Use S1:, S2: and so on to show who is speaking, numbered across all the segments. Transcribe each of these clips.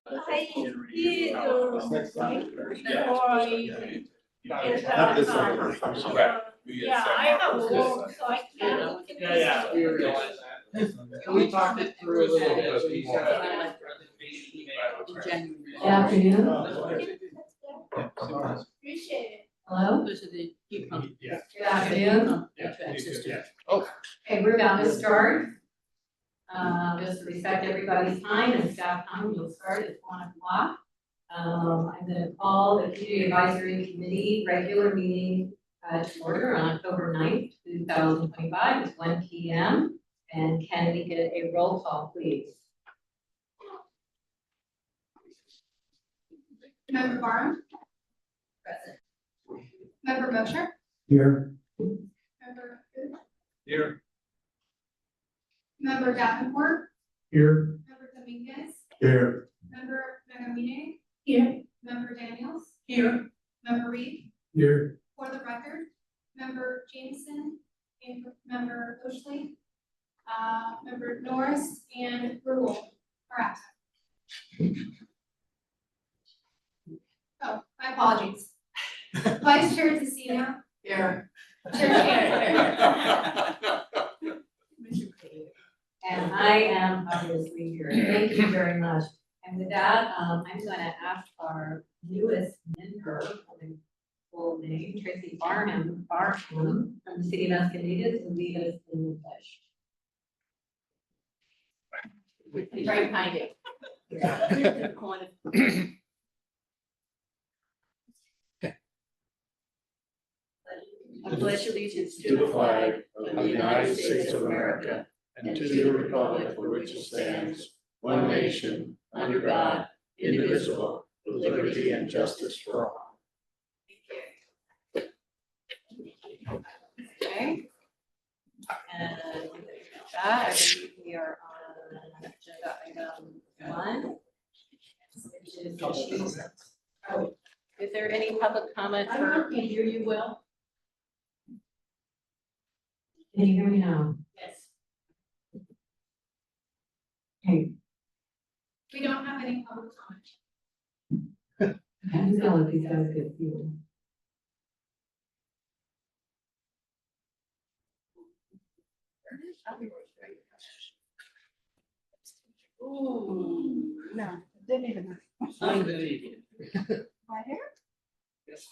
S1: I did,
S2: Not this one. I'm sorry.
S1: yeah, I have work, so I can't look at this.
S3: Yeah, we realized that. We talked it through a little bit, but we said
S4: Good afternoon.
S1: Appreciate it.
S4: Hello.
S3: Yeah.
S4: Good afternoon.
S3: Yeah.
S4: Okay, we're about to start. Just to respect everybody's time and staff time, we'll start at 1 o'clock. I'm going to call the Community Advisory Committee regular meeting to order on October 9th, 2025. It's 1 p.m. And can we get a roll call, please?
S5: Member Barham,
S4: Present.
S5: Member Mosher,
S2: Here.
S5: Member Booth,
S3: Here.
S5: Member Davenport,
S2: Here.
S5: Member Dominguez,
S2: Here.
S5: Member Megamine,
S1: Here.
S5: Member Daniels,
S1: Here.
S5: Member Reed.
S2: Here.
S5: For the record, Member Jameson, and Member Oshley, Member Norris, and Rule are absent. Oh, my apologies. Vice Chair Tessino.
S4: Here.
S5: Chair
S4: And I am obviously here. Thank you very much. And with that, I'm going to ask our newest member, the full name, Tracy Barham from the City of Escondido, to lead us in the pledge.
S1: Right behind you.
S4: I pledge allegiance
S2: To the flag of the United States of America and to the republic for which it stands, one nation, under God, indivisible, with liberty and justice for all.
S4: Okay. And that, I believe we are on agenda item 1. Which is issues. Oh, is there any public comment? I can't hear you well. Can you hear me now?
S1: Yes.
S4: Okay.
S5: We don't have any public comment.
S4: I just feel like these guys get fuel.
S1: Ooh, no, didn't even.
S3: Unbelievable.
S1: My hair?
S3: Yes.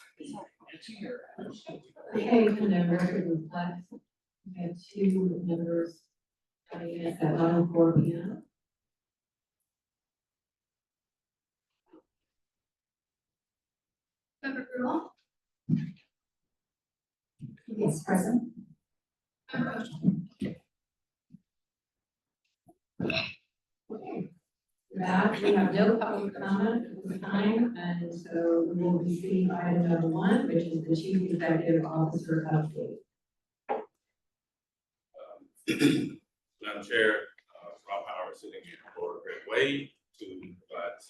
S4: Okay, and the record reflects, we have 2 members joining us at 1:04 p.m.
S5: Member Rule,
S4: Yes, present.
S5: Member Oshley.
S4: That, we have no public comment at this time, and so we will receive item number 1, which is the Chief Executive Officer update.
S6: Madam Chair, Rob Howard sitting in for Greg Wade to provide to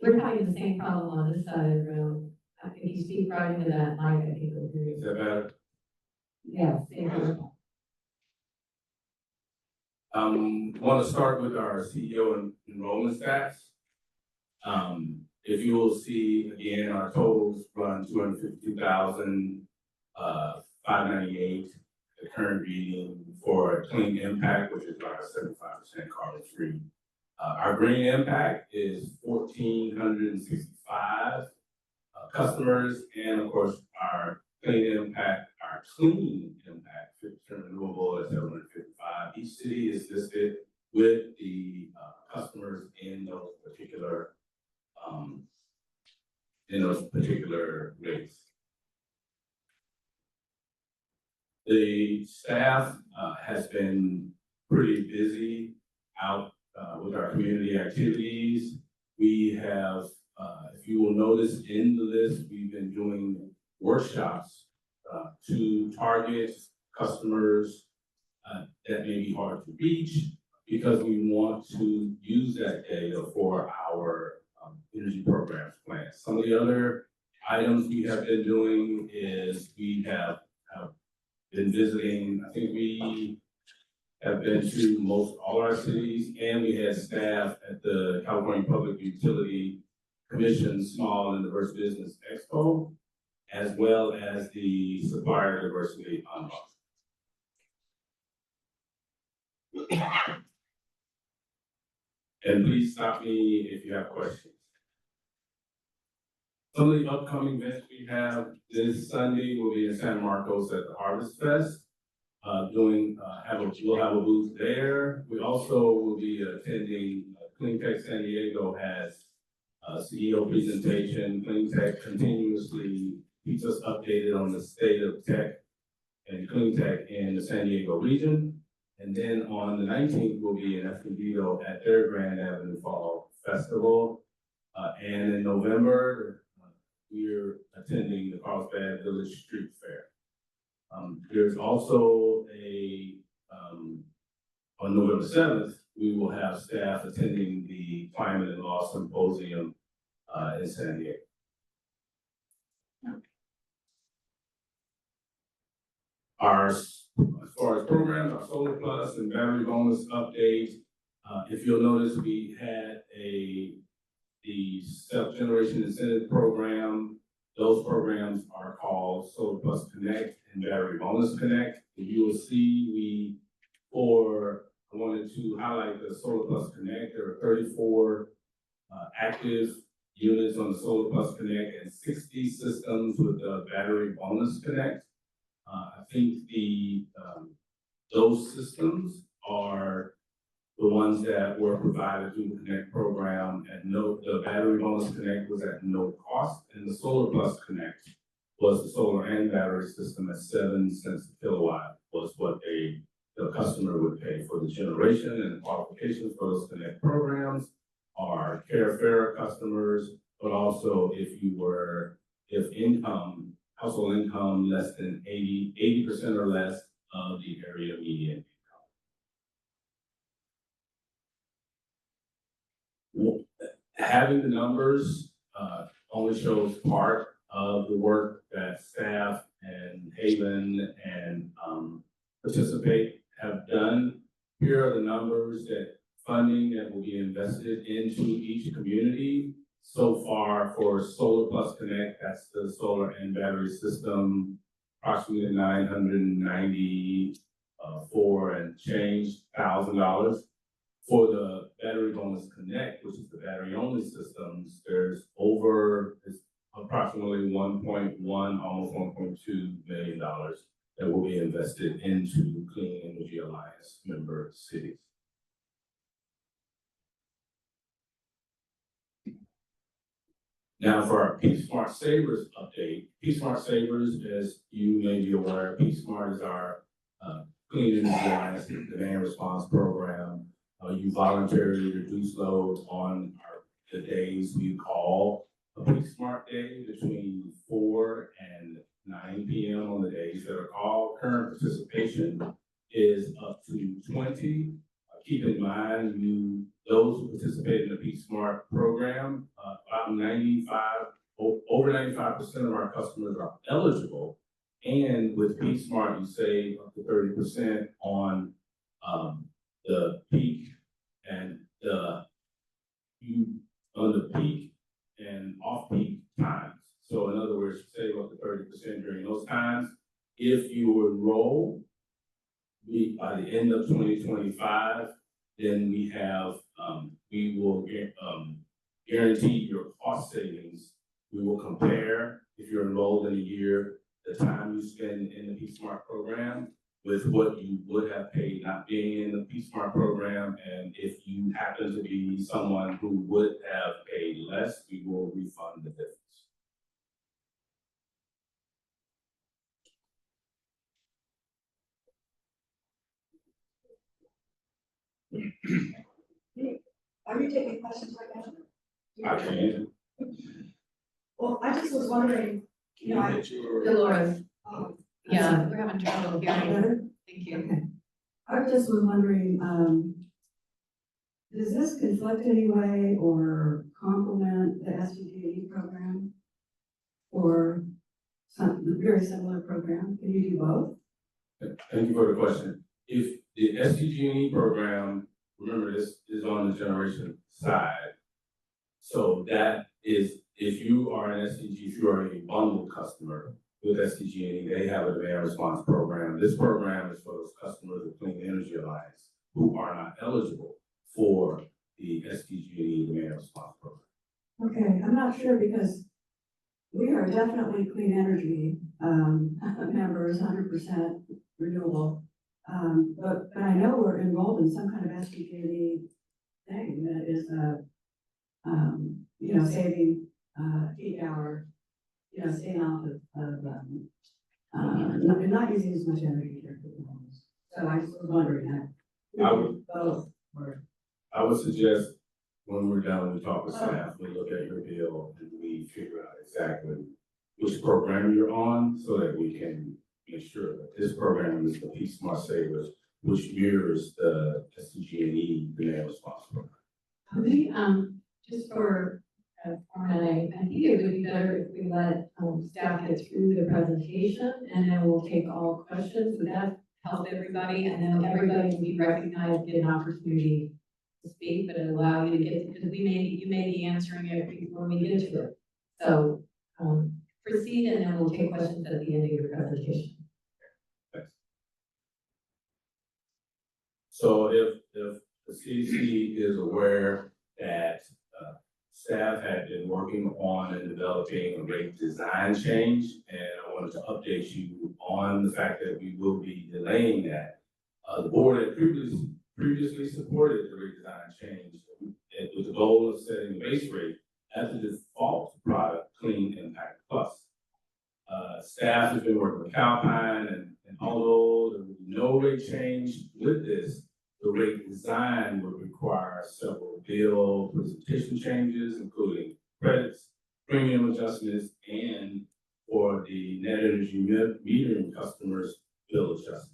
S4: We're having the same problem on this side of the room. I think you speak right into that mic, I think we'll hear
S6: Is
S4: you.
S6: that better?
S4: Yeah, same problem.
S6: Want to start with our CEO enrollment stats. If you will see, again, our totals run 252,598, the current reading for clean impact, which is our 75% carbon free. Our green impact is 1,465 customers, and of course, our clean impact, 50% renewable is 755. Each city is listed with the customers in those particular rates. The staff has been pretty busy out with our community activities. We have, if you will notice in the list, we've been doing workshops to target customers that may be hard to reach, because we want to use that data for our energy programs plans. Some of the other items we have been doing is we have been visiting, I think we have been to most all our cities, and we had staff at the California Public Utility Commission Small and Diverse Business Expo, as well as the Supplier Diversity Unlock. And please stop me if you have questions. Some of the upcoming events we have this Sunday will be in San Marcos at the Harvest Fest. We'll have a booth there. We also will be attending Clean Tech San Diego has a CEO presentation. Clean Tech continuously keeps us updated on the state of tech and clean tech in the San Diego region. And then on the 19th, we'll be in Escondido at their Grand Avenue Fall Festival. And in November, we're attending the Carlsbad Village Street Fair. There's also on November 7th, we will have staff attending the Climate and Law Symposium in San Diego. As far as programs, our Solar Plus and Battery Bonus update, if you'll notice, we had the Self-Generation Incentive Program. Those programs are called Solar Plus Connect and Battery Bonus Connect. If you will see, I wanted to highlight the Solar Plus Connect. There are 34 active units on the Solar Plus Connect and 60 systems with the Battery Bonus Connect. I think those systems are the ones that were provided through the Connect program the Battery Bonus Connect was at no cost, and the Solar Plus Connect was the solar and battery system at 7 cents a kilowatt was what the customer would pay for the generation, and the qualifications for those Connect programs are Fair customers, but also if household income less than 80% or less of the area median income. Having the numbers only shows part of the work that staff and Haven and Participate have done. Here are the numbers that funding that will be invested into each community. So far for Solar Plus Connect, that's the solar and battery system, approximately $994 and change $1,000. For the Battery Bonus Connect, which is the battery only systems, it's approximately 1.1, almost $1.2 million that will be invested into Clean Energy Alliance member cities. Now for our PSmart Savers update. PSmart Savers, as you may be aware, PSmart is our Clean Energy Alliance demand response program. You voluntarily reduce loads on the days we call a PSmart day between 4 and 9 p.m. on the days that are called. Current participation is up to 20. Keep in mind, those who participate in the PSmart program, over 95% of our customers are eligible. And with PSmart, you save up to 30% on the peak and peak and off-peak times. So in other words, you save up to 30% during those times. If you enroll by the end of 2025, then we will guarantee your cost savings. We will compare, if you're enrolled in a year, the time you spend in the PSmart program with what you would have paid not being in the PSmart program. And if you happen to be someone who would have paid less, we will refund the difference.
S7: Are you taking questions right now?
S6: I can.
S7: Well, I just was wondering,
S4: Dolores,
S7: um,
S4: yeah, we're having trouble hearing. Thank you.
S7: okay. I just was wondering, does this conflict any way or complement the SDG program? Or some very similar program? Can you do both?
S6: Thank you for the question. If the SDG&E program, remember this is on the generation side. So that is, if you are an SDG, if you are a bundled customer with SDG&E, they have a demand response program. This program is for those customers of Clean Energy Alliance who are not eligible for the SDG&E demand response program.
S7: Okay, I'm not sure because we are definitely clean energy, members, 100% renewable. But I know we're involved in some kind of SDG&E thing that is, saving, peak hour, staying off of, not using as much energy here for the homes. So I was wondering that.
S6: I would-
S7: Both were.
S6: I would suggest when we're done, we talk with staff, we look at your bill and we figure out exactly which program you're on so that we can make sure that this program is the Peace Smart Savers, which mirrors the SDG&E demand response program.
S4: We, just for, formatting, I think it would be better if we let, staff get through the presentation and then we'll take all questions. Would that help everybody? And then everybody will be recognized, get an opportunity to speak, but it'll allow you to get, because you may be answering it before we get to it. So, proceed and then we'll take questions at the end of your presentation.
S6: Thanks. So if the CDC is aware that staff had been working on and developing a rate design change, and I wanted to update you on the fact that we will be delaying that. The board had previously supported the rate design change with the goal of setting the base rate at the default product, Clean Impact Plus. Staff has been working with Calpine, and although there will be no rate change with this, the rate design would require several bill presentation changes, including credits, premium adjustments, and for the net energy metering customers, bill adjustments.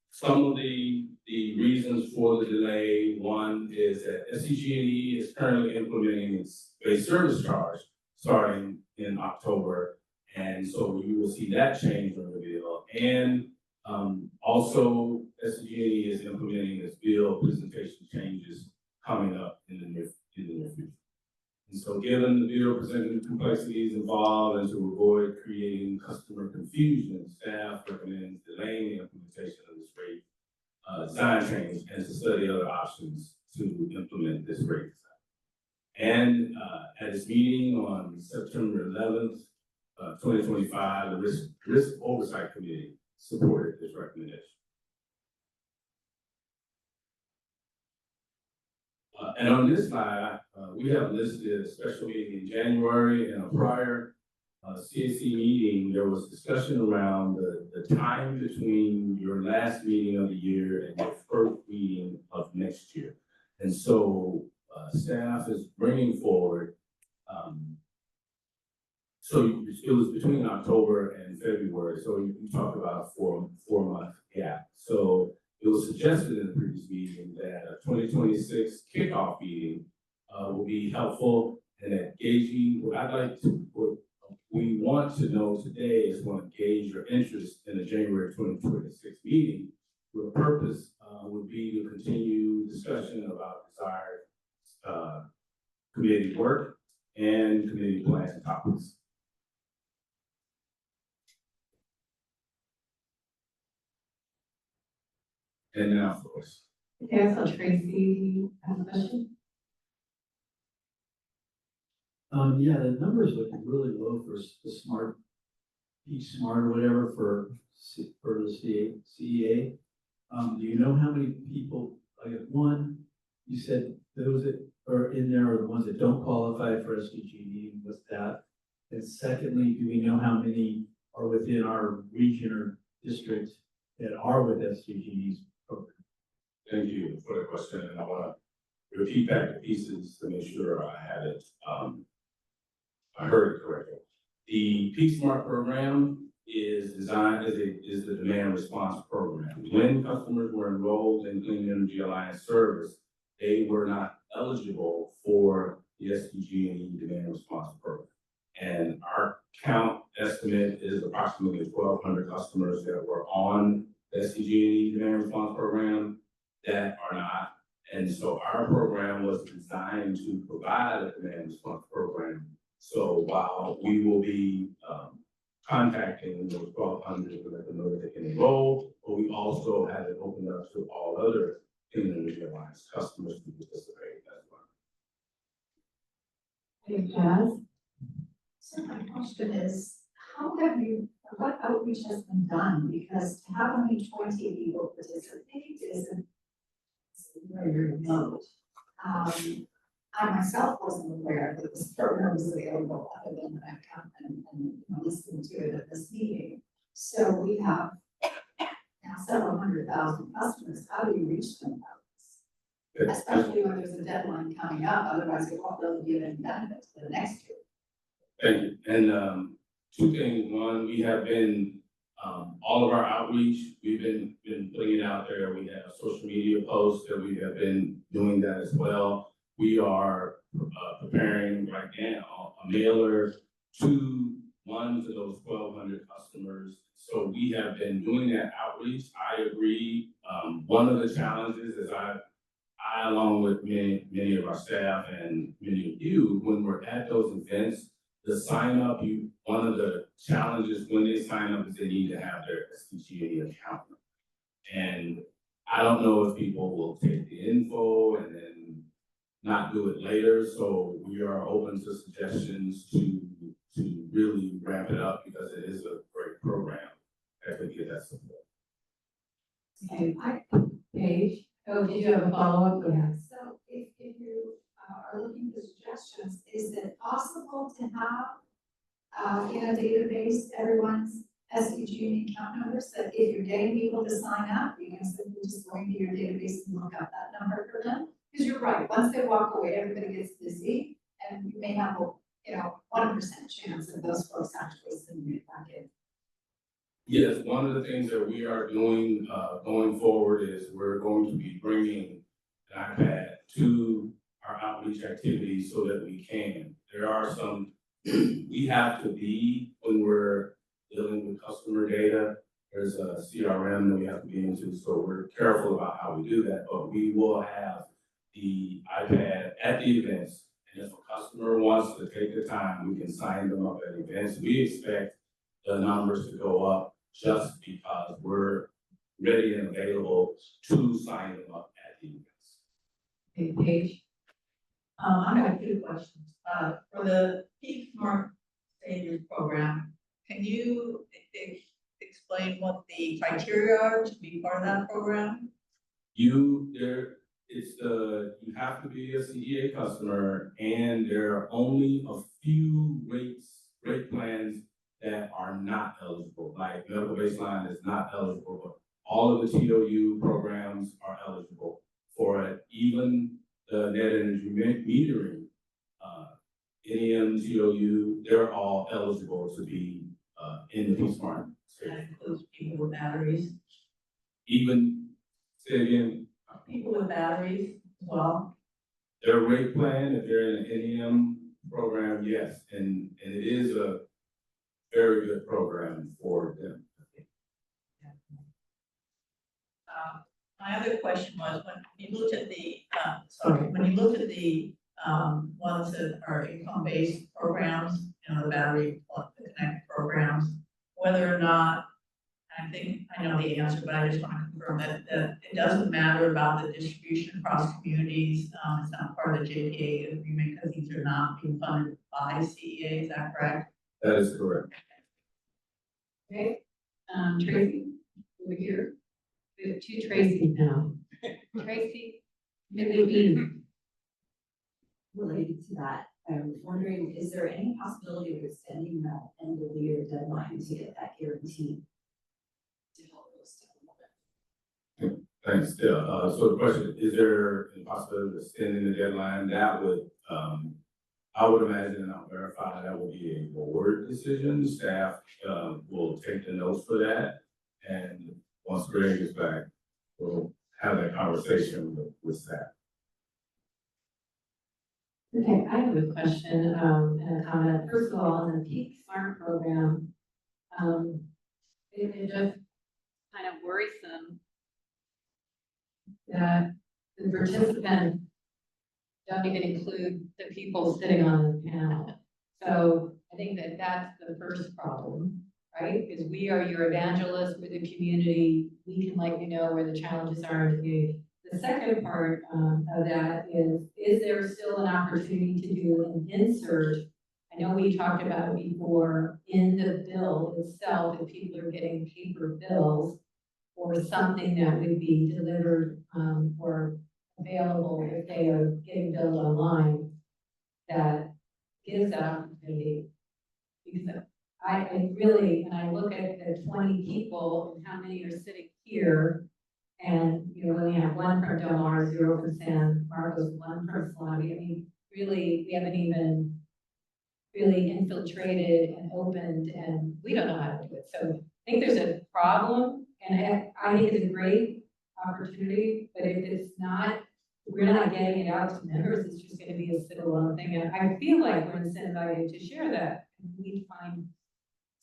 S6: Some of the reasons for the delay, one is that SDG&E is currently implementing its base service charge starting in October, and so you will see that change on the bill. And also, SDG&E is implementing its bill presentation changes coming up in the near future. And so, given the bill presenting complexities involved and to avoid creating customer confusion, staff recommends delaying the implementation of this rate design change and to study other options to implement this rate design. And at its meeting on September 11th, 2025, the Risk Oversight Committee supported this recommendation. And on this slide, we have listed a special meeting in January and a prior CAC meeting. There was discussion around the time between your last meeting of the year and your first meeting of next year. And so staff is bringing forward, so it was between October and February. So you talk about a four-month gap. So it was suggested in the previous meeting that a 2026 kickoff meeting will be helpful in engaging. What we want to know today is want to gauge your interest in the January 2026 meeting. The purpose would be to continue discussion about desired committee work and committee plans and topics. And now, of course.
S4: Okay, so Tracy has a question.
S2: Yeah, the numbers look really low for the smart, Smart or whatever for the CEA. Do you know how many people, like one, you said those that are in there are the ones that don't qualify for SDG&E, what's that? And secondly, do we know how many are within our region or district that are with SDG&E's program?
S6: Thank you for the question, and I want to repeat back the pieces to make sure I had it, I heard it correctly. The Peak Smart program is designed as the demand response program. When customers were enrolled in Clean Energy Alliance service, they were not eligible for the SDG&E demand response program. And our count estimate is approximately approximately 1,200 customers that were on the SDG&E demand response program that are not. And so our program was designed to provide a demand response program. So while we will be contacting those 1,200 to let them know that they can enroll, but we also have it opened up to all other Clean Energy Alliance customers to participate as well.
S7: Hey, Jazz?
S5: So my question is, what outreach has been done? Because to have only 20 people participate isn't very remote. I myself wasn't aware that this program was available other than that I've come and listened to it at this meeting. So we have now several 100,000 customers. How do you reach them about this? Especially when there's a deadline coming up, otherwise it won't really give any benefit to the next year.
S6: Thank you. And two things. One, we have been, all of our outreach, we've been putting it out there. We have social media posts that we have been doing that as well. We are preparing right now a mailer to those 1,200 customers. So we have been doing that outreach. I agree. One of the challenges is I along with many of our staff and many of you, when we're at those events, the sign up, one of the challenges when they sign up is they need to have their SDG&E account. And I don't know if people will take the info and then not do it later. So we are open to suggestions to really ramp it up because it is a great program that could get that support.
S7: Okay, Paige? Oh, did you have a follow-up? Go ahead.
S5: So if you are looking for suggestions, is it possible to have in a database everyone's SDG&E account numbers, that if you're getting people to sign up, you can simply just go into your database and look up that number for them? Because you're right, once they walk away, everybody gets busy, and you may have a 1% chance of those folks actually sending it back in.
S6: Yes, one of the things that we are doing going forward is we're going to be bringing an iPad to our outreach activities so that we can. There are some, we have to be, when we're dealing with customer data, there's a CRM that we have to be into, so we're careful about how we do that, but we will have the iPad at the events, and if a customer wants to take the time, we can sign them up at events. We expect the numbers to go up just because we're ready and available to sign them up at the events.
S7: Okay, Paige?
S8: I have two questions. For the Peak Smart Saviors program, can you explain what the criteria are to be part of that program?
S6: You have to be a CEA customer, and there are only a few rate plans that are not eligible, like medical baseline is not eligible, but all of the TOU programs are eligible for it. Even the net energy metering, NEM, TOU, they're all eligible to be in the Peak Smart.
S8: That includes people with batteries.
S6: Even, say again.
S8: People with batteries as well.
S6: Their rate plan, if they're in an NEM program, yes, and it is a very good program for them.
S8: My other question was, when you looked at the ones that are income-based programs, the battery connect programs, whether or not, I think I know the answer, but I just want to confirm that it doesn't matter about the distribution across communities. It's not part of the JPA agreement because these are not being funded by CEA. Is that correct?
S6: That is correct.
S4: Okay, Tracy, over here. We have two Tracy now. Tracy, maybe.
S9: Related to that, I'm wondering, is there any possibility of extending that end of the year deadline to get that guarantee? To help those
S6: Thanks, Dale. So the question, is there a possibility of extending the deadline? That would, I would imagine, and I'll verify, that will be a board decision. Staff will take the notes for that. And once Greg is back, we'll have that conversation with staff.
S4: Okay, I have a question and a comment. First of all, in the Peak Smart program, it just kind of worrisome that the participants don't even include the people sitting on the panel. So I think that that's the first problem, right? Because we are your evangelists with the community. We can let you know where the challenges are in the community. The second part of that is there still an opportunity to do an insert? I know we talked about it before in the bill itself, if people are getting paper bills or something that would be delivered or available if they are getting billed online, that gives that opportunity. Because I really, when I look at the 20 people and how many are sitting here, and you know, when we have one from Del Mar, 0 from San Marcos, one from Slavi, I mean, really, we haven't even really infiltrated and opened, and we don't know how to do it. So I think there's a problem, and I think it's a great opportunity, but if it's not, we're not getting it out to members, it's just gonna be a sit-alone thing, and I feel like we're incentivized to share that, and we find,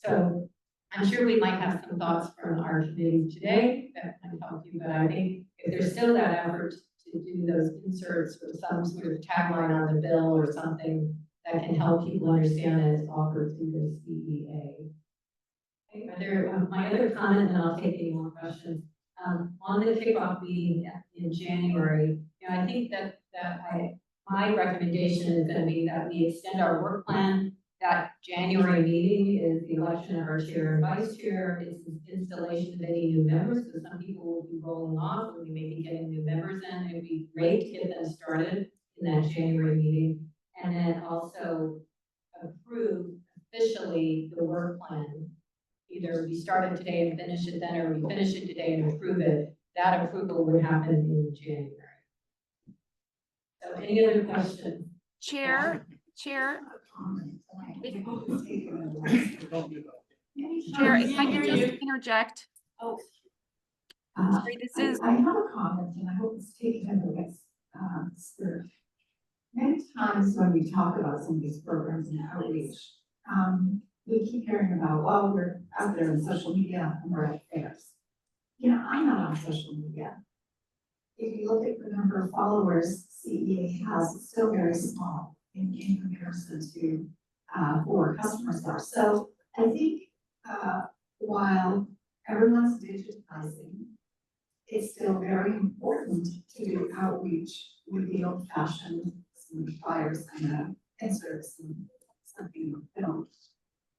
S4: so I'm sure we might have some thoughts from our committee today that might help you, but I think if there's still that effort to do those inserts or some sort of tagline on the bill or something that can help people understand that it's offered through the CEA. Okay, are there, my other comment, and I'll take any more questions. On the kickoff meeting in January, you know, I think that my recommendation is going to be that we extend our work plan. That January meeting is the election of our chair and vice chair. It's the installation of any new members, because some people will be rolling off, and we may be getting new members in. It'd be great to get them started in that January meeting, and then also approve officially the work plan. Either we start it today and finish it then, or we finish it today and approve it. That approval would happen in January. So any other questions?
S1: Chair, Chair, if I could just interject.
S5: Oh.
S1: Sorry, this is.
S5: I have a comment, and I hope it's taken into spirit. Many times when we talk about some of these programs and outreach, we keep hearing about, well, we're out there in social media and we're at fairs. You know, I'm not on social media. If you look at the number of followers CEA has, it's still very small in comparison to who our customers are. So I think while everyone's digitizing, it's still very important to do outreach with the old-fashioned flyers and inserts and something film.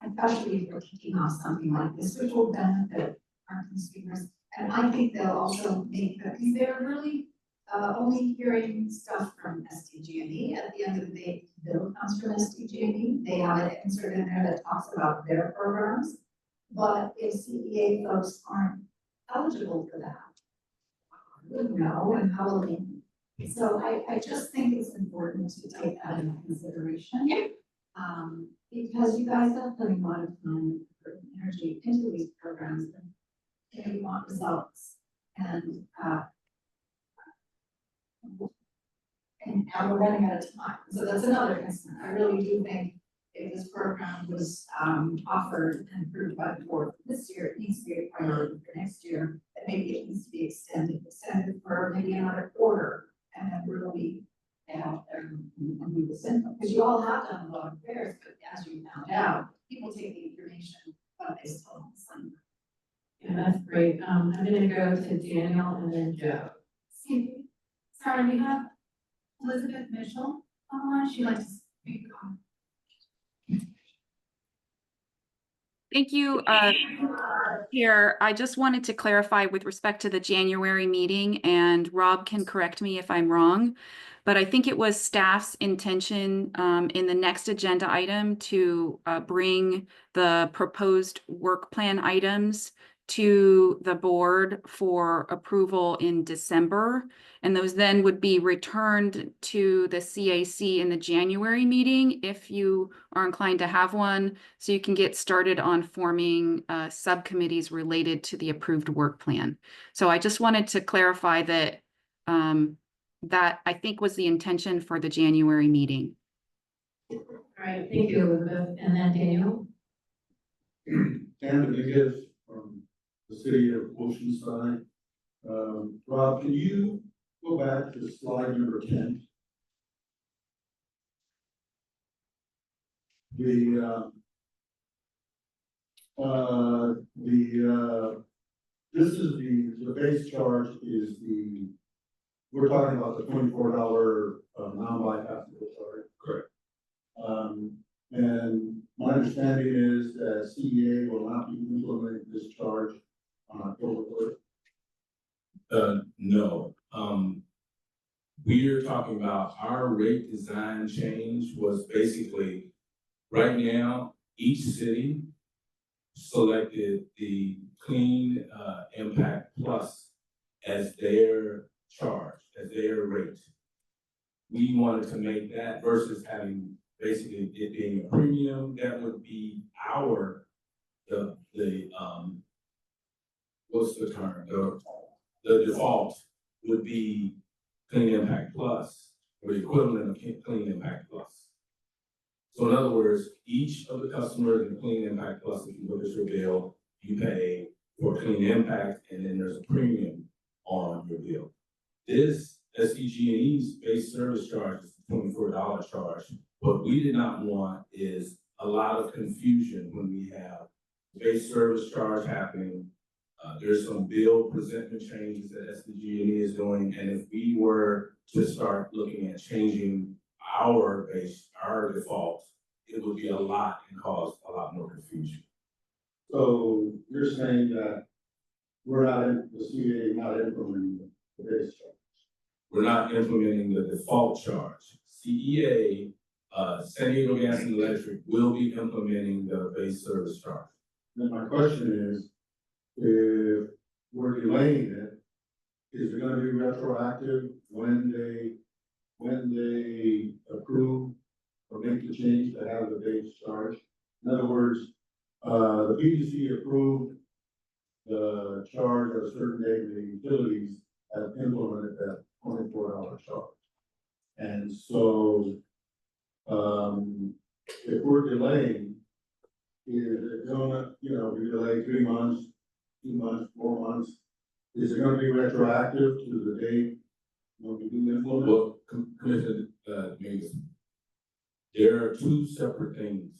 S5: Especially if we're kicking off something like this, which will benefit our consumers. And I think they'll also make that, because they're really only hearing stuff from SDG&E. At the end of the day, the bill comes from SDG&E. They have an insert in there that talks about their programs. But if CEA folks aren't eligible for that, wouldn't know, and how will they? So I just think it's important to take that into consideration. Because you guys are putting a lot of time and energy into these programs, and you want results. And we're running out of time. So that's another concern. I really do think if this program was offered and approved by the board this year, it needs to be a priority for next year. And maybe it needs to be extended for maybe another quarter, and then really get out there and do this info. Because you all have done a lot of fairs, but as you found out, people take the information, but they still don't sign up.
S4: Yeah, that's great. I'm gonna go to Daniel and then Joe.
S5: Sorry, we have Elizabeth Mitchell online. She'd like to speak on.
S1: Thank you, Chair. I just wanted to clarify with respect to the January meeting, and Rob can correct me if I'm wrong, but I think it was staff's intention in the next agenda item to bring the proposed work plan items to the board for approval in December, and those then would be returned to the CAC in the January meeting if you are inclined to have one, so you can get started on forming subcommittees related to the approved work plan. So I just wanted to clarify that that I think was the intention for the January meeting.
S4: All right, thank you, Elizabeth. And then Daniel.
S2: Dan Dominguez from the city of Oceanside. Rob, can you go back to slide number 10? This is the base charge is we're talking about the $24 non-bypassable charge.
S6: Correct.
S2: And my understanding is that CEA will not be implementing this charge on October 1st.
S6: No, we're talking about our rate design change was basically, right now, each city selected the Clean Impact Plus as their charge, as their rate. We wanted to make that versus having basically it being a premium, that would be what's the term? The default would be Clean Impact Plus, or the equivalent of Clean Impact Plus. So in other words, each of the customers in Clean Impact Plus, if you look at your bill, you pay for Clean Impact, and then there's a premium on your bill. This SDG&E's base service charge is a $24 charge. What we did not want is a lot of confusion when we have base service charge happening. There's some bill presentment changes that SDG&E is doing, and if we were to start looking at changing our default, it would be a lot and cause a lot more confusion.
S2: So you're saying that the CEA not implementing the base charge?
S6: We're not implementing the default charge. CEA, San Diego Gas and Electric will be implementing the base service charge.
S2: Then my question is, if we're delaying it, is it gonna be retroactive when they approve or make the change to have the base charge? In other words, the PUC approved the charge at a certain date, the utilities have implemented that $24 charge. And so, if we're delaying, is it gonna, we delay 3 months, 2 months, 4 months? Is it gonna be retroactive to the date when we do implement?
S6: Well, Commissioner Dominguez, there are two separate things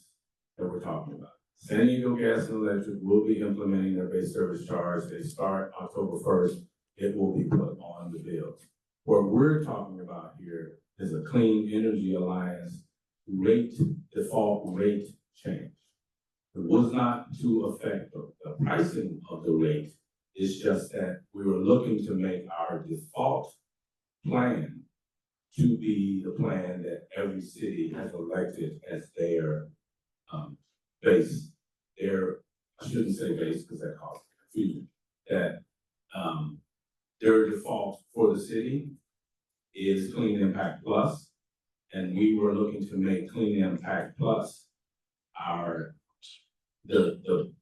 S6: that we're talking about. San Diego Gas and Electric will be implementing their base service charge. They start October 1st. It will be put on the bills. What we're talking about here is a Clean Energy Alliance default rate change. It was not to affect the pricing of the rate. It's just that we were looking to make our default plan to be the plan that every city has elected as their base. I shouldn't say base because that causes confusion. That their default for the city is Clean Impact Plus, and we were looking to make Clean Impact Plus the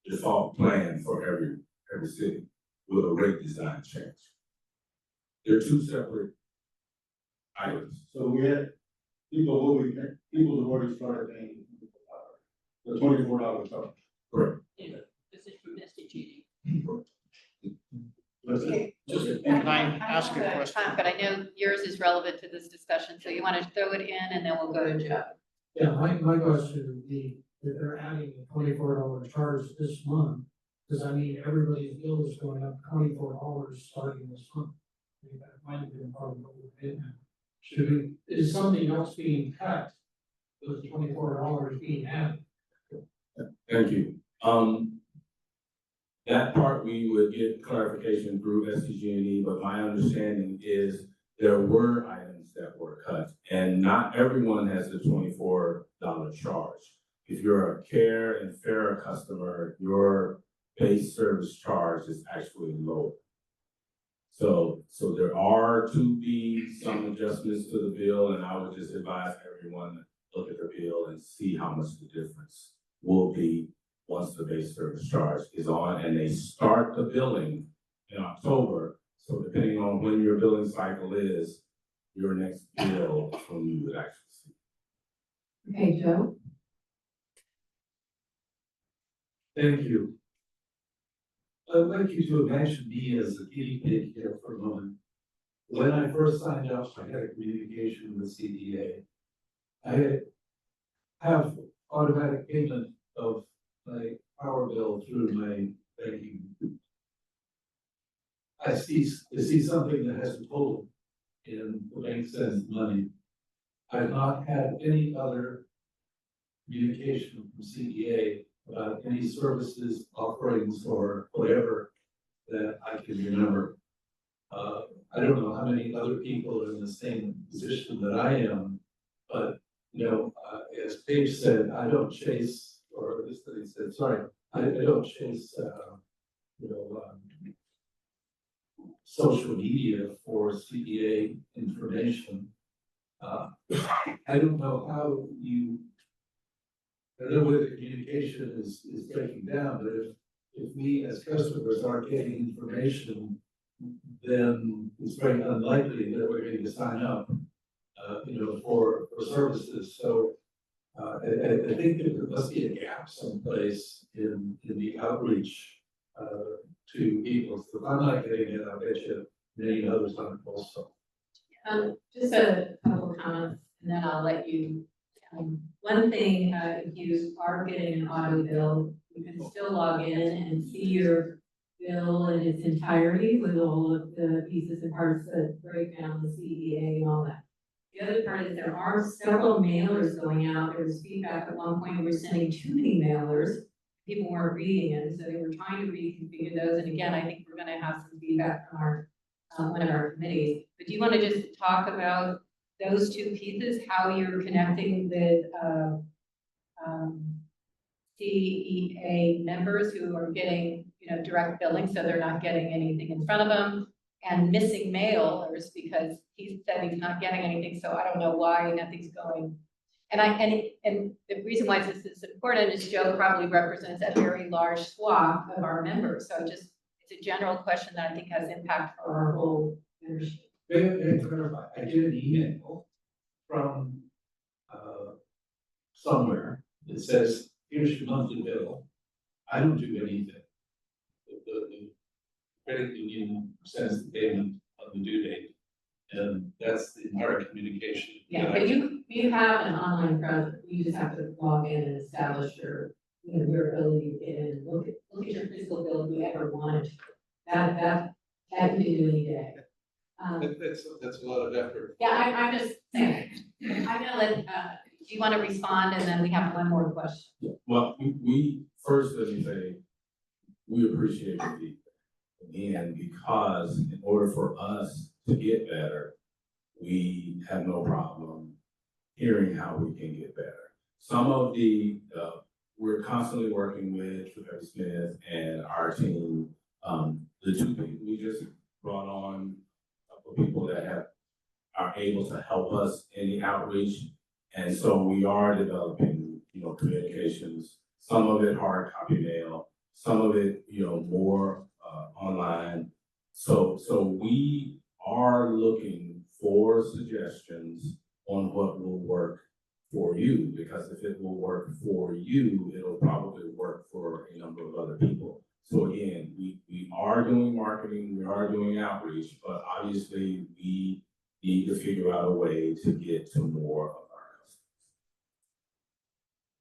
S6: default plan for every city with a rate design change. They're two separate items.
S2: So we had people have already started paying the $24 charge.
S6: Correct.
S9: This is from SDG.
S3: Okay, can I ask a question?
S4: But I know yours is relevant to this discussion, so you want to throw it in and then we'll go to Jeff.
S10: Yeah, my question would be, if they're adding a $24 charge this month, does that mean everybody's bill is going up $24 starting this month? I mean, that might have been part of what we're paying now. Is something else being cut with $24 being added?
S6: Thank you. That part we would get clarification through SDG&E, but my understanding is there were items that were cut, and not everyone has the $24 charge. If you're a Care and Fairer customer, your base service charge is actually lower. So there are to be some adjustments to the bill, and I would just advise everyone to look at the bill and see how much the difference will be once the base service charge is on, and they start the billing in October. So depending on when your billing cycle is, your next bill is when you would actually see.
S7: Okay, Joe?
S11: Thank you. I'd like you to imagine me as a guinea pig here for a moment. When I first signed up, I had a communication with CDA. I have automatic payment of my power bill through my banking. I see something that has a total and the bank sends money. I've not had any other communication from CDA about any services, offerings, or whatever that I can remember. I don't know how many other people are in the same position that I am, but, as Paige said, I don't chase, or this thing said, sorry, I don't chase, social media for CDA information. I don't know how I don't know whether the communication is breaking down, but if we as customers aren't getting information, then it's very unlikely that we're going to sign up, for services. So I think there must be a gap someplace in the outreach to people. So if I'm not getting it, I bet you many others aren't also.
S4: Just a couple of comments, and then I'll let you. One thing, if you are getting an auto bill, you can still log in and see your bill in its entirety with all of the pieces and parts that break down the CDA and all that. The other part is there are several mailers going out. There was feedback at one point, we were sending too many mailers. People weren't reading it, so they were trying to reconfigure those. And again, I think we're gonna have some feedback from our one of our committees. But do you want to just talk about those two pieces, how you're connecting with CEA members who are getting, direct billing, so they're not getting anything in front of them, and missing mailers because he said he's not getting anything, so I don't know why nothing's going. And the reason why this is important is Joe probably represents a very large swath of our members, so just it's a general question that I think has impact for our whole membership.
S11: May I clarify? I get an email from somewhere that says, here's your monthly bill. I don't do anything. The credit union sends the payment on the due date, and that's the entire communication.
S4: Yeah, but you have an online presence. You just have to log in and establish your ability to get in and look at your physical bill if you ever wanted to. That you can do any day.
S11: That's a lot of effort.
S4: Yeah, I'm just saying. I'm gonna let, do you want to respond, and then we have one more question?
S6: Yeah, well, we first, let me say, we appreciate the feedback. Again, because in order for us to get better, we have no problem hearing how we can get better. Some of the, we're constantly working with Rebecca Smith and our team. The two people we just brought on, a couple of people that are able to help us in the outreach. And so we are developing, communications, some of it hard copy mail, some of it, more online. So we are looking for suggestions on what will work for you, because if it will work for you, it'll probably work for a number of other people. So again, we are doing marketing, we are doing outreach, but obviously we need to figure out a way to get to more of our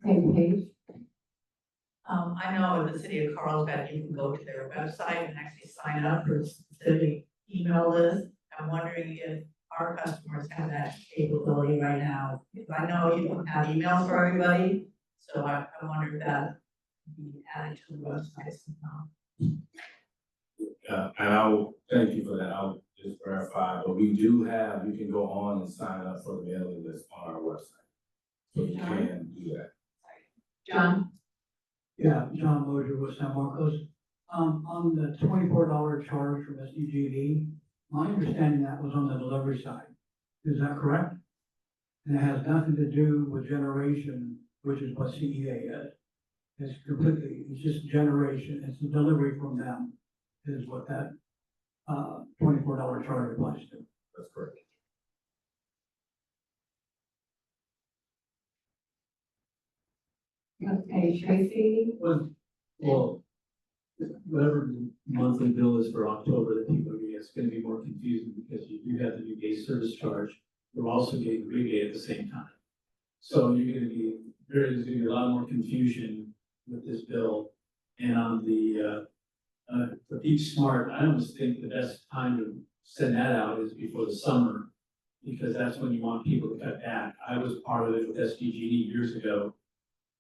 S6: customers.
S4: Okay, Paige.
S8: I know in the city of Carlsbad, you can go to their website and actually sign up for a specific email list. I'm wondering if our customers have that capability right now, because I know you don't have emails for everybody, so I wonder if that can be added to the website somehow.
S6: And I'll thank you for that. I'll just verify, but we do have, you can go on and sign up for the mailing list on our website. So you can do that.
S4: John?
S10: Yeah, John Moser with San Marcos. On the $24 charge from SDGV, my understanding that was on the delivery side. Is that correct? And it has nothing to do with generation, which is what CEA is. It's just generation, it's the delivery from them is what that $24 charge applies to.
S6: That's correct.
S4: Okay, Tracy?
S11: Well, whatever the monthly bill is for October that people are getting, it's gonna be more confusing because you do have the new base service charge. We're also getting rebate at the same time. So you're gonna be, there's gonna be a lot more confusion with this bill. And on the, for Peak Smart, I almost think the best time to send that out is before the summer, because that's when you want people to cut back. I was part of it with SDG&E years ago.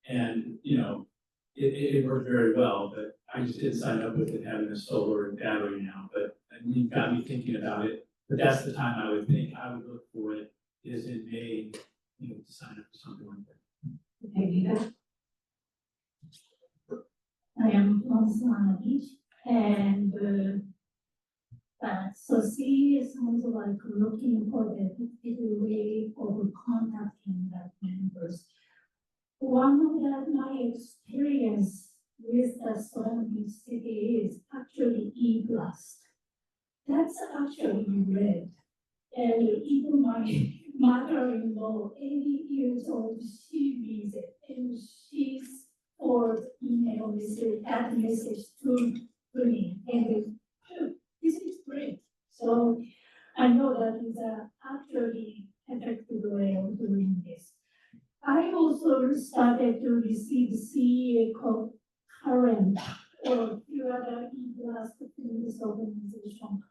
S11: And, you know, it worked very well, but I just didn't sign up with it having a solar and battery now, but you got me thinking about it. But that's the time I would think I would look for it, is in May, you know, to sign up for something like that.
S5: Okay, Vita?
S12: I am from Solana Beach, and so she sounds like looking for the effective way of contacting the members. One of my experience with the surrounding city is actually e-blast. That's actually red. And even my mother-in-law, 80 years old, she reads it, and she's for email message, that message to me, and this is great. So I know that is actually effective way of doing this. I also started to receive CEA current or few other e-blast in this organization.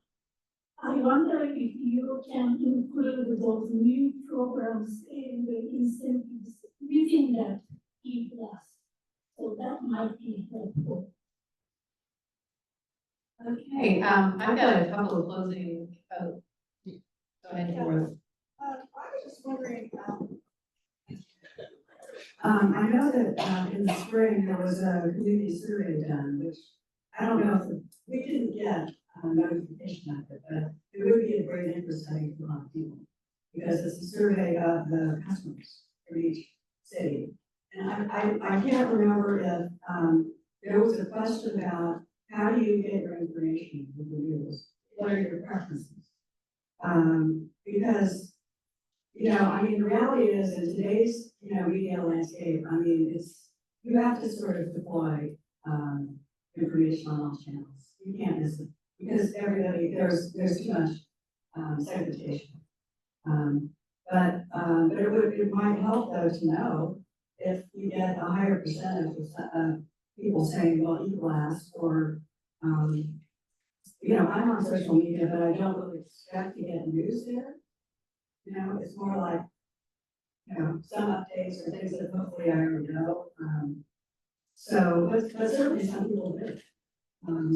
S12: I wonder if you can include those new programs and the incentives within that e-blast. So that might be helpful.
S4: Okay, I've got a couple of closing, go ahead, Dora.
S7: I was just wondering, I know that, in the spring, there was a community survey done, which I don't know if, we didn't get a notification of it, but it would be of great interest, I think, to a lot of people. Because it's a survey of the customers for each city. And I can't remember if, there was a question about how do you get your information with the news? What are your preferences? Because, you know, I mean, the reality is in today's, you know, media landscape, I mean, it's, you have to sort of deploy, information on all channels. You can't miss it because everybody, there's too much, segmentation. But it might help though to know if you get a higher percentage of people saying, well, e-blast or, you know, I'm on social media, but I don't really expect to get news there. You know, it's more like, you know, some updates or things that hopefully I already know. So, but certainly some people do.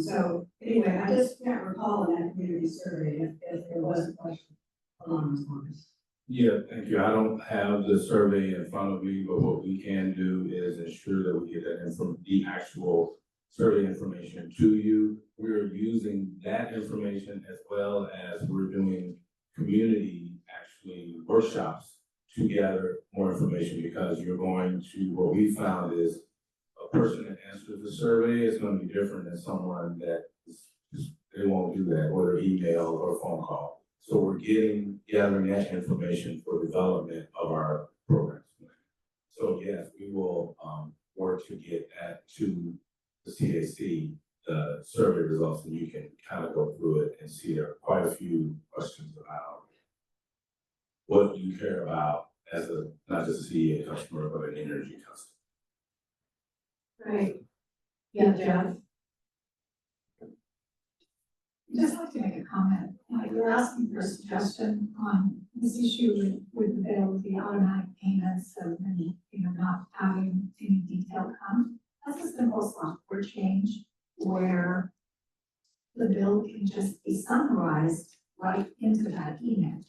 S7: So anyway, I just can't recall in that community survey if there was a question along those lines.
S6: Yeah, thank you. I don't have the survey in front of me, but what we can do is ensure that we get that the actual survey information to you. We're using that information as well as we're doing community actually workshops to gather more information, because you're going to, what we found is a person that answers the survey is going to be different than someone that is just, they won't do that, whether email or phone call. So we're gathering that information for development of our programs. So yes, we will work to get that to the CAC, the survey results, and you can kind of go through it and see there are quite a few questions about what do you care about as a, not just a CEA customer, but an energy customer.
S5: Right. Yeah, Jeff. I'd just like to make a comment. You're asking for a suggestion on this issue with the bill, the automatic payments, so many, you know, not having any detail come. That's a simple software change where the bill can just be summarized right into that email.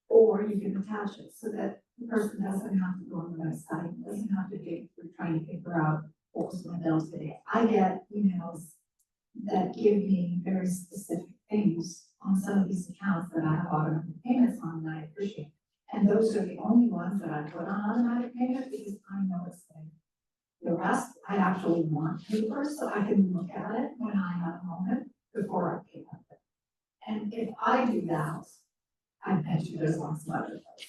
S5: Or you can attach it so that the person doesn't have to go on the website, doesn't have to dig through trying to figure out what was my bill today. I get emails that give me very specific things on some of these accounts that I have automatic payments on, and I appreciate. And those are the only ones that I put on automatic payment because I know it's there. The rest, I actually want paper so I can look at it when I have a moment before I pay it. And if I do that, I bet you there's lots of other folks.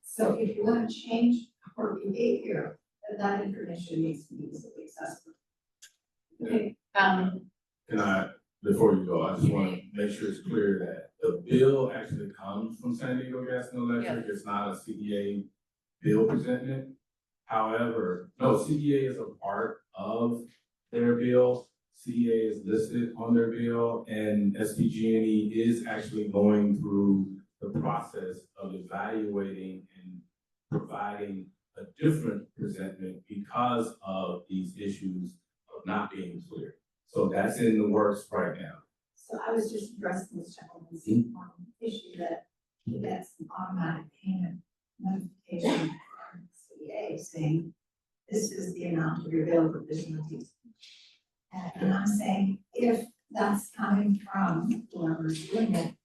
S5: So if you want to change her behavior, that information needs to be easily accessible.
S4: Okay,
S6: Can I, before you go, I just want to make sure it's clear that the bill actually comes from San Diego Gas and Electric. It's not a CDA bill presentment. However, no, CDA is a part of their bill. CDA is listed on their bill, and SDG&E is actually going through the process of evaluating and providing a different presentment because of these issues of not being clear. So that's in the works right now.
S5: So I was just addressing this gentleman's issue that he gets an automatic payment notification from CEA saying, this is the amount of your bill for disabilities. And I'm saying, if that's coming from whoever's doing it,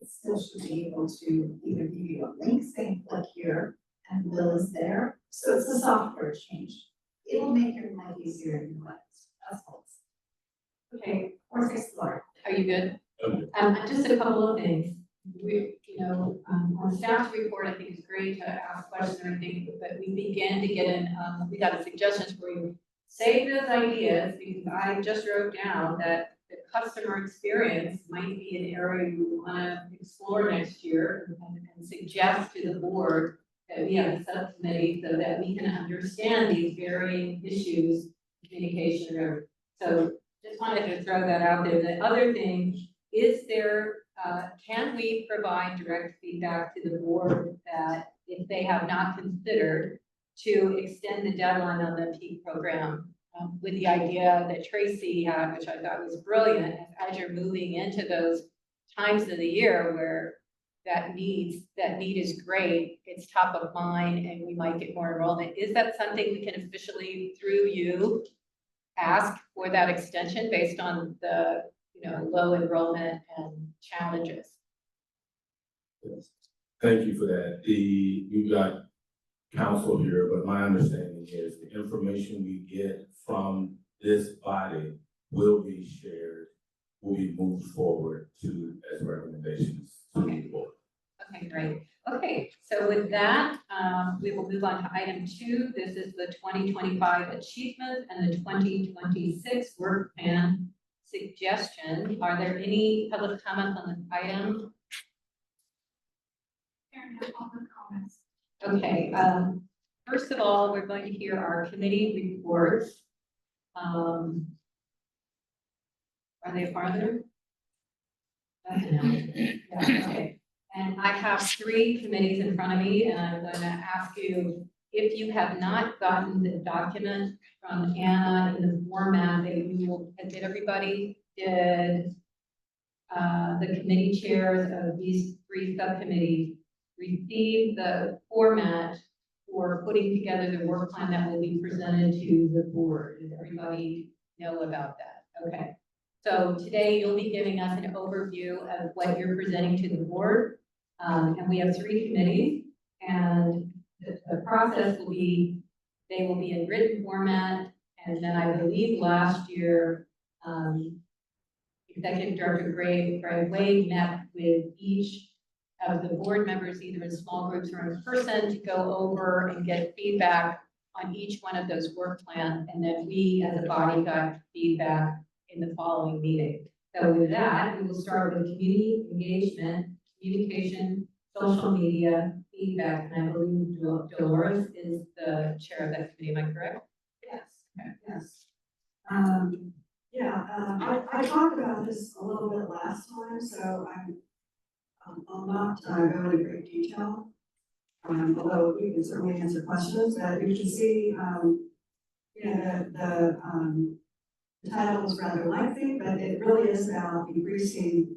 S5: it still should be able to either give you a link saying, click here, and the bill is there. So it's a software change. It'll make your life easier in your life. That's all.
S4: okay,
S5: Or fix the water.
S4: are you good?
S6: Okay.
S4: Just a couple of things. We, on staff's report, I think it's great to ask questions and everything, but we began to get in, we got suggestions for you. Save those ideas, because I just wrote down that the customer experience might be an area you wanna explore next year and suggest to the board that we have a subcommittee so that we can understand these varying issues, communication, or, so just wanted to throw that out there. The other thing, is there, can we provide direct feedback to the board that if they have not considered to extend the deadline on the peak program, with the idea that Tracy had, which I thought was brilliant, as you're moving into those times of the year where that need is great, it's top of mind, and we might get more enrollment. Is that something we can officially, through you, ask for that extension based on the, low enrollment and challenges?
S6: Yes. Thank you for that. We've got counsel here, but my understanding is the information we get from this body will be shared, will be moved forward to as recommendations to the board.
S4: Okay, great. Okay, so with that, we will move on to item 2. This is the 2025 achievement and the 2026 work plan suggestion. Are there any public comments on this item?
S12: There are no public comments.
S4: Okay, first of all, we're going to hear our committee reports. Are they farther? Yeah, okay. And I have 3 committees in front of me, and I'm going to ask you, if you have not gotten the document from Anna in the format that you will, did everybody, did the committee chairs of these 3 subcommittees receive the format for putting together the work plan that will be presented to the board? Does everybody know about that? Okay. So today you'll be giving us an overview of what you're presenting to the board. And we have 3 committees, and the process will be, they will be in written format, and then I believe last year, Executive Director Greg Wade met with each of the board members, either in small groups or in person, to go over and get feedback on each one of those work plans, and then we as a body got feedback in the following meeting. So with that, we will start with community engagement, communication, social media, feedback, and I believe Dolores is the chair of that committee, am I correct?
S5: Yes.
S4: Okay.
S5: Yes. I talked about this a little bit last time, so I'll not go into great detail. Although we can certainly answer questions, but you can see, the title is rather lengthy, but it really is about increasing,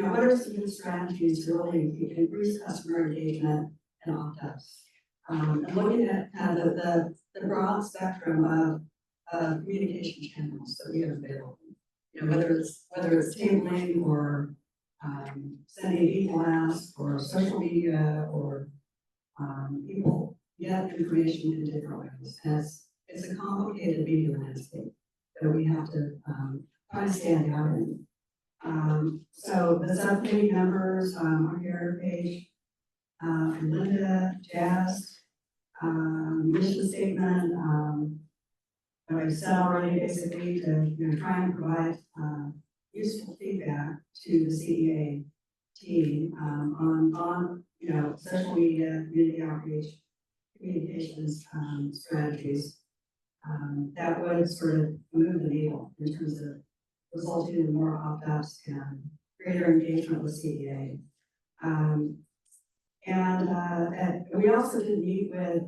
S5: what are some good strategies to really increase customer engagement and opt-ups? And looking at kind of the broad spectrum of communication channels that we have available. Whether it's tabling or sending e-blast or social media or people get information in different ways. And it's a complicated media landscape that we have to try to stand out in. So the subcommittee members are here, Paige, Linda, Jazz, mission statement,
S7: I set already basically to, try and provide, useful feedback to the CEA team, on, social media, community outreach, communications, strategies. That would sort of move the needle in terms of resulting in more opt-outs and greater engagement with CEA. And we also did meet with,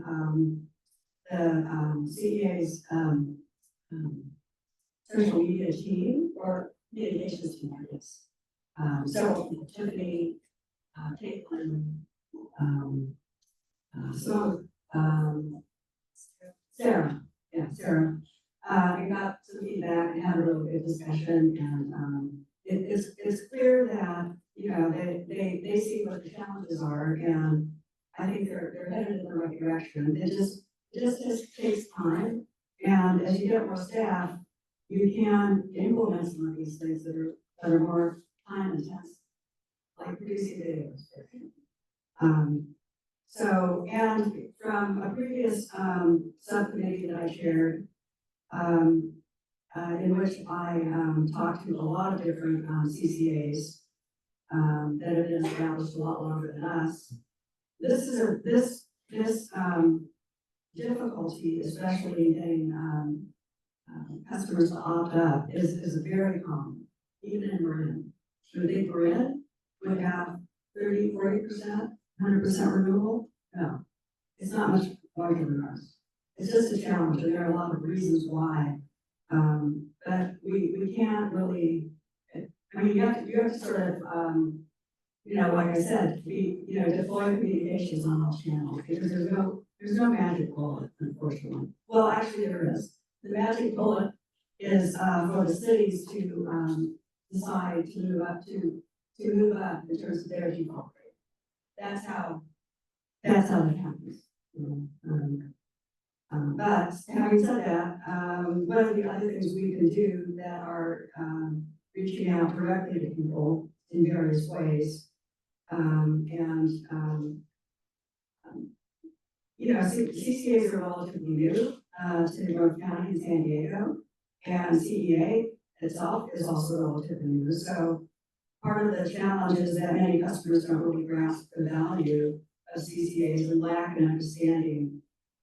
S7: the CEA's, social media team or communications team, I guess. Several people, Tiffany, Caitlin, so, Sarah, Sarah. We got some feedback and had a really good discussion, and, it's clear that, they see what the challenges are, and I think they're headed in the right direction. It just takes time, and as you get more staff, you can implement some of these things that are more time intensive, like producing videos. So, and from a previous, subcommittee that I chaired, in which I, talked to a lot of different, CCAs, that have been established a lot longer than us. This difficulty, especially in getting, customers to opt up, is very common, even in Marin. Do you think Marin would have 30–40%, 100% renewable? No, it's not much larger than ours. It's just a challenge, and there are a lot of reasons why. But we can't really, I mean, you have to sort of, like I said, deploy communications on all channels, because there's no magic bullet, unfortunately. Well, actually there is. The magic bullet is, for the cities to, decide to move up in terms of their default rate. That's how that happens. But having said that, one of the other things we can do that are, reaching out directly to people in various ways, CCAs are relatively new, to North County and San Diego, and CEA itself is also relatively new. So part of the challenge is that many customers don't really grasp the value of CCAs and lack an understanding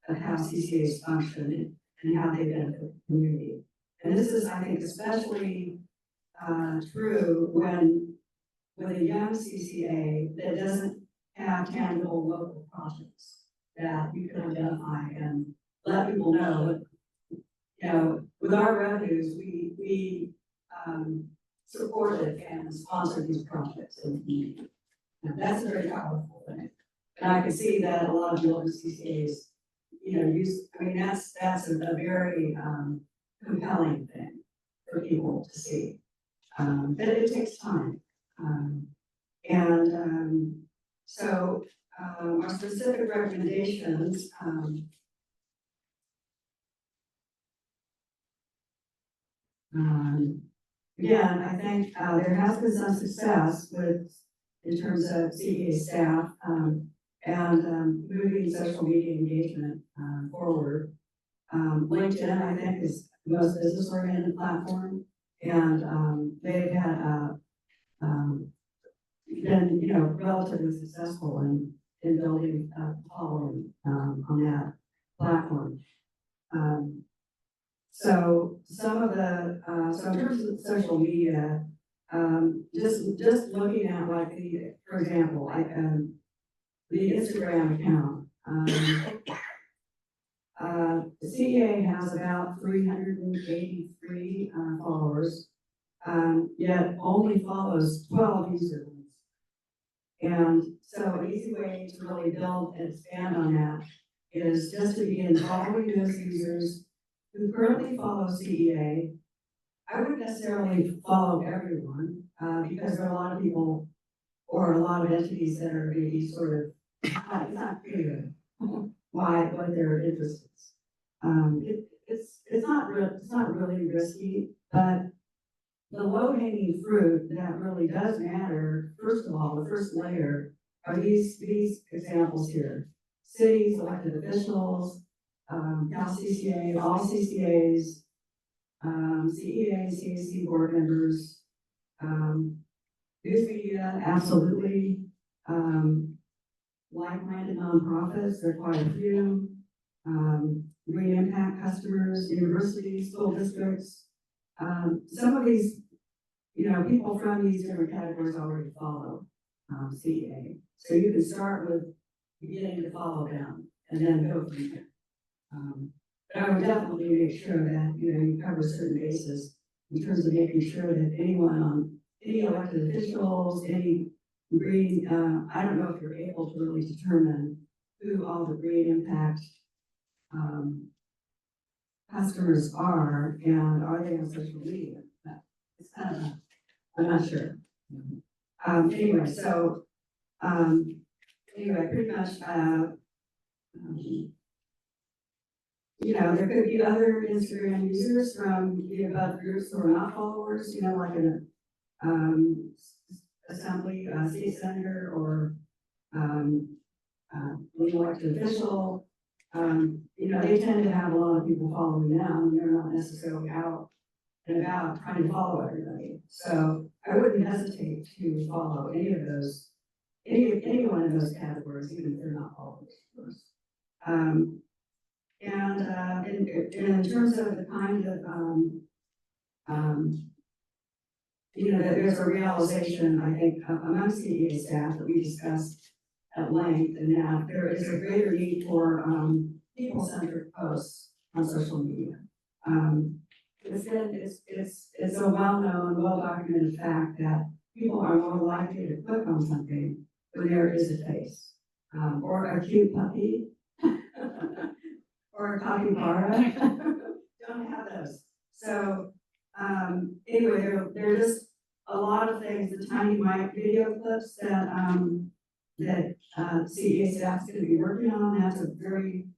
S7: of how CCAs function and how they benefit the community. And this is, I think, especially, true with a young CCA that doesn't have tangible local projects that you can identify and let people know that, with our revenues, we supported and sponsored these projects in the community. And that's a very powerful thing. And I can see that a lot of the older CCAs, that's a very, compelling thing for people to see. But it takes time. So our specific recommendations, again, I think there has been some success in terms of CEA staff, and moving social media engagement forward. LinkedIn, I think, is the most business-oriented platform, and they've had been, relatively successful in building a following on that platform. So some of the, so in terms of social media, just looking at for example, the Instagram account, the CEA has about 383 followers, yet only follows 12 users. And so an easy way to really build and expand on that is just to begin following those users who currently follow CEA. I wouldn't necessarily follow everyone, because there are a lot of people or a lot of entities that are maybe sort of, it's not clear what their interest is. It's not really risky, but the low-hanging fruit that really does matter, first of all, the first layer are these examples here. Cities, elected officials, Cal CCA, all CCAs, CEA, CAC board members, news media, absolutely, like-minded nonprofits, there are quite a few, green impact customers, universities, school districts. Some of these, people from these different categories already follow, CEA. So you can start with beginning to follow them and then go from there. But I would definitely make sure that, you cover certain bases in terms of making sure that anyone on, any elected officials, any green, I don't know if you're able to really determine who all the green impact, customers are, and are they on social media? But it's kind of, I'm not sure. Anyway, so, pretty much, there could be other Instagram users from the above groups who are not followers, like an assembly, state senator, or an elected official. They tend to have a lot of people following them, and they're not necessarily out and about trying to follow everybody. So I wouldn't hesitate to follow any of those, any one of those categories, even if they're not followers, of course. In terms of the kind of, that there's a realization, I think, among CEA staff that we discussed at length, and that there is a greater need for people-centered posts on social media. It's a well-known, well-documented fact that people are more likely to click on something when there is a face, or a cute puppy, or a capybara. Don't have those. So, anyway, there are just a lot of things, the tiny mic video clips that, CEA staff's gonna be working on. That's a very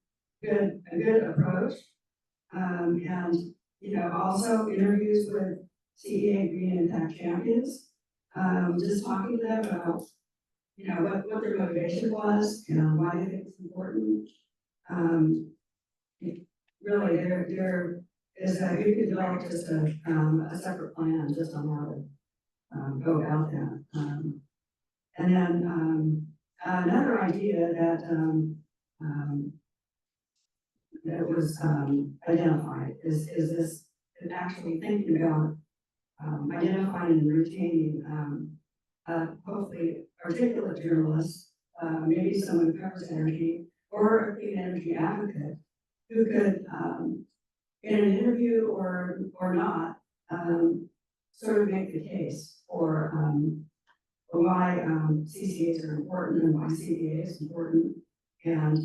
S7: good approach. Also interviews with CEA Green Impact Champions, just talking to them about, what their motivation was and why they think it's important. Really, there is you could develop just a separate plan just on how to go about that. And then another idea that was identified is this actually thinking about identifying and retaining hopefully articulate journalists, maybe someone who covers energy, or a clean energy advocate who could, in an interview or not, sort of make the case for why CCAs are important and why CEA is important, and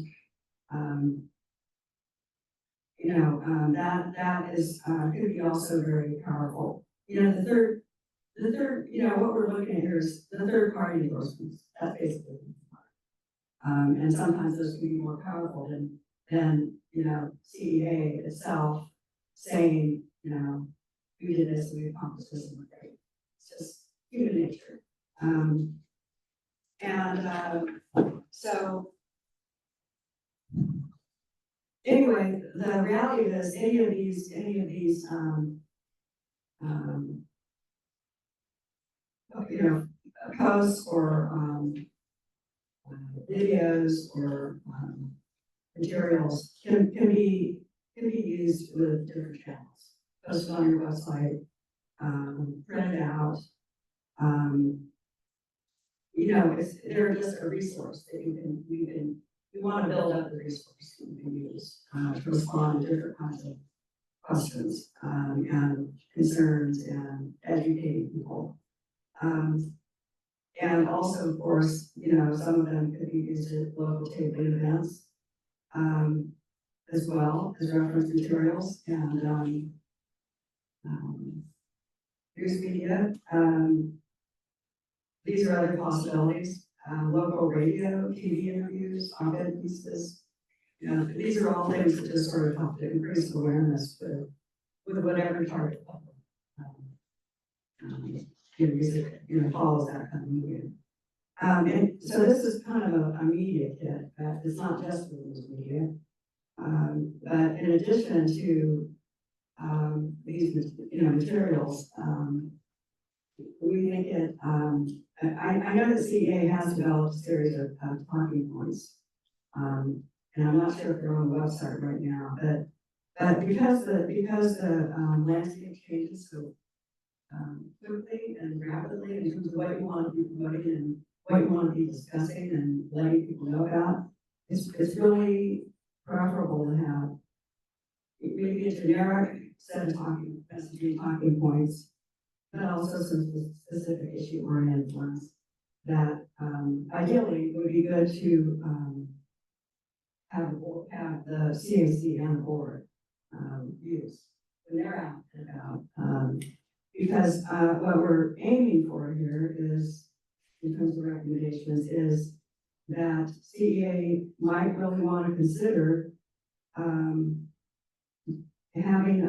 S7: that is could be also very powerful. The third, what we're looking at here is the third party endorsements. That's basically, and sometimes those can be more powerful than CEA itself saying, we did this, we accomplished this, and we're great. It's just human nature. So anyway, the reality is any of these posts or videos or materials can be used with different channels. Posted on your website, printed out. They're just a resource that we want to build up the resource that you can use to respond to different kinds of questions and concerns and educating people. And also, of course, some of them could be used at local tabling events as well as reference materials and news media. These are other possibilities. Local radio, TV interviews, op-ed pieces. These are all things that just sort of help to increase awareness with whatever target public. Follows that kind of media. And so this is kind of a media kit. It's not just for news media. in addition to, these, materials, we think it, I know that CEA has developed a series of talking points. And I'm not sure if they're on the website right now, but because the landscape changes so quickly and rapidly in terms of what you want to be promoting and what you want to be discussing and letting people know about, it's really preferable to have maybe a generic set of talking points, but also some specific issue oriented ones that ideally would be good to have the CAC and the board use when they're out and about. Because what we're aiming for here is, in terms of recommendations, is that CEA might really want to consider having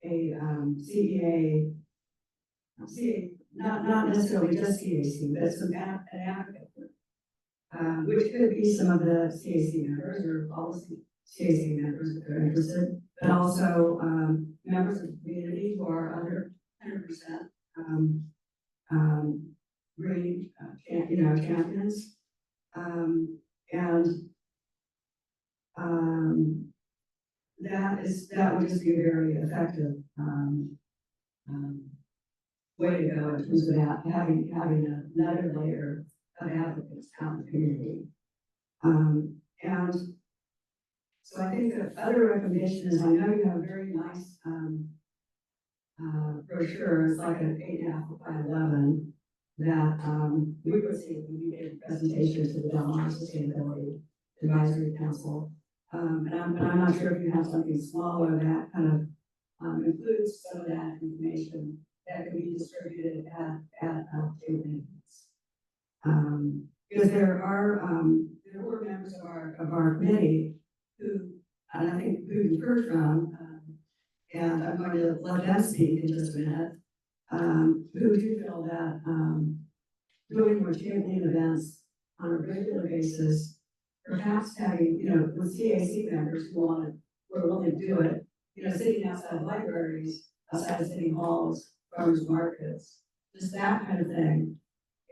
S7: a CEA, not necessarily just CAC, but some an advocate group, which could be some of the CAC members or all the CAC members if they're interested, but also members of the community who are under 100% green, champions, and that would just be a very effective way to go in terms of that, having another layer of advocates out in the community. And so I think the other recommendation is, I know you have a very nice brochure, it's like an 8.5 by 11, that we would see if we gave a presentation to the Del Mar Sustainability Advisory Council. And I'm not sure if you have something smaller that kind of includes some of that information that can be distributed at table meetings. Because there were members of our committee who, and I think who you've heard from, and I'm going to let them speak in just a minute, who do feel that doing more champion events on a regular basis, perhaps having, with CAC members who were willing to do it, sitting outside libraries, outside of city halls, farmers markets, just that kind of thing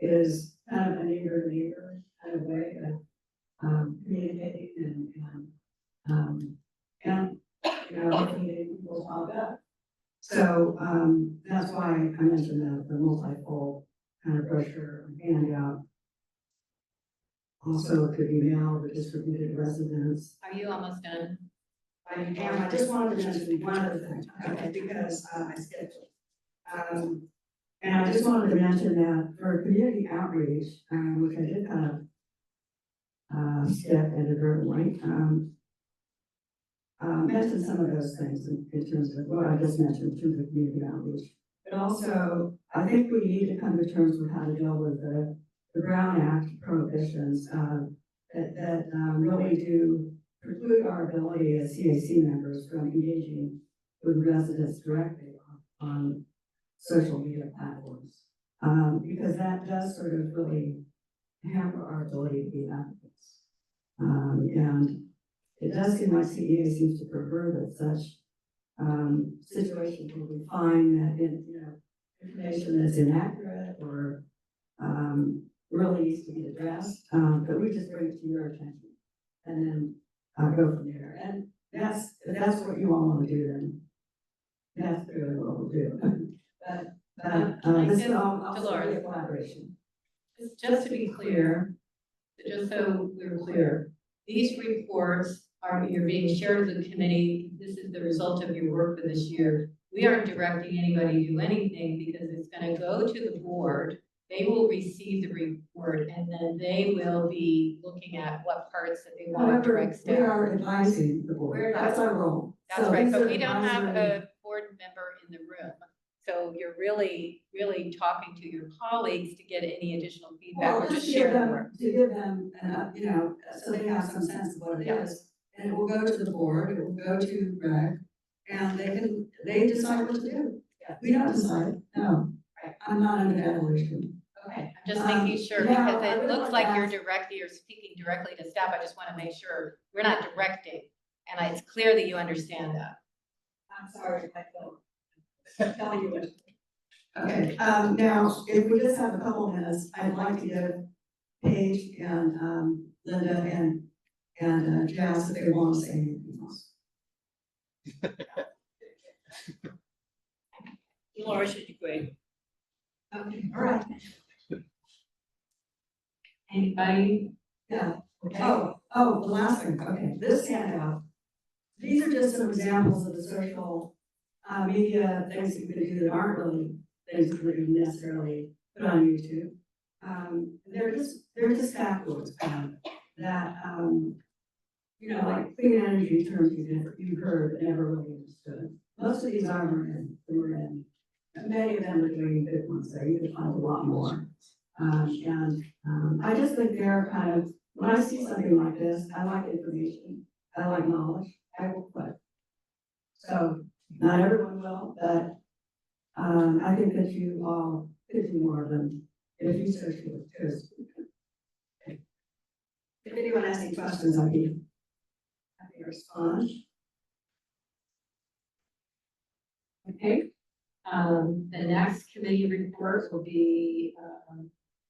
S7: is kind of a neighbor to neighbor kind of way of communicating and hopefully people talk up. So that's why I mentioned the multi-fold kind of brochure and handout. Also could be mailed or distributed to residents.
S4: Are you almost done?
S7: I am. I just wanted to mention one other thing, okay, because I skipped it. And I just wanted to mention that for community outreach, which I did kind of skip inadvertently, mention some of those things in terms of what I just mentioned in terms of community outreach. But also, I think we need to come to terms with how to deal with the Brown Act prohibitions that really do preclude our ability as CAC members from engaging with residents directly on social media platforms. Because that does sort of really hamper our ability to be advocates. And it does seem like CEA seems to prefer that such situations where we find that information that's inaccurate or really needs to be addressed, but we just bring it to your attention and then go from there. And if that's what you all want to do, then that's really what we'll do. But this is also a collaboration.
S4: Just to be clear, just so we're clear, these reports you're being shared with the committee. This is the result of your work for this year. We aren't directing anybody to do anything because it's going to go to the board. They will receive the report and then they will be looking at what parts that they want to direct staff.
S7: We are advising the board. That's our role.
S4: That's right, but we don't have a board member in the room. So you're really, really talking to your colleagues to get any additional feedback or just share the work.
S7: To give them, so they have some sense of what it is. And it will go to the board, it will go to Greg, and they decide what to do.
S4: Yeah.
S7: We don't decide, no.
S4: Right.
S7: I'm not under that illusion.
S4: Okay, I'm just making sure
S7: yeah,
S4: because
S7: I
S4: it
S7: really
S4: looks
S7: like
S4: like
S7: that.
S4: you're speaking directly to staff. I just want to make sure we're not directing. And it's clear that you understand that.
S5: I'm sorry, I don't tell you what. Okay, now, if we just have a couple minutes, I'd like to give Paige and, Linda and Jazz if they want to say anything else.
S8: Laura, should you wait?
S5: Okay, all right.
S4: Anybody?
S5: Yeah.
S4: Okay.
S5: Oh, the last thing, okay, this handout. These are just some examples of the social media things that you can do that aren't really things that you necessarily put on YouTube. They're just backwards, that, you know, like clean energy terms you've heard but never really understood. Most of these are in. Many of them are doing good ones there, you can find a lot more. I just think they're kind of, when I see something like this, I like information, I like knowledge, I will put. So, not everyone will, but, I think that you all could do more of them if you search for it, because. If anyone has any questions, I'd be happy to respond.
S4: Okay. The next committee report will be,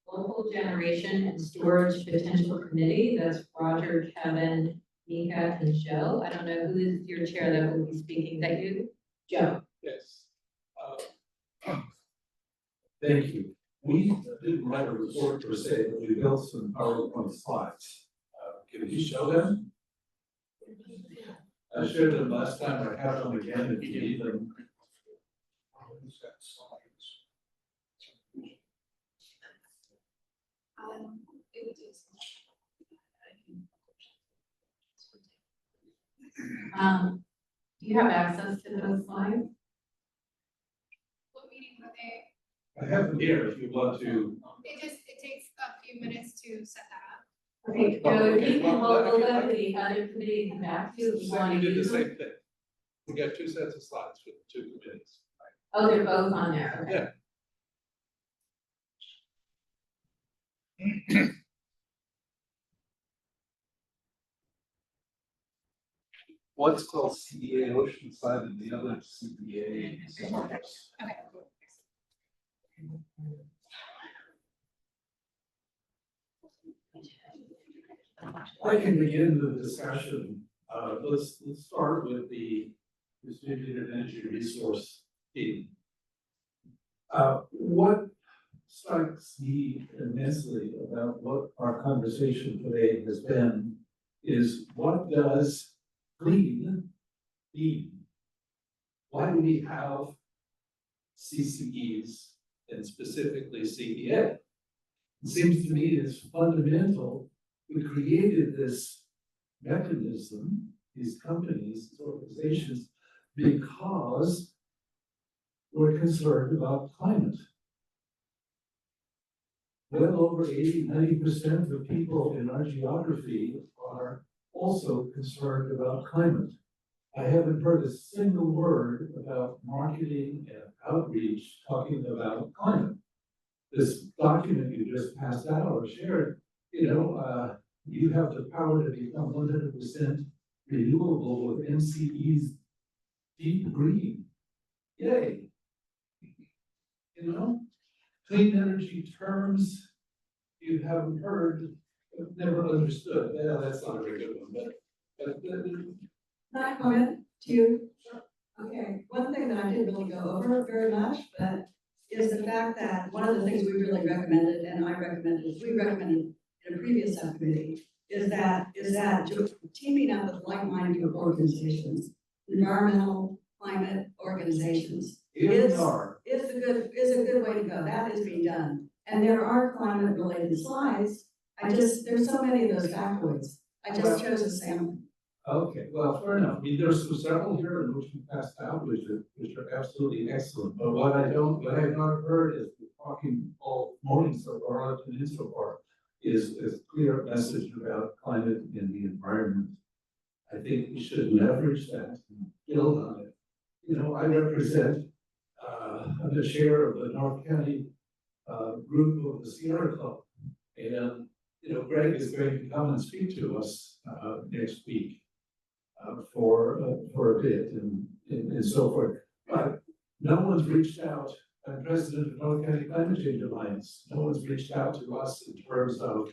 S4: local generation and storage potential committee. That's Roger, Kevin, Mika, and Joe. I don't know who is your chair that will be speaking. Is that you? Joe.
S11: Yes. Thank you. We didn't write a report per se, but we built some PowerPoint slides. Can you show them? I showed them last time, I have them again if you need them.
S4: Do you have access to those slides?
S13: What meeting were they?
S11: I have them here if you want to.
S13: It takes a few minutes to set that up.
S4: Okay, so if you can hold over to the other committee and come back to, if you want to
S11: We did the
S4: use them.
S11: same thing. We got two sets of slides for the two committees.
S4: Oh, they're both on there, okay.
S11: Yeah. One's called CEA Oceanside and the other CEA.
S13: Okay.
S11: I can begin the discussion. Let's start with the distributed energy resource team. What strikes me immensely about what our conversation today has been is what does clean mean? Why do we have CCEs and specifically CEA? It seems to me it's fundamental. We created this mechanism, these companies, these organizations, because we're concerned about climate. Well over 80–90% of people in our geography are also concerned about climate. I haven't heard a single word about marketing and outreach talking about climate. This document you just passed out or shared, you have the power to become 100% renewable with MCE's deep green. Yay. Clean energy terms you haven't heard, never understood. Yeah, that's not a very good one, but
S5: Can I comment to you? Okay, one thing that I didn't really go over very much, but is the fact that one of the things we really recommended, and we recommended in a previous subcommittee, is that teaming up with like-minded organizations, environmental, climate organizations, is a good way to go. That is being done. And there are climate related slides. There's so many of those factoids. I just chose a sample.
S11: okay, well, fair enough. I mean, there's some several here in which we passed out, which are absolutely excellent. But what I've not heard is talking all morning so far, and so far, is a clear message about climate and the environment. I think we should leverage that and build on it. I represent, I'm the chair of the North County group of the Sierra Club. And, Greg is going to come and speak to us next week. for a bit and so forth. But no one's reached out, I'm president of North County Climate Change Alliance, no one's reached out to us in terms of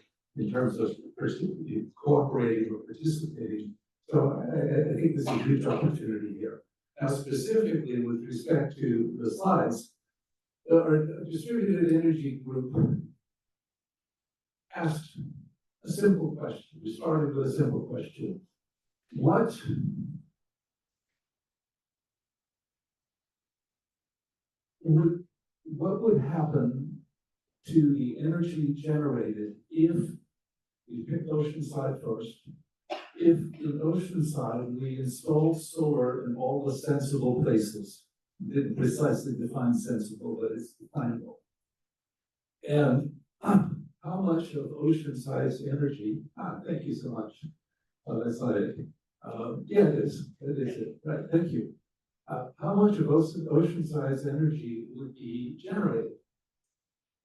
S11: cooperating or participating. So I think there's a huge opportunity here. Now, specifically with respect to the slides, our distributed energy group asked a simple question. We started with a simple question. What would happen to the energy generated if we picked Oceanside first? If in Oceanside we installed solar in all the sensible places, didn't precisely define sensible, but it's definable. And how much of Oceanside's energy, thank you so much. Oh, that's not it. Yeah, it is. It is it. Right, thank you. How much of Oceanside's energy would be generated?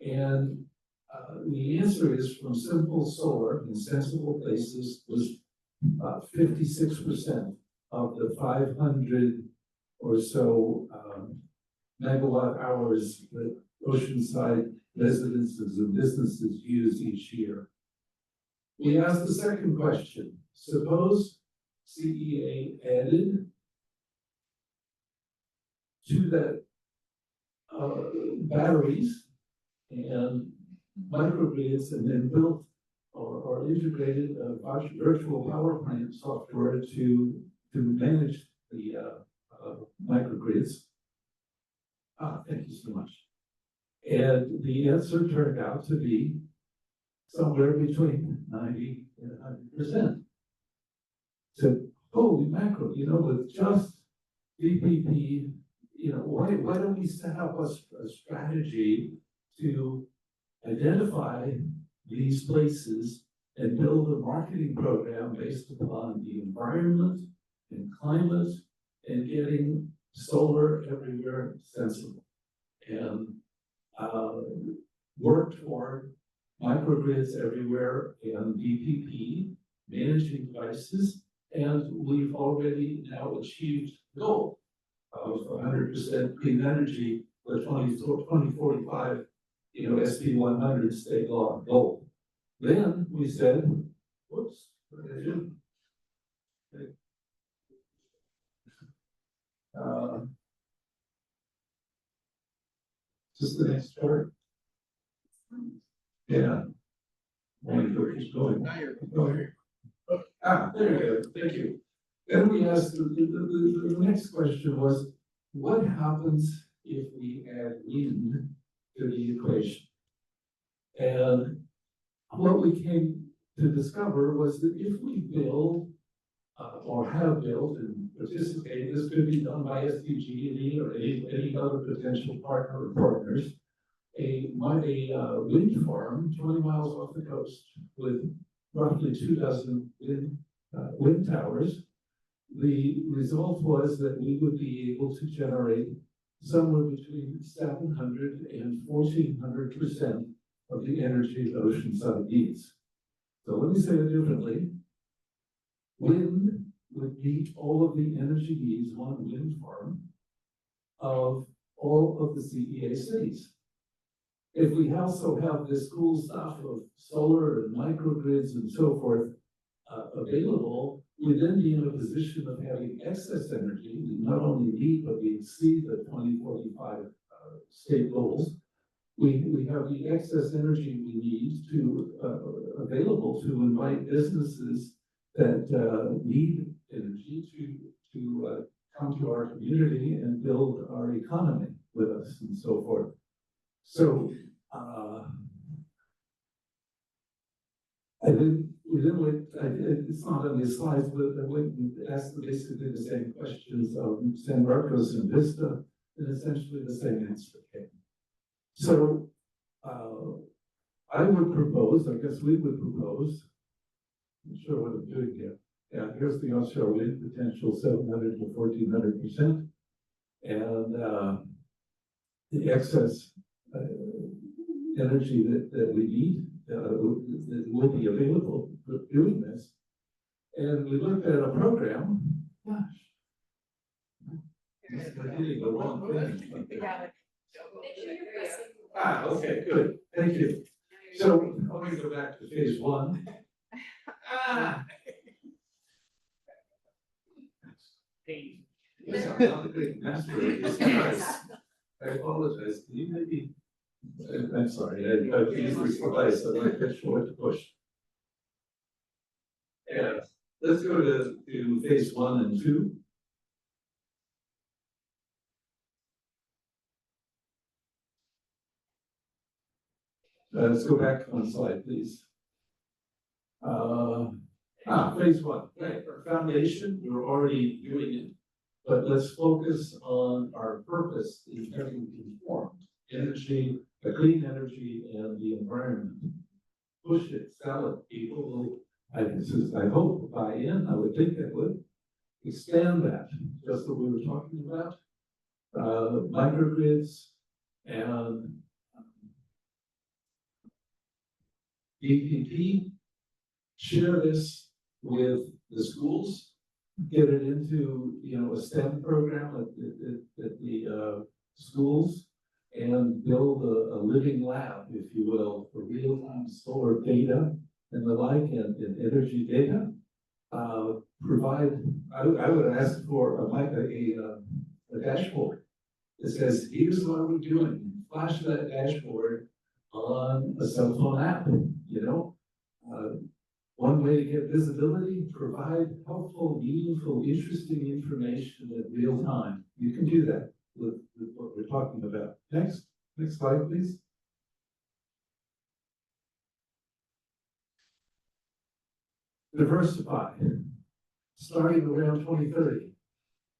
S11: And the answer is from simple solar in sensible places was 56% of the 500 or so megawatt hours that Oceanside residences and businesses use each year. We asked the second question. Suppose CEA added to that batteries and microgrids and then built or integrated a virtual power plant software to manage the microgrids. Thank you so much. And the answer turned out to be somewhere between 90 and 100%. So, holy mackerel, with just VPP, why don't we set up a strategy to identify these places and build a marketing program based upon the environment and climate and getting solar everywhere sensible, and work toward microgrids everywhere and VPP, managing devices, and we've already now achieved the goal of 100% clean energy for 2045, SP 100 state law goal. Then we said, whoops, what did I do? Okay. Just the next chart. Yeah. Keep going. There you go. Thank you. Then we asked the next question was, what happens if we add wind to the equation? And what we came to discover was that if we build or have built and participate, this could be done by SDG&E or any other potential partner or partners, a wind farm 20 miles off the coast with roughly 24 wind towers. The result was that we would be able to generate somewhere between 700 and 1,400% of the energy that Oceanside needs. So let me say it differently. Wind would meet all of the energy needs, one wind farm, of all of the CEA cities. If we also have this cool stuff of solar and microgrids and so forth available, we then be in a position of having excess energy. We not only meet, but we exceed the 2045 state goals. We have the excess energy we need to available to invite businesses that need energy to come to our community and build our economy with us and so forth. So it's not on these slides, but I went and asked basically the same questions of San Marcos and Vista, and essentially the same answer came. So I would propose, I guess we would propose, I'm not sure what I'm doing here. Yeah, here's the offshore wind potential, 700 to 1,400%. And the excess energy that we need that will be available for doing this. And we looked at a program hitting the wrong thing. Okay, good, thank you. So I'm going to go back to phase one. Yes, I'm not a great master of this device. I apologize, can you maybe, I'm sorry, I've used this device, I'm not quite sure what to push. Yeah, let's go to phase 1 and 2. Let's go back one slide, please. Phase 1, right, our foundation, we're already doing it, but let's focus on our purpose in having informed energy, the clean energy and the environment. Push it, sell it, people will, I hope, buy in, I would think they would. Expand that, just what we were talking about, microgrids and DPP, share this with the schools, get it into, a STEM program at the schools, and build a living lab, if you will, for real-time solar data and the like, and energy data. Provide, I would ask for a dashboard that says, here's what we're doing. Flash that dashboard on a cell phone app, One way to get visibility, provide helpful, meaningful, interesting information at real time. You can do that with what we're talking about. Next slide, please. Diversify. Starting around 2030,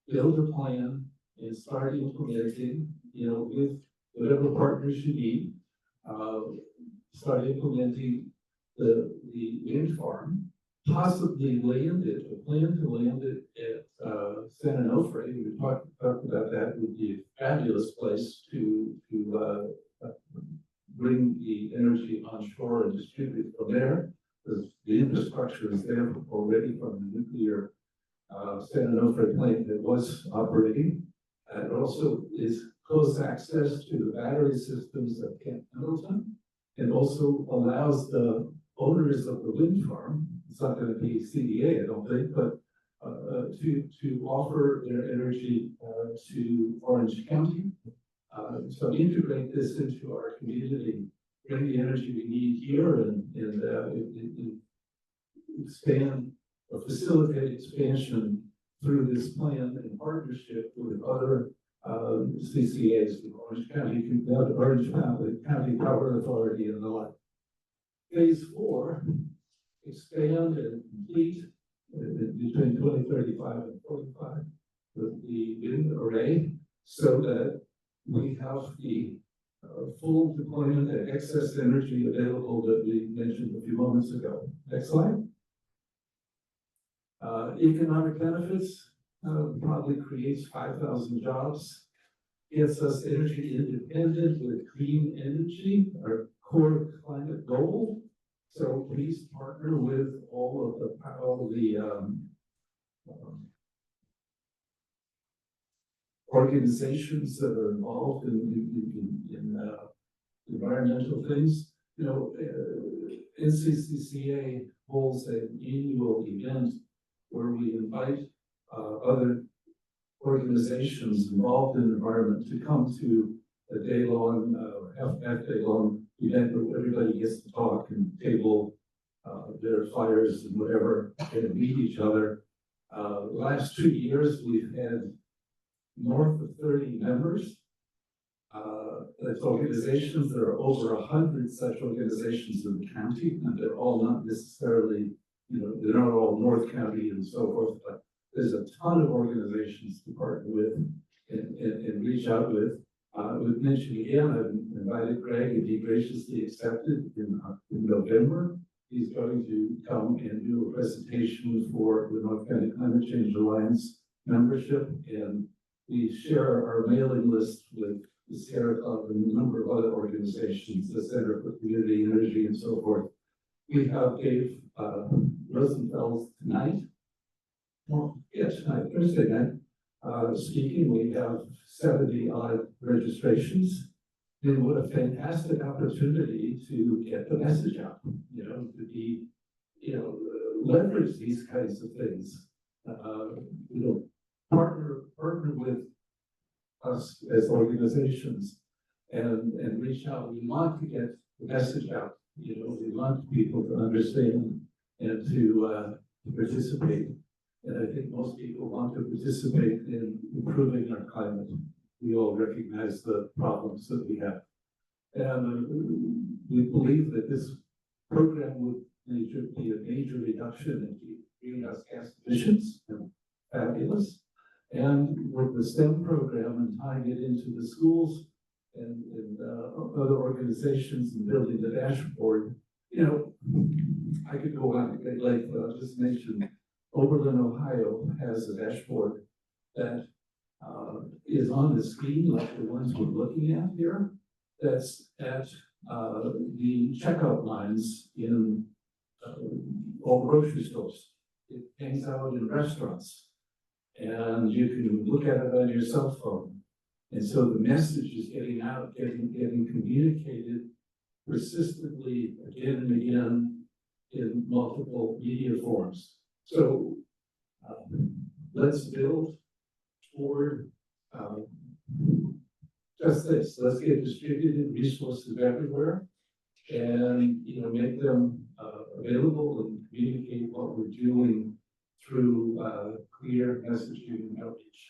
S11: build a plan and start implementing, with whatever partners you need. Start implementing the wind farm, possibly land it, or plan to land it at San Onofre. We talked about that. Would be a fabulous place to bring the energy onshore and distribute from there, because the infrastructure is there already from the nuclear San Onofre plant that was operating. It also is close access to the battery systems of Camp Pendleton, and also allows the owners of the wind farm, it's not going to be CDA, I don't think, but to offer their energy to Orange County. So integrate this into our community, bring the energy we need here, and expand or facilitate expansion through this plan in partnership with other CCAs, the Orange County Power Authority, and the like. Phase 4, expand and complete between 2035 and 45 the wind array, so that we have the full deployment and excess energy available that we mentioned a few moments ago. Next slide. Economic benefits probably creates 5,000 jobs, gets us energy independent with clean energy, our core climate goal. So please partner with all of the organizations that are involved in environmental things. NCCCA holds an annual event where we invite other organizations involved in the environment to come to a day-long, half-day-long event where everybody gets to talk and table their fires and whatever, and meet each other. The last 2 years, we've had north of 30 members. That's organizations. There are over 100 such organizations in the county, and they're all not necessarily, they're not all North County and so forth, but there's a ton of organizations to partner with and reach out with. We've mentioned again, I've invited Greg, and he graciously accepted in November. He's going to come and do a presentation for the North County Climate Change Alliance membership, and we share our mailing list with the Sierra Club and a number of other organizations, the Center for Community Energy and so forth. We have Dave Rosenfeld tonight. Well, yeah, tonight, Thursday night, speaking, we have 70 odd registrations. And what a fantastic opportunity to get the message out, to be, leverage these kinds of things. Partner with us as organizations and reach out. We want to get the message out, we want people to understand and to participate. And I think most people want to participate in improving our climate. We all recognize the problems that we have. And we believe that this program would be a major reduction in greenhouse gas emissions. Fabulous. And with the STEM program and tying it into the schools and other organizations and building the dashboard, I could go on a great length, but I'll just mention Oberlin, Ohio has a dashboard that is on the screen like the ones we're looking at here. That's at the checkout lines in all grocery stores. It hangs out in restaurants, and you can look at it on your cell phone. And so the message is getting out, getting communicated persistently again and again in multiple media forms. So let's build toward just this. Let's get distributed resources everywhere, and make them available and communicate what we're doing through clear messaging and outreach.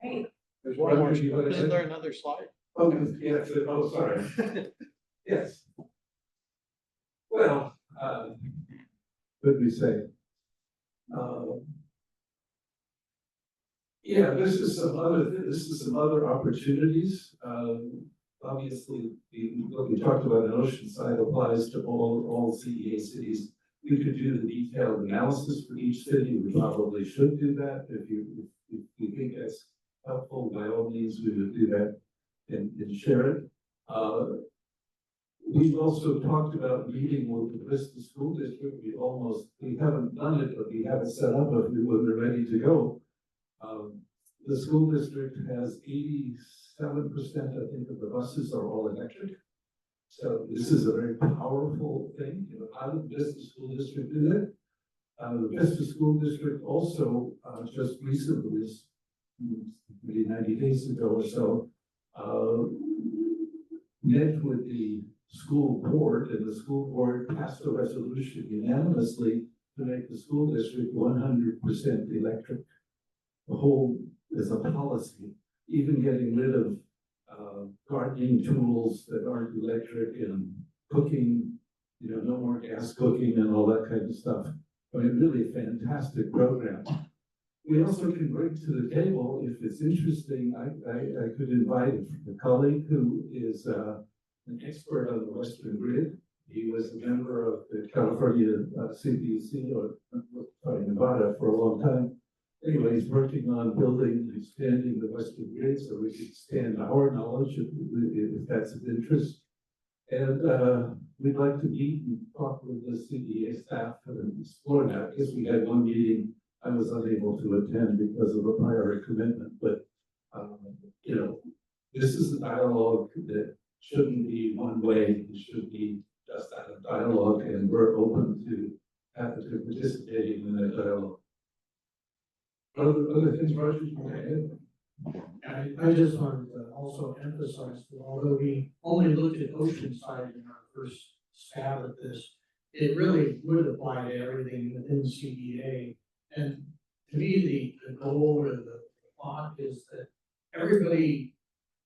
S4: Great.
S2: There's one more.
S11: Isn't
S2: Isn't there another slide?
S11: Oh, yes, sorry. Yes. Well, what did we say? Yeah, this is some other opportunities. Obviously, what we talked about in Oceanside applies to all CEA cities. We could do the detailed analysis for each city. We probably should do that. If you think that's helpful, by all means, we would do that and share it. We've also talked about meeting with the Bristol School District. We haven't done it, but we have it set up when we're ready to go. The school district has 87%, I think, of the buses are all electric. So this is a very powerful thing. How did the Bristol School District do that? The Bristol School District also just recently, maybe 90 days ago or so, met with the school board, and the school board passed a resolution unanimously to make the school district 100% electric. The whole is a policy, even getting rid of gardening tools that aren't electric and cooking, no more gas cooking and all that kind of stuff. I mean, really a fantastic program. We also can bring to the table, if it's interesting, I could invite a colleague who is an expert on the Western grid. He was a member of the California CPC, or Nevada, for a long time. Anyway, he's working on building and expanding the Western grid so we can expand our knowledge if that's of interest. And we'd like to meet and talk with the CEA staff and explore that. I guess we had one meeting I was unable to attend because of a prior commitment, but this is a dialogue that shouldn't be one way. It should be just a dialogue, and we're open to participating in that dialogue. Other things, Roger, you want to add?
S10: I just wanted to also emphasize that although we only looked at Oceanside in our first stab at this, it really would apply to everything within CEA. And to me, the goal or the thought is that everybody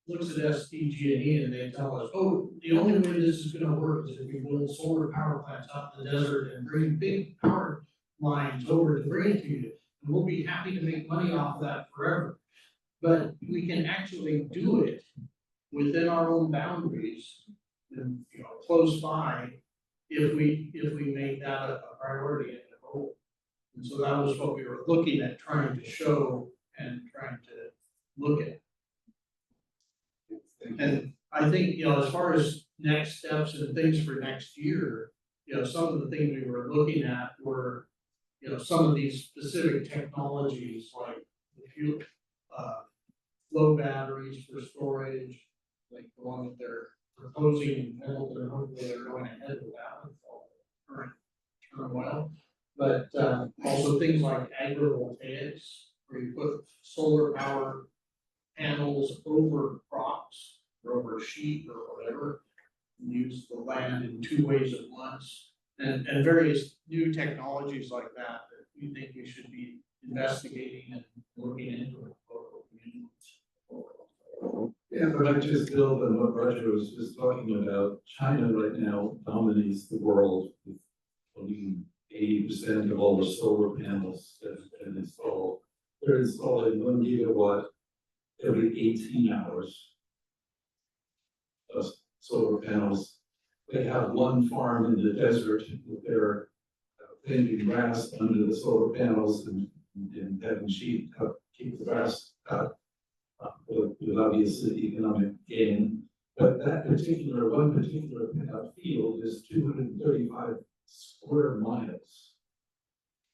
S10: looks at SDG&E and they tell us, oh, the only way this is going to work is if we build solar power plants out in the desert and bring big power lines over to bring it to you. And we'll be happy to make money off that forever. But we can actually do it within our own boundaries and close by if we make that a priority and a goal. And so that was what we were looking at, trying to show and trying to look at. And I think, as far as next steps and things for next year, some of the things we were looking at were you know, some of these specific technologies like the fuel, low batteries for storage, like the one that they're proposing in Middleton, hopefully they're going ahead with that with all the current turmoil. But also things like agrivoltaics, where you put solar power panels over crops or over sheep or whatever, and use the land in two ways at once, and various new technologies like that we think we should be investigating and looking into in local communities.
S11: Yeah, but I just build on what Roger was just talking about. China right now dominates the world with only 80% of all the solar panels that have been installed. They're installing 1 gigawatt every 18 hours of solar panels. They have one farm in the desert that they're planting grass under the solar panels and having sheep keep the grass cut. With obviously economic gain, but that one particular field is 235 square miles.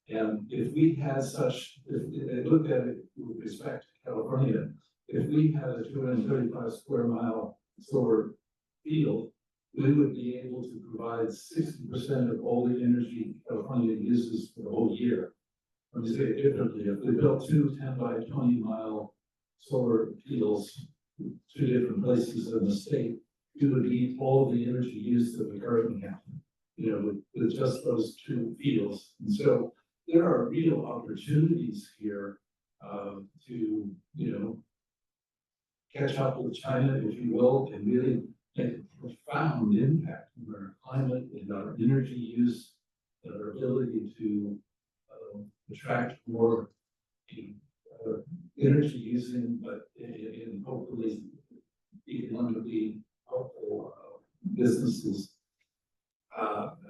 S11: And if we had if they looked at it with respect to California, if we had a 235 square mile solar field, we would be able to provide 60% of all the energy California uses for the whole year. Let me say it differently, if we built 2 10 by 20 mile solar fields, 2 different places in the state, we would need all the energy use that we currently have, you know, with just those 2 fields. And so there are real opportunities here to, you know, catch up with China, if you will, and really make a profound impact on our climate and our energy use, and our ability to attract more energy using, but in hopefully economically helpful businesses.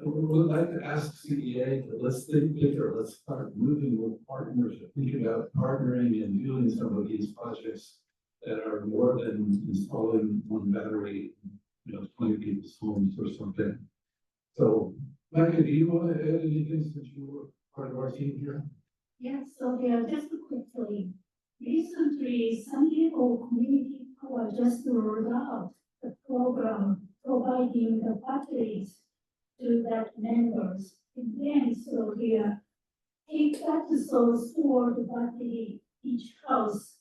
S11: We'd like to ask CEA that let's think bigger, let's start moving with partners, think about partnering and doing some of these projects that are more than installing one battery, you know, 20 people's homes or something. So, Micah, do you want to add anything since you were part of our team here?
S12: Yes, so there, just quickly, recently, San Diego Community Power just rolled out the program providing the batteries to that members. And then, so they take that source for the battery, each house.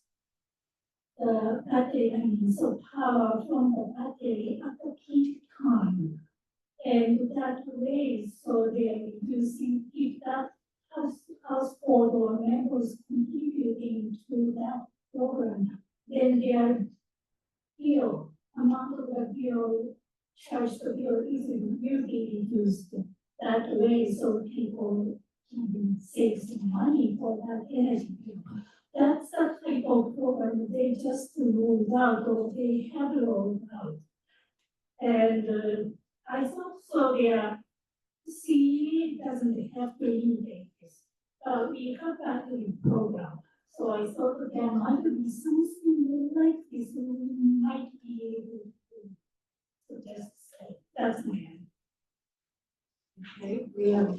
S12: The battery, so power from the battery at the peak time. And that way, so they are reducing, if that household or members contributing to that program, then their bill, amount of the bill, charge the bill is will be reduced that way, so people can save some money for that energy bill. That's the type of program they just rolled out, or they have rolled out. And I thought so their CE doesn't have to indicate this, but we have that in program. So I thought that there might be something like this we might be able to suggest. That's my end.
S5: Okay, we have,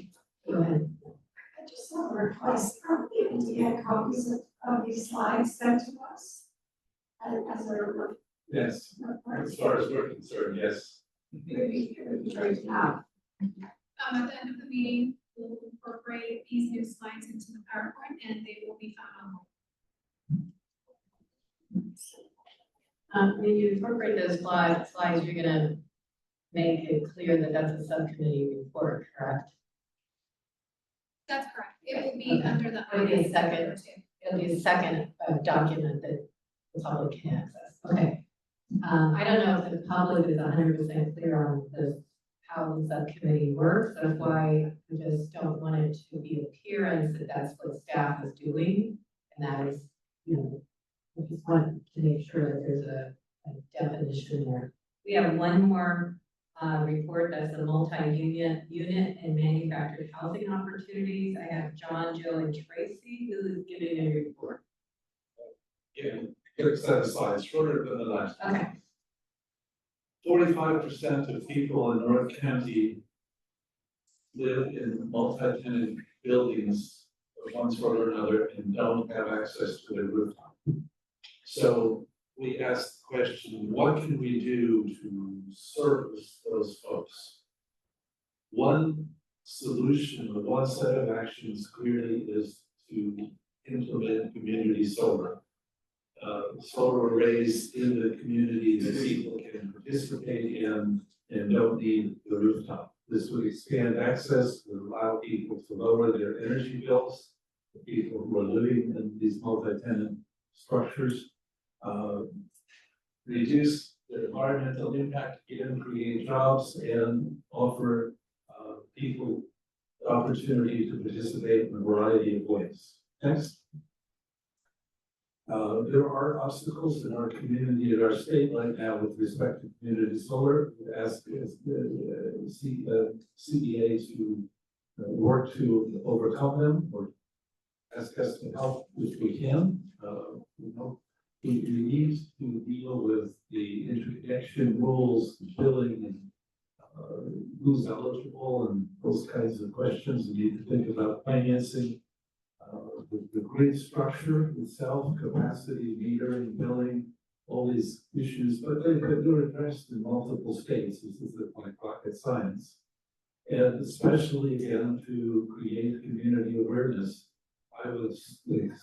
S5: go ahead. I just have a request, probably do you have copies of these slides sent to us? As a
S11: Yes, as far as we're concerned, yes.
S5: maybe great to have.
S13: At the end of the meeting, we'll incorporate these new slides into the PowerPoint and they will be found online.
S4: When you incorporate those slides, you're gonna make it clear that that's a subcommittee report, correct?
S13: That's correct. It will be under the.
S4: It'll be a second.
S13: number 2.
S4: It'll be a second document that the public can access. Okay. I don't know if the public is 100% clear on how the subcommittee works. That's why I just don't want it to be appearance that that's what staff is doing. And that is, you know, I just want to make sure that there's a definition there. We have one more report that's a multi-unit and manufactured housing opportunities. I have John, Joe, and Tracy who is giving a report.
S11: Yeah, quick set of slides, shorter than the last.
S4: Okay.
S11: 45% of people in North County live in multi-tenant buildings of one sort or another and don't have access to their rooftop. So we asked the question, what can we do to service those folks? One solution, or one set of actions clearly is to implement community solar. Solar arrays in the community that people can participate in and don't need the rooftop. This would expand access, would allow people to lower their energy bills, the people who are living in these multi-tenant structures. Reduce the environmental impact, again, create jobs and offer people the opportunity to participate in a variety of ways. Next. There are obstacles in our community, in our state right now with respect to community solar. Ask the CEA to work to overcome them or ask us to help if we can. We need to deal with the interconnection rules, billing, and who's eligible and those kinds of questions. We need to think about financing. The grid structure itself, capacity, metering, billing, all these issues, but they're addressed in multiple states. This is like rocket science. And especially again, to create community awareness, I would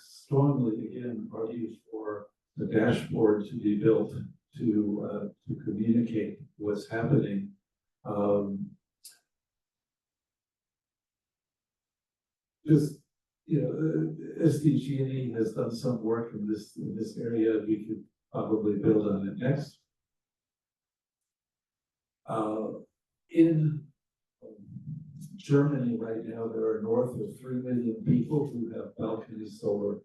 S11: strongly again argue for the dashboard to be built to communicate what's happening. SDG&E has done some work in this area. We could probably build on it next. In Germany right now, there are north of 3 million people who have balcony solar.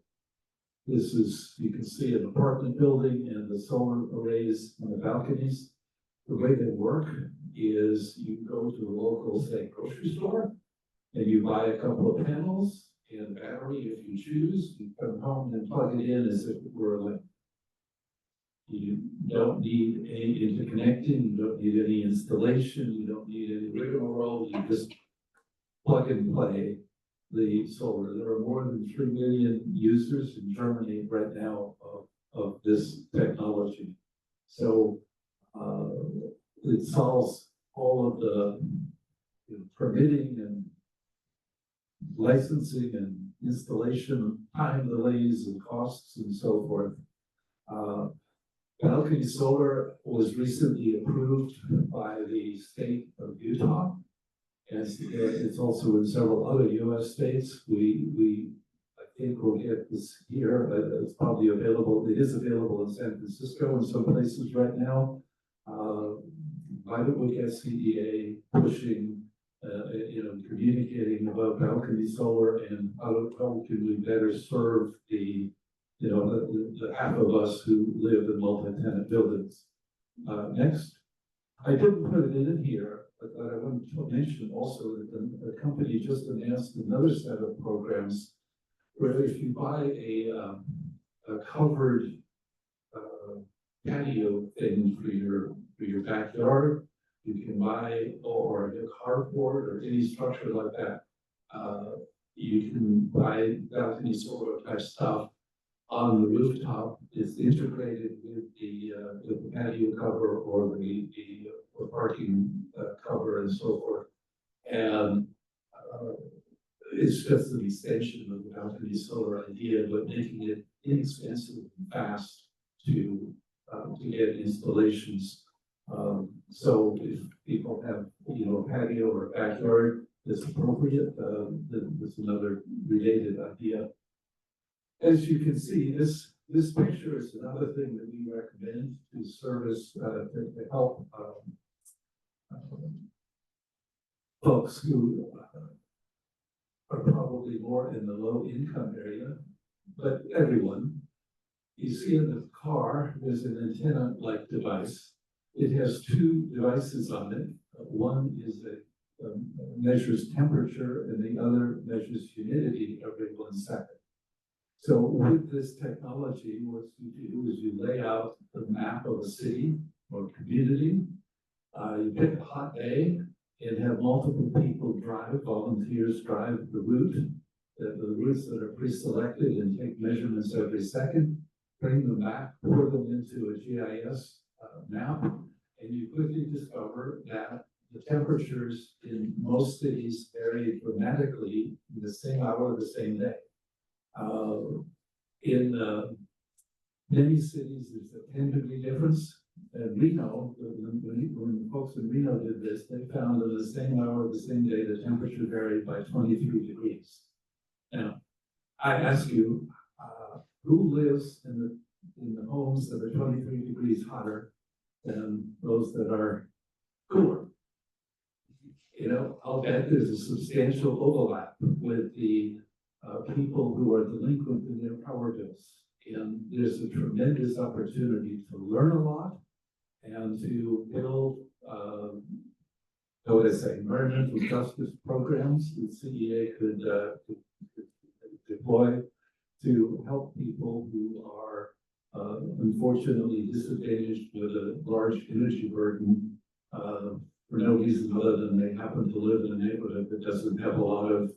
S11: This is, you can see an apartment building and the solar arrays on the balconies. The way they work is you go to a local, say, grocery store, and you buy a couple of panels and a battery if you choose. You come home and plug it in as if it were a lamp. You don't need any interconnecting, you don't need any installation, you don't need any rigmarole, you just plug and play the solar. There are more than 3 million users in Germany right now of this technology. So it solves all of the permitting and licensing and installation time delays and costs and so forth. Balcony solar was recently approved by the state of Utah. And it's also in several other US states. I think we'll get this here. It's probably available. It is available in San Francisco and some places right now. Why don't we get CEA pushing, communicating about balcony solar and how can we better serve the half of us who live in multi-tenant buildings. Next. I didn't put it in here, but I wanted to mention also that the company just announced another set of programs where if you buy a covered patio thing for your backyard, you can buy or a carport or any structure like that. You can buy balcony solar type stuff on the rooftop. Is integrated with the patio cover or the parking cover and so forth. And it's just an extension of the balcony solar idea, but making it inexpensive and fast to get installations. So if people have a patio or a backyard that's appropriate, then that's another related idea. As you can see, this picture is another thing that we recommend to service to help folks who are probably more in the low income area, but everyone. You see in the car, there's an antenna-like device. It has two devices on it. One is measures temperature and the other measures humidity every 1 second. So with this technology, what you do is you lay out the map of a city or community. You pick a hot day and have multiple people drive, volunteers drive the route, the routes that are pre-selected, and take measurements every second, bring them back, pour them into a GIS map, and you quickly discover that the temperatures in most cities vary dramatically in the same hour, the same day. In many cities, there's a 10-degree difference. And Reno, when the folks in Reno did this, they found that the same hour, the same day, the temperature varied by 23 degrees. Now, I ask you, who lives in the homes that are 23 degrees hotter than those that are cooler? You know, I'll bet there's a substantial overlap with the people who are delinquent in their power bills. And there's a tremendous opportunity to learn a lot and to build, environmental justice programs that CEA could deploy to help people who are unfortunately disadvantaged with a large energy burden for no reason other than they happen to live in a neighborhood that doesn't have a lot of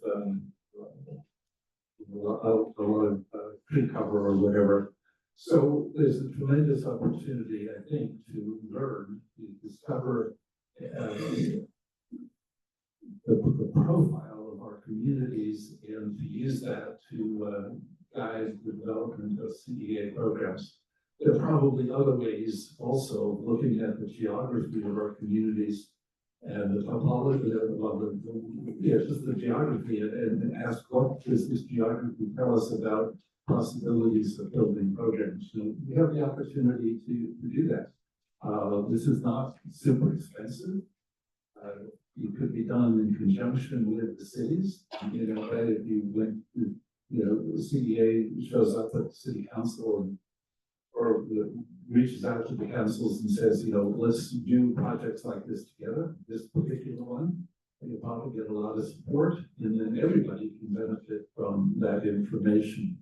S11: tree cover or whatever. So there's a tremendous opportunity, I think, to learn, to discover the profile of our communities and to use that to guide the development of CEA programs. There are probably other ways also looking at the geography of our communities and the topology of just the geography and ask what does this geography tell us about possibilities of building programs. So we have the opportunity to do that. This is not super expensive. It could be done in conjunction with the cities. You know, right? If you went, the CEA shows up at the city council or reaches out to the councils and says, let's do projects like this together, this particular one. And you'll probably get a lot of support, and then everybody can benefit from that information.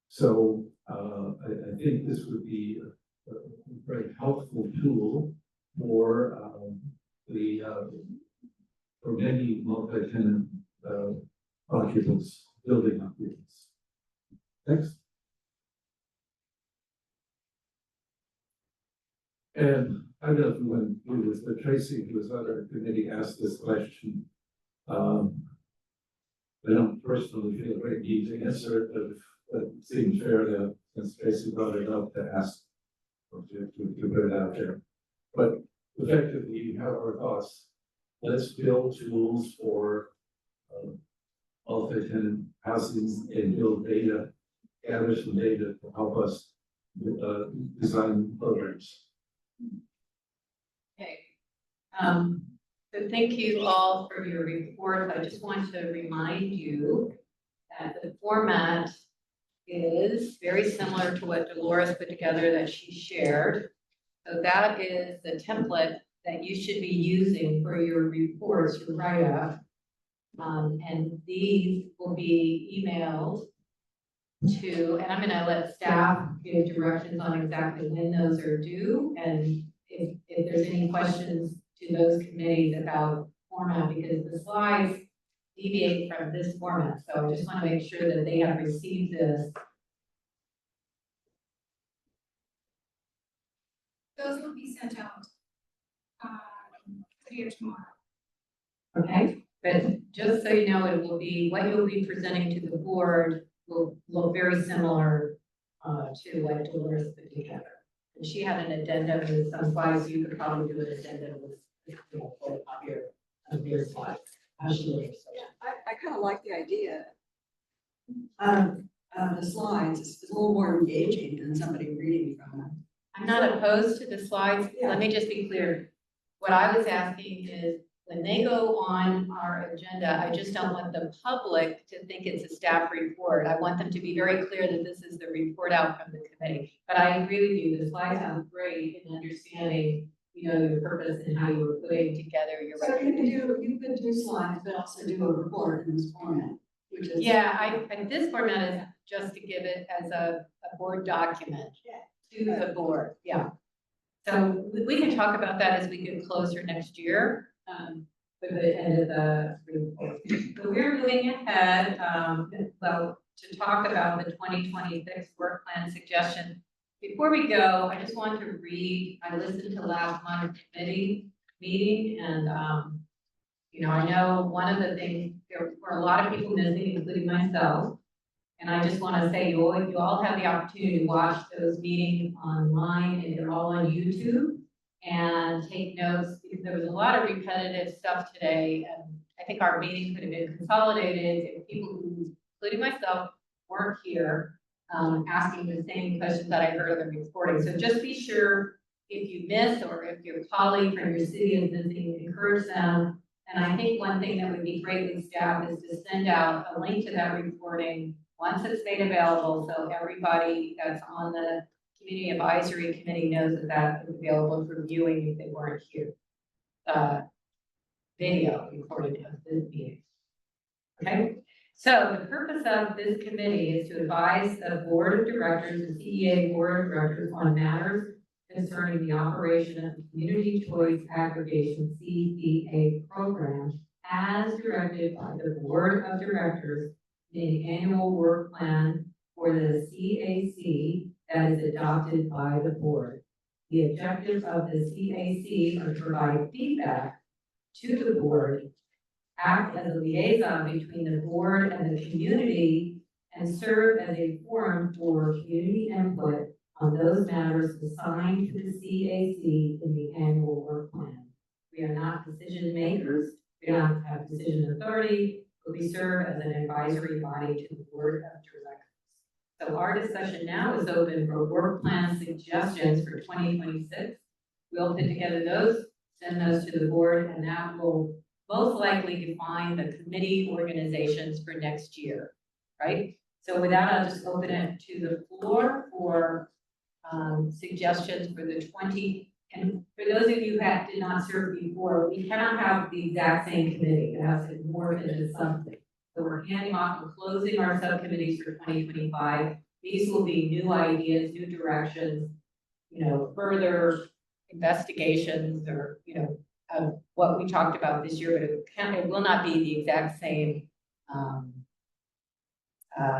S11: So I think this would be a very helpful tool for for many multi-tenant occupants, building occupants. Thanks. And I don't know if when it was but Tracy, who was on our committee, asked this question. I don't personally feel a great need to answer it, but it seemed fair to, since Tracy brought it up, to ask or to put it out there. But effectively, you have our thoughts. Let's build tools for multi-tenant housing and build data, gather some data to help us design programs.
S4: Okay. So thank you all for your report. I just want to remind you that the format is very similar to what Dolores put together that she shared. So that is the template that you should be using for your reports, your write-up. And these will be emailed to, and I'm going to let staff give directions on exactly when those are due. And if there's any questions to those committees about format, because the slides deviate from this format. So I just want to make sure that they have received this.
S13: Those will be sent out today or tomorrow.
S4: Okay, but just so you know, it will be, what you'll be presenting to the board will look very similar to what Dolores put together. And she had an addendum with some slides. You could probably do an addendum with your slides.
S7: I kind of like the idea. The slides, it's a little more engaging than somebody reading from them.
S4: I'm not opposed to the slides. Let me just be clear. What I was asking is, when they go on our agenda, I just don't want the public to think it's a staff report. I want them to be very clear that this is the report out from the committee. But I agree with you, the slides sound great in understanding, your purpose and how you were putting together your.
S7: So you could do slides, but also do a report in this format, which is.
S4: Yeah, this format is just to give it as a board document to the board, yeah. So we can talk about that as we get closer next year. for the end of the report. So we're moving ahead, well, to talk about the 2026 work plan suggestion. Before we go, I just want to read, I listened to last month's committee meeting and, I know one of the things, there were a lot of people missing, including myself. And I just want to say, you all have the opportunity to watch those meetings online and they're all on YouTube. And take notes, because there was a lot of repetitive stuff today. And I think our meeting could have been consolidated if people who, including myself, weren't here asking the same questions that I heard in the recording. So just be sure if you miss or if your colleague from your city is missing, encourage them. And I think one thing that would be great with staff is to send out a link to that recording once it's made available, so everybody that's on the Community Advisory Committee knows that that is available for viewing if they weren't here. Video recording of this meeting. Okay, so the purpose of this committee is to advise the Board of Directors, the CEA Board of Directors on matters concerning the operation of the Community Choice Aggregation CPA program as directed by the Board of Directors in the annual work plan for the CAC that is adopted by the board. The objectives of the CAC are to provide feedback to the board, act as a liaison between the board and the community, and serve as a forum for community input on those matters assigned to the CAC in the annual work plan. We are not decision makers. We don't have decision authority. We serve as an advisory body to the Board of Directors. So our discussion now is open for work plan suggestions for 2026. We'll put together those, send those to the board, and that will most likely define the committee organizations for next year, right? So with that, I'll just open it to the floor for suggestions for the 20. And for those of you that did not serve before, we cannot have the exact same committee. It has to morph into something. So we're handing off and closing our subcommittees for 2025. These will be new ideas, new directions, further investigations or, of what we talked about this year, but it will not be the exact same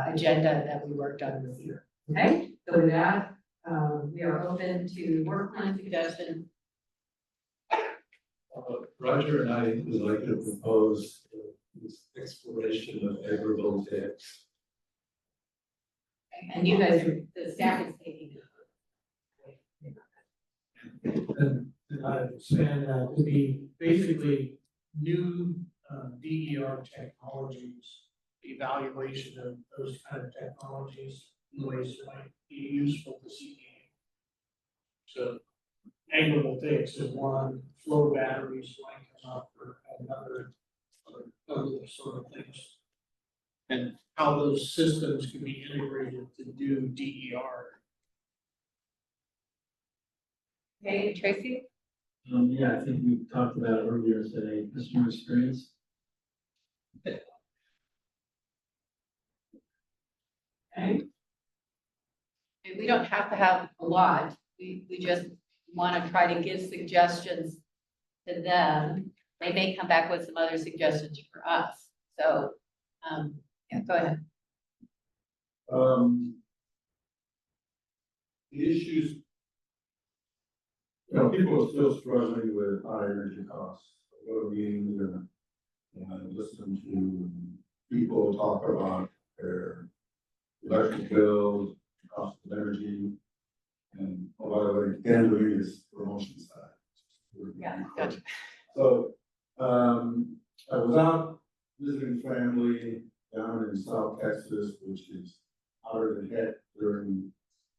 S4: agenda that we worked on this year. Okay, so with that, we are open to work plan suggestions.
S11: Roger and I would like to propose this exploration of agrivoltaics.
S4: And you guys are, the staff is taking it.
S10: And I expand that to be basically new DER technologies, evaluation of those kind of technologies, in ways that might be useful to CEA. So agrivoltaics is one, flow batteries might come up for another, other sort of things. And how those systems can be integrated to do DER.
S4: Okay, Tracy?
S11: Yeah, I think we talked about earlier today, customer experience.
S4: Okay. And we don't have to have a lot. We just want to try to give suggestions to them. They may come back with some other suggestions for us. So, yeah, go ahead.
S6: The issues, people are still struggling with high energy costs. Go to meetings and listen to people talk about their electric bills, cost of energy, and a lot of it can do is promotion side.
S4: Yeah, gotcha.
S6: So, I was out visiting family down in South Texas, which is hotter than heck during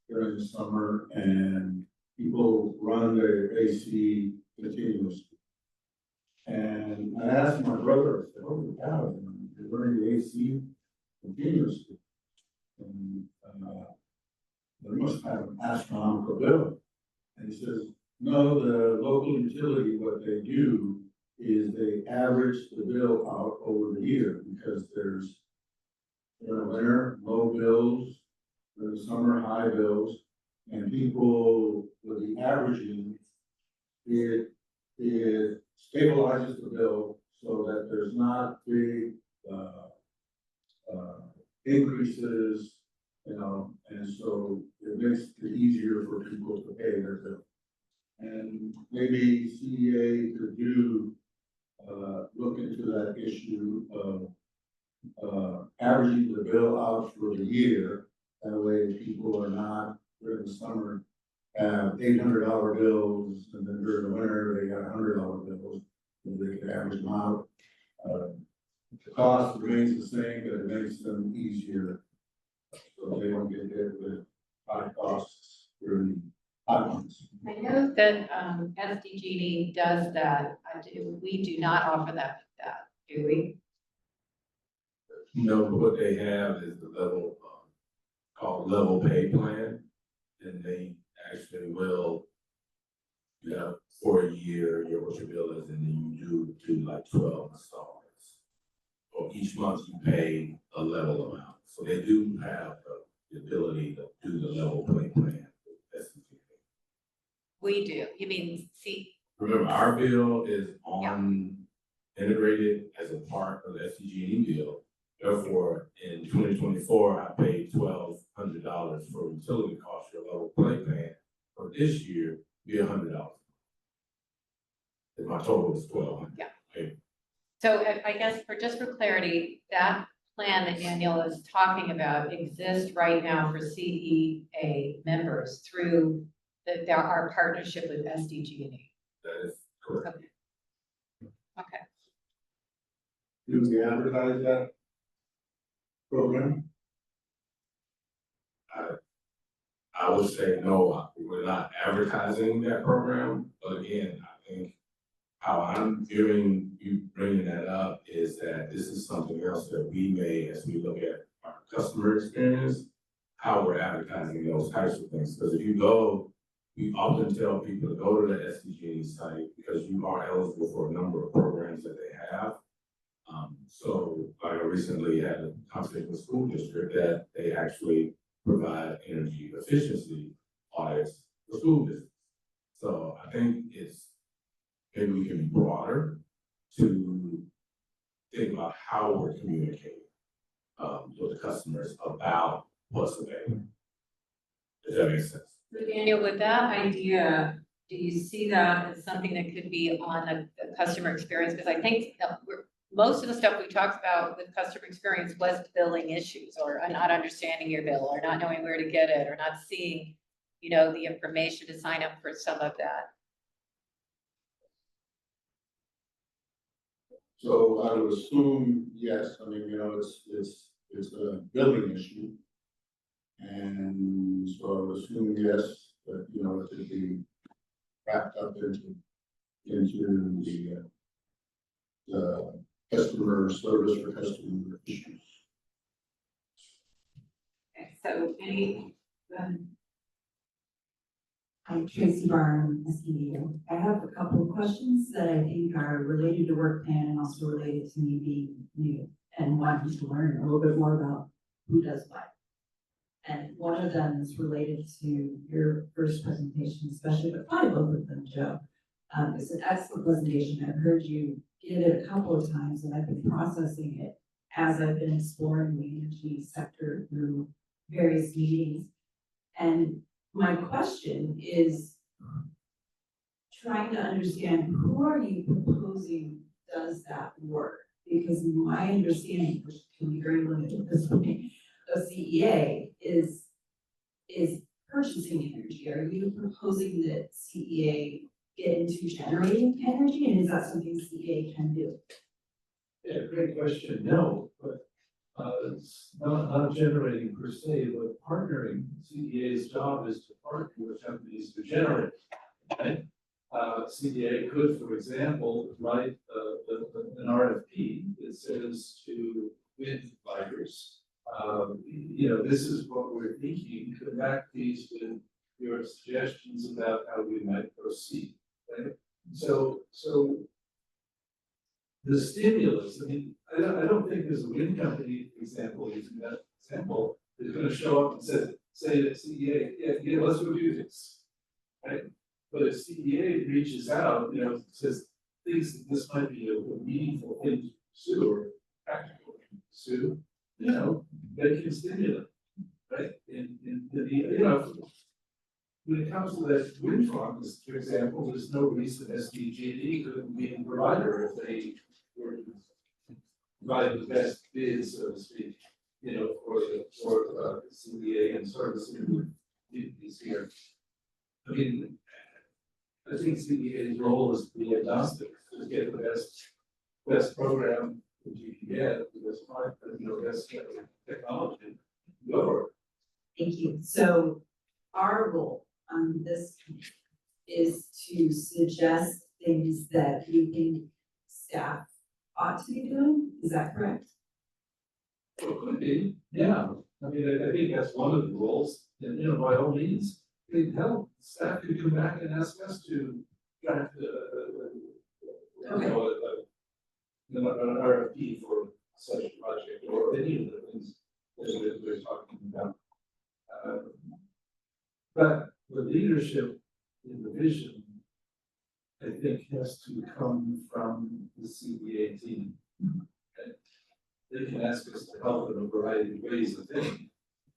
S6: the summer, and people run their AC continuously. And I asked my brother, I said, "Oh, God, you're running the AC continuously. And they must have an astronomical bill." And he says, "No, the local utility, what they do is they average the bill out over the year, because there's winter low bills, there's summer high bills, and people with the averaging, it stabilizes the bill
S11: so that there's not big, increases, and so it makes it easier for people to pay their bill. And maybe CEA could look into that issue of, averaging the bill out for the year. That way people are not, during the summer, have $800 bills, and then during the winter, they got $100 bills, and they can average them out. The cost remains the same, but it makes them easier, so they don't get hit with high costs during hot months.
S4: I know that, SDG does that, we do not offer that, do we?
S6: No, what they have is the level, called level pay plan. And they actually will, for a year, what your bill is, and then you do like 12 installments. Or each month you pay a level amount. So they do have the ability to do the level pay plan.
S4: We do, you mean, see,
S6: Remember, our bill is integrated as a part of the SDG&E bill. Therefore, in 2024, I paid $1,200 for utility costs, your level play plan. For this year, be $100. And my total was $1,200.
S4: Yeah.
S6: Okay.
S4: so I guess just for clarity, that plan that Daniel is talking about exists right now for CEA members through our partnership with SDG&E.
S6: That is correct.
S4: Okay.
S11: Do we advertise that program?
S6: I would say no, we're not advertising that program, but again, I think how I'm viewing you bringing that up is that this is something else that we may, as we look at our customer experience, how we're advertising those types of things. Because if you go, we often tell people to go to the SDG&E site because you are eligible for a number of programs that they have. So I recently had a conversation with the school district that they actually provide energy efficiency audits for school districts. So I think maybe we can be broader to think about how we're communicating with the customers about what's available. Does that make sense?
S4: So Daniel, with that idea, do you see that as something that could be on the customer experience? Because I think most of the stuff we talked about with customer experience was billing issues, or not understanding your bill, or not knowing where to get it, or not seeing, the information to sign up for some of that.
S11: So I would assume, yes, I mean, it's a billing issue. And so I would assume, yes, that, it could be wrapped up into the customer service for customer issues.
S4: Okay, so
S7: I'm Tracy Barham, SEU. I have a couple of questions that I think are related to Workplan and also related to me being new and wanting to learn a little bit more about who does what. And one of them is related to your first presentation, especially, but probably both of them, Joe. It's an excellent presentation. I've heard you give it a couple of times, and I've been processing it as I've been exploring the energy sector through various meetings. And my question is trying to understand, who are you proposing does that work? Because my understanding, which can be very limited at this point, of CEA is purchasing energy. Are you proposing that CEA get into generating energy, and is that something CEA can do?
S11: Yeah, great question. No, but it's not generating per se, but partnering. CEA's job is to partner with companies to generate, right? CEA could, for example, write an RFP that says to wind providers, this is what we're thinking. Come back, please, with your suggestions about how we might proceed. Right? So the stimulus, I don't think there's a wind company, for example, using that example, is going to show up and say to CEA, yeah, let's go do this, right? But if CEA reaches out, says, thinks that this might be a meaningful thing to pursue or practical to pursue, you know, they can stimulate, right? When it comes to the wind farms, for example, there's no reason SDG&E couldn't be a provider if they were to provide the best bid, so to speak, you know, for CDA and servicing these here. I mean, I think CDA's role is to be agnostic, to get the best program that you can get, because best technology, go for it.
S9: Thank you. So our role on this committee is to suggest things that we think staff ought to be doing. Is that correct?
S11: Well, it could be, yeah. I mean, I think that's one of the roles, and, you know, by all means, it help, staff could come back and ask us to draft an RFP for such a project, or any of the things that we're talking about. But the leadership in the vision, I think, has to come from the CBA team. Okay? They can ask us to help in a variety of ways, I think,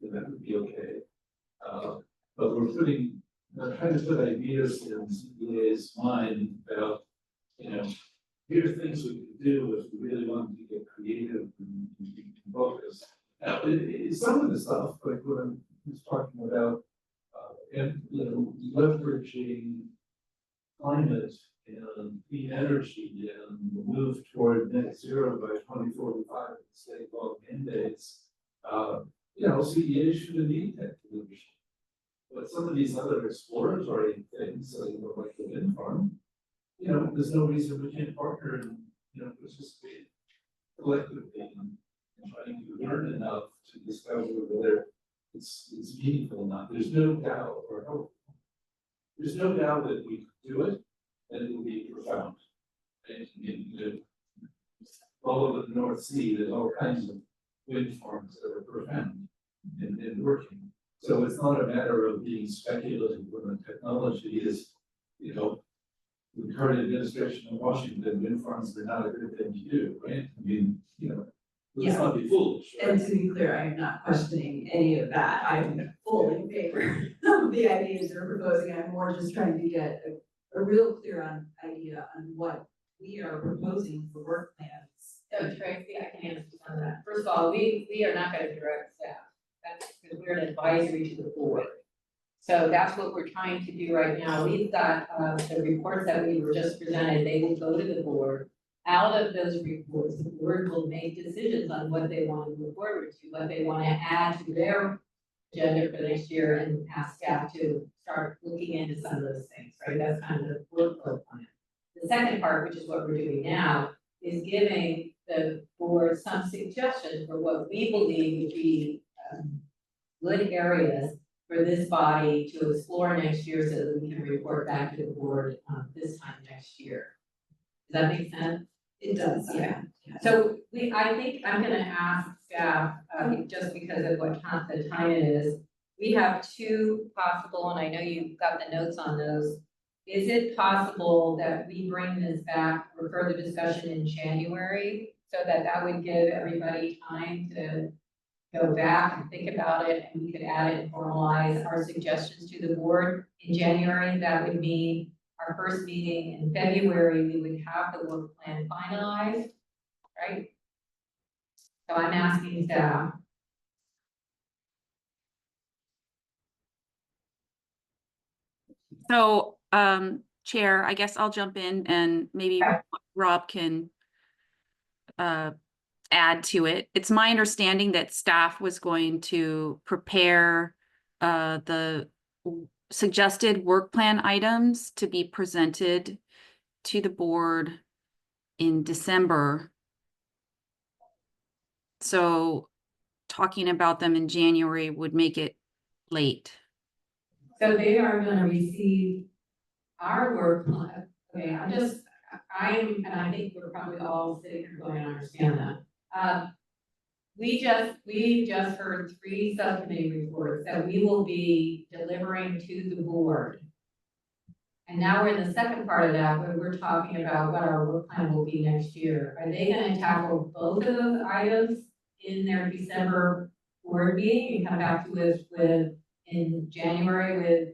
S11: and that would be okay. But we're trying to put ideas in CBA's mind about, you know, here are things we could do if we really wanted to get creative and focused. Now, some of the stuff, like what I was talking about, and, you know, leveraging climate and clean energy and the move toward net zero by 2045, state law mandates, you know, CEA shouldn't need that leadership. But some of these other exploratory things, like the wind farm, you know, there's no reason we can't partner and, you know, participate collectively and trying to learn enough to discover whether it's meaningful or not. There's no doubt or hope. There's no doubt that we could do it and it will be profound. And all over the North Sea, there's all kinds of wind farms that are profound and working. So it's not a matter of being speculative when the technology is, you know, the current administration in Washington, wind farms are not a good thing to do, right? I mean, you know, let's not be foolish. Right?
S9: And to be clear, I am not questioning any of that. I'm fully in favor of the ideas you're proposing. I'm more just trying to get a real clear idea on what we are proposing for work plans.
S4: So Tracy, I can answer some of that. First of all, we are not gonna direct staff. That's because we're an advisory to the board. So that's what we're trying to do right now. We've got the reports that we were just presented, they will go to the board. Out of those reports, the board will make decisions on what they want to move forward to, what they want to add to their agenda for next year, and ask staff to start looking into some of those things, right? That's kind of the workflow plan. The second part, which is what we're doing now, is giving the board some suggestions for what we believe would be good areas for this body to explore next year so that we can report back to the board this time next year. Does that make sense?
S9: It does, yeah.
S4: So I think I'm gonna ask staff, just because of what the time it is, we have two possible, and I know you've got the notes on those. Is it possible that we bring this back for further discussion in January, so that would give everybody time to go back and think about it, and we could add it and formalize our suggestions to the board in January? That would mean our first meeting in February, we would have the work plan finalized, right? So I'm asking staff.
S1: So, Chair, I guess I'll jump in and maybe Rob can add to it. It's my understanding that staff was going to prepare the suggested work plan items to be presented to the board in December. So talking about them in January would make it late.
S4: So they are gonna receive our work plan. Okay, and I think we're probably all sitting here going to understand that. We just heard 3 subcommittee reports that we will be delivering to the board. And now we're in the second part of that, where we're talking about what our work plan will be next year. Are they gonna tackle both of those items in their December board meeting and come back to us with, in January with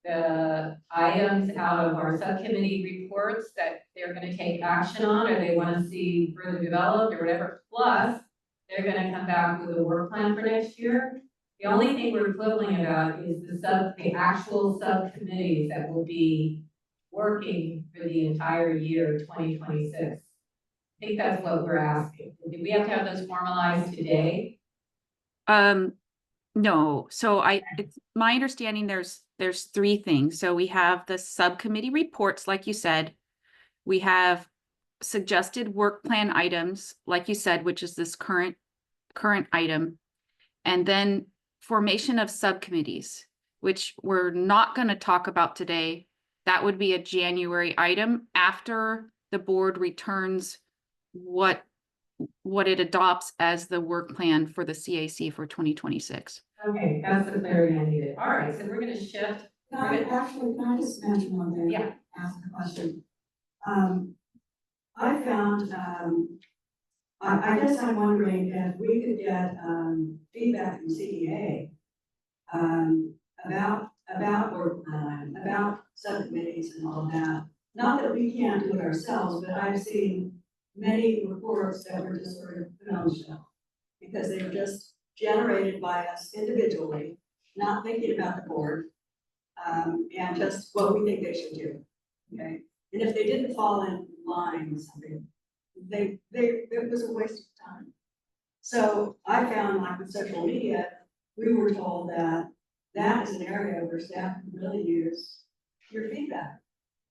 S4: the items out of our subcommittee reports that they're gonna take action on, or they wanna see further developed, or whatever, plus they're gonna come back with a work plan for next year? The only thing we're quibbling about is the actual subcommittees that will be working for the entire year, 2026. I think that's what we're asking. Do we have to have those formalized today?
S1: No, so it's my understanding there's three things. So we have the subcommittee reports, like you said. We have suggested work plan items, like you said, which is this current item. And then formation of subcommittees, which we're not going to talk about today. That would be a January item after the board returns what it adopts as the work plan for the CAC for 2026.
S4: Okay, that's the clarity I needed. All right, so we're gonna shift.
S7: Can I just mention one thing?
S4: Yeah.
S7: Ask a question. I found, I guess I'm wondering if we could get, feedback from CEA, about work plan, about subcommittees and all of that. Not that we can't do it ourselves, but I've seen many reports that were just sort of put on the shelf because they were just generated by us individually, not thinking about the board, and just what we think they should do, okay? And if they didn't fall in line with something, it was a waste of time. So I found, like with social media, we were told that that is an area where staff can really use your feedback.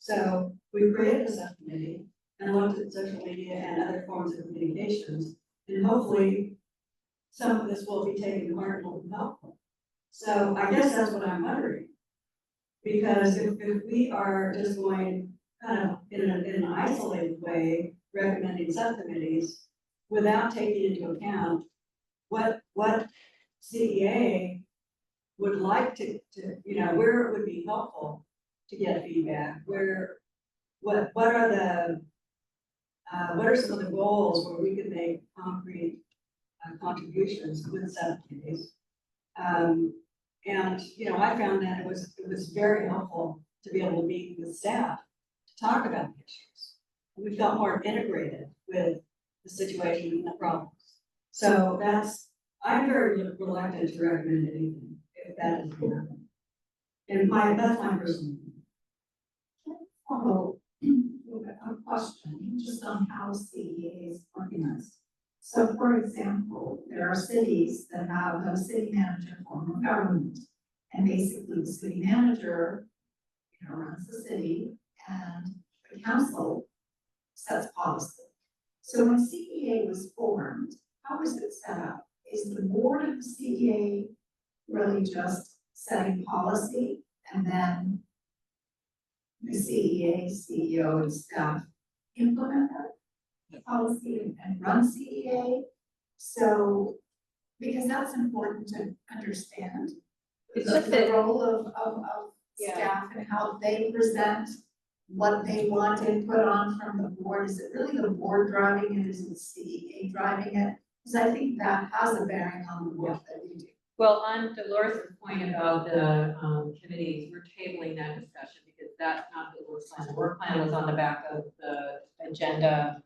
S7: So we created a subcommittee and looked at social media and other forms of communications, and hopefully some of this will be taken to heart and will be helpful. So I guess that's what I'm wondering. Because if we are just going kind of in an isolated way, recommending subcommittees without taking into account what CEA would like to, where it would be helpful to get feedback, what are some of the goals where we could make concrete contributions with subcommittees. And I found that it was very helpful to be able to meet with staff to talk about the issues. We felt more integrated with the situation and the problems. So I'm very reluctant to recommend anything if that doesn't happen. And that's my personal opinion.
S12: Follow with a question just on how CEA is organized. So for example, there are cities that have a city manager form of government. And basically the city manager, runs the city and the council sets policy. So when CEA was formed, how was it set up? Is the board of the CEA really just setting policy and then the CEA, CEO and staff implement that policy and run CEA? So, because that's important to understand.
S4: It's just the
S12: role of staff and how they present what they want input on from the board. Is it really the board driving it? Is it CEA driving it? Because I think that has a bearing on the work that we do.
S4: Well, on Dolores' point about the committees, we're tabling that discussion because that's not the work plan. The work plan was on the back of the agenda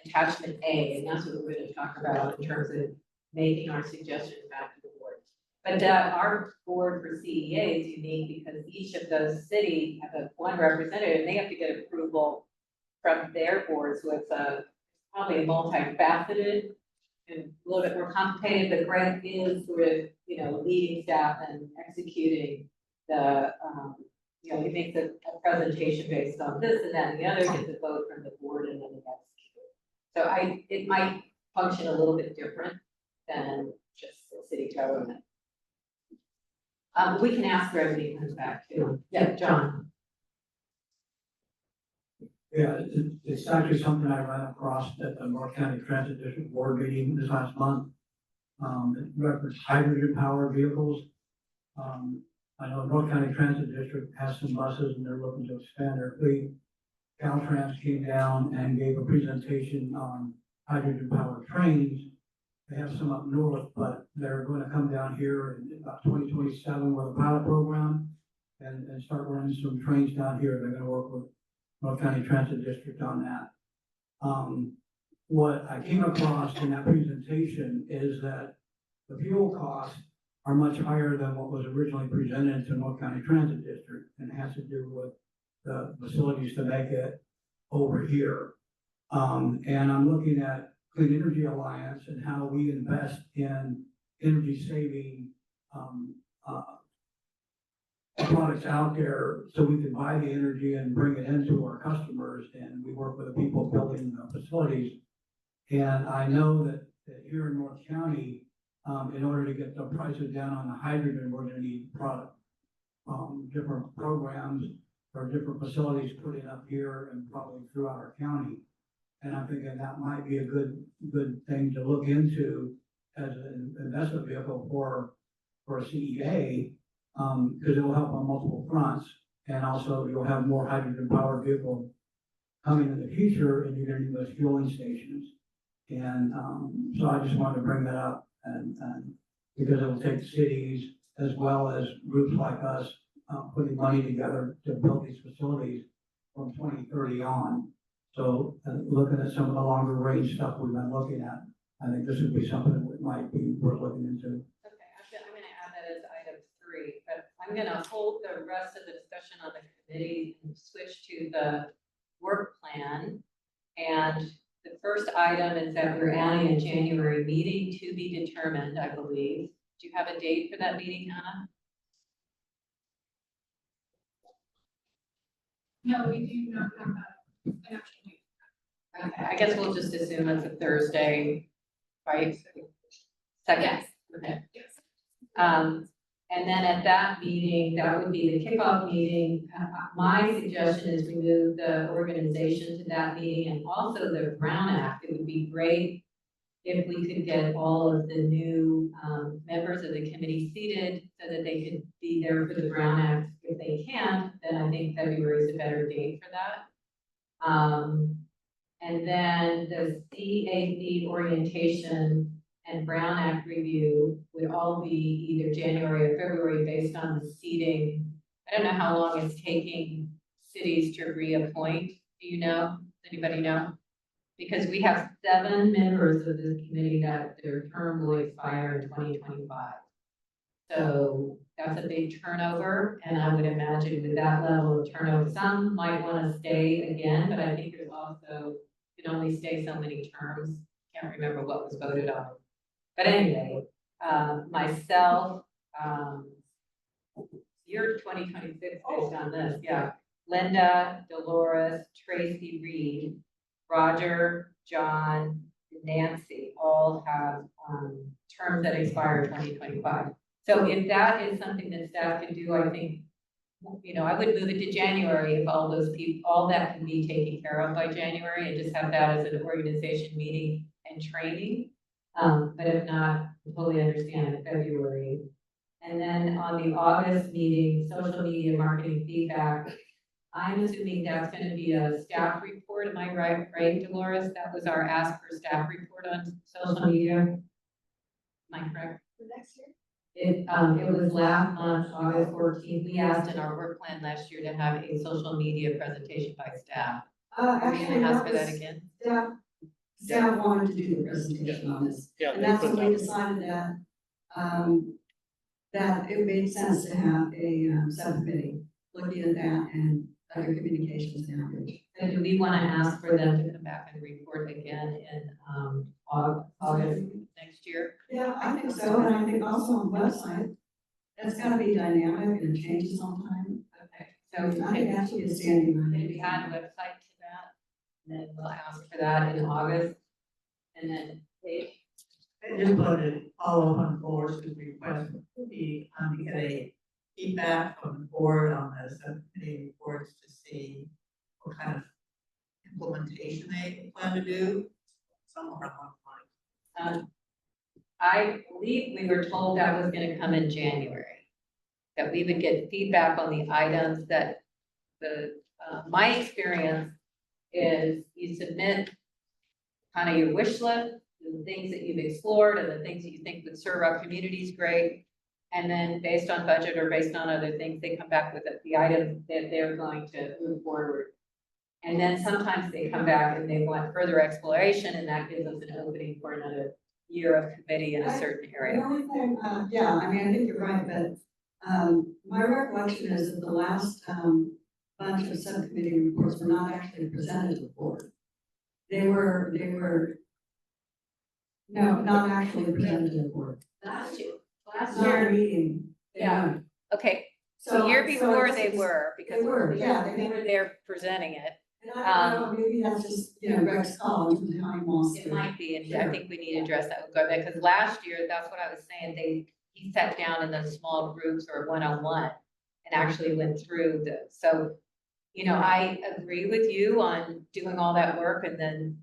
S4: attachment A, and that's what we're going to talk about in terms of making our suggestions back to the board. But our board for CEA is unique because each of those cities have one representative, and they have to get approval from their board. So it's probably a multifaceted and a little bit more complicated, but Greg is sort of, leading staff and executing the, he makes a presentation based on this and that and the other, gets a vote from the board and then it executes. So it might function a little bit different than just the city government. We can ask Greg when he comes back too. Yeah, John.
S10: Yeah, it's actually something I ran across at the North County Transit District Board meeting this last month. It referenced hydrogen powered vehicles. I know North County Transit District has some buses and they're looking to expand their fleet. Caltrans came down and gave a presentation on hydrogen powered trains. They have some up north, but they're going to come down here in about 2027 with a pilot program and start running some trains down here. They're going to work with North County Transit District on that. What I came across in that presentation is that the fuel costs are much higher than what was originally presented to North County Transit District, and it has to do with the facilities to make it over here. And I'm looking at Clean Energy Alliance and how we invest in energy saving products out there so we can buy the energy and bring it into our customers. And we work with the people building the facilities. And I know that here in North County, in order to get the prices down on the hydrogen, we're gonna need different programs or different facilities put in up here and probably throughout our county. And I'm thinking that might be a good thing to look into as an investment vehicle for CEA, because it will help on multiple fronts. And also you'll have more hydrogen powered vehicles coming in the future, and you're gonna need those fueling stations. And so I just wanted to bring that up, and because it will take cities as well as groups like us putting money together to build these facilities from 2030 on. So looking at some of the longer range stuff we've been looking at, I think this would be something that might be worth looking into.
S4: Okay, I'm gonna add that as item 3, but I'm gonna hold the rest of the discussion on the committee and switch to the work plan. And the first item is that we're adding a January meeting to be determined, I believe. Do you have a date for that meeting, Anna?
S13: No, we do not have an actual date.
S4: Okay, I guess we'll just assume it's a Thursday, right? Second.
S13: Yes.
S4: Okay.
S13: Yes.
S4: And then at that meeting, that would be the kickoff meeting. My suggestion is we move the organization to that meeting, and also the Brown Act. It would be great if we could get all of the new members of the committee seated so that they could be there for the Brown Act. If they can't, then I think February is a better date for that. And then the CAC orientation and Brown Act review would all be either January or February based on the seating. I don't know how long it's taking cities to reappoint. Do you know? Does anybody know? Because we have 7 members of this committee that their term will expire in 2025. So that's a big turnover, and I would imagine with that level of turnover, some might want to stay again, but I think there's also, you can only stay so many terms. Can't remember what was voted on. But anyway, myself, year 2026 based on this, yeah. Linda, Dolores, Tracy, Reed, Roger, John, and Nancy all have terms that expire in 2025. So if that is something that staff can do, I think, you know, I would move it to January if all those people, all that can be taken care of by January, and just have that as an organization meeting and training. But if not, I totally understand in February. And then on the August meeting, social media marketing feedback, I'm assuming that's going to be a staff report. Am I right, Dolores? That was our ask for staff report on social media. Am I correct?
S5: For next year?
S4: It was last month, August 14th. We asked in our work plan last year to have a social media presentation by staff. Are we
S5: Actually,
S4: going to ask
S5: that
S4: for that
S5: was
S4: again?
S5: staff wanted to do the presentation on this.
S2: Yeah,
S5: And
S2: they
S5: that's
S2: put
S5: when we
S2: that-
S5: decided that it made sense to have a subcommittee looking at that and other communications and outreach.
S4: And do we want to ask for them to come back and report again in August next year?
S5: Yeah, I think so, and I think also on the website, that's gotta be dynamic and changes all the time.
S4: Okay,
S5: So
S4: so
S5: I think that should be a standing.
S4: can we add a website to that? And then we'll ask for that in August. And then Paige?
S8: I just wanted to follow up on the board's request to get a feedback from the board on the subcommittee reports to see what kind of implementation they plan to do somewhere along the line.
S4: I believe we were told that was gonna come in January. that we would get feedback on the items that my experience is you submit kind of your wish list, the things that you've explored and the things that you think would serve our communities great. And then based on budget or based on other things, they come back with the items that they're going to move forward. And then sometimes they come back and they want further exploration, and that gives us an opening for another year of committee in a certain
S7: The
S4: area.
S7: only thing, yeah, I mean, I think you're right, but, my recollection is that the last, bunch of subcommittee reports were not actually presented to the board. They were, no, not actually presented to the board.
S4: Last
S7: Not a
S4: year,
S7: meeting. They
S4: Yeah.
S7: weren't.
S4: okay,
S7: So
S4: the year
S7: so
S4: before
S7: it's
S4: they
S7: just-
S4: were, because
S7: They were, yeah,
S4: we were there presenting it.
S7: And I don't know, maybe that's just, Greg's call in terms of how he wants to.
S4: It might be, and I
S7: Sure.
S4: think we need to address that with Garnet, because last year, that's what I was saying, he sat down in those small groups or one-on-one and actually went through so, I agree with you on doing all that work and then,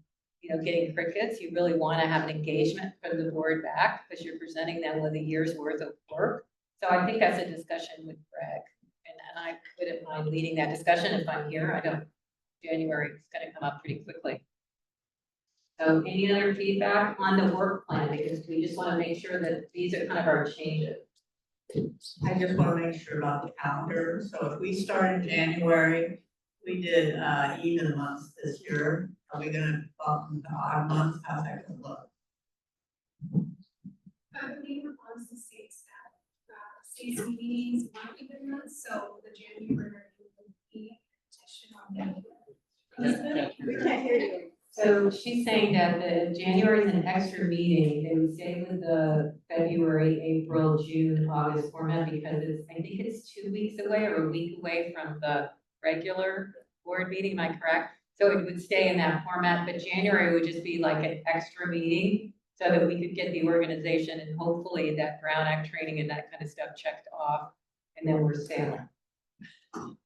S4: getting crickets. You really want to have an engagement from the board back because you're presenting them with a year's worth of work. So I think that's a discussion with Greg, and I wouldn't mind leading that discussion if I'm here. I don't, January is going to come up pretty quickly. So any other feedback on the work plan, because we just want to make sure that these are kind of our changes.
S8: I just wanna make sure about the calendar, so if we start in January, we did, even months this year, are we gonna bump into odd months, how's that gonna look?
S13: I believe it was the state's state's meetings, one even month, so the January will be petition on that.
S8: We can't hear you.
S4: So she's saying that the January is an extra meeting. They would stay with the February, April, June, August format because I think it's 2 weeks away or a week away from the regular board meeting, am I correct? So it would stay in that format, but January would just be like an extra meeting so that we could get the organization and hopefully that Brown Act training and that kind of stuff checked off, and then we're sailing.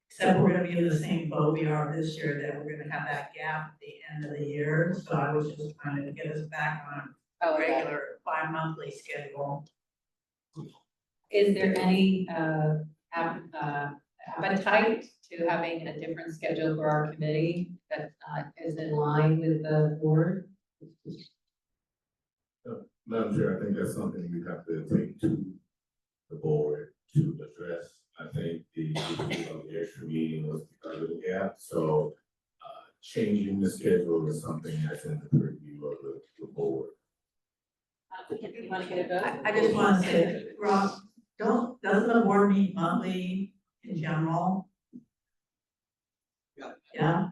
S8: Except we're gonna be in the same boat we are this year, that we're gonna have that gap at the end of the year, so I was just trying to get us back on
S4: Oh,
S8: a
S4: yeah.
S8: regular bi-monthly schedule.
S4: Is there any appetite to having a different schedule for our committee that is in line with the board?
S6: Madam Chair, I think that's something we have to take to the board to address. I think the extra meeting was because of the gap, so changing the schedule is something that's in the purview of the board.
S4: You want to get a vote?
S8: I just wanna say, Rob, doesn't the board meet monthly in general? Yeah,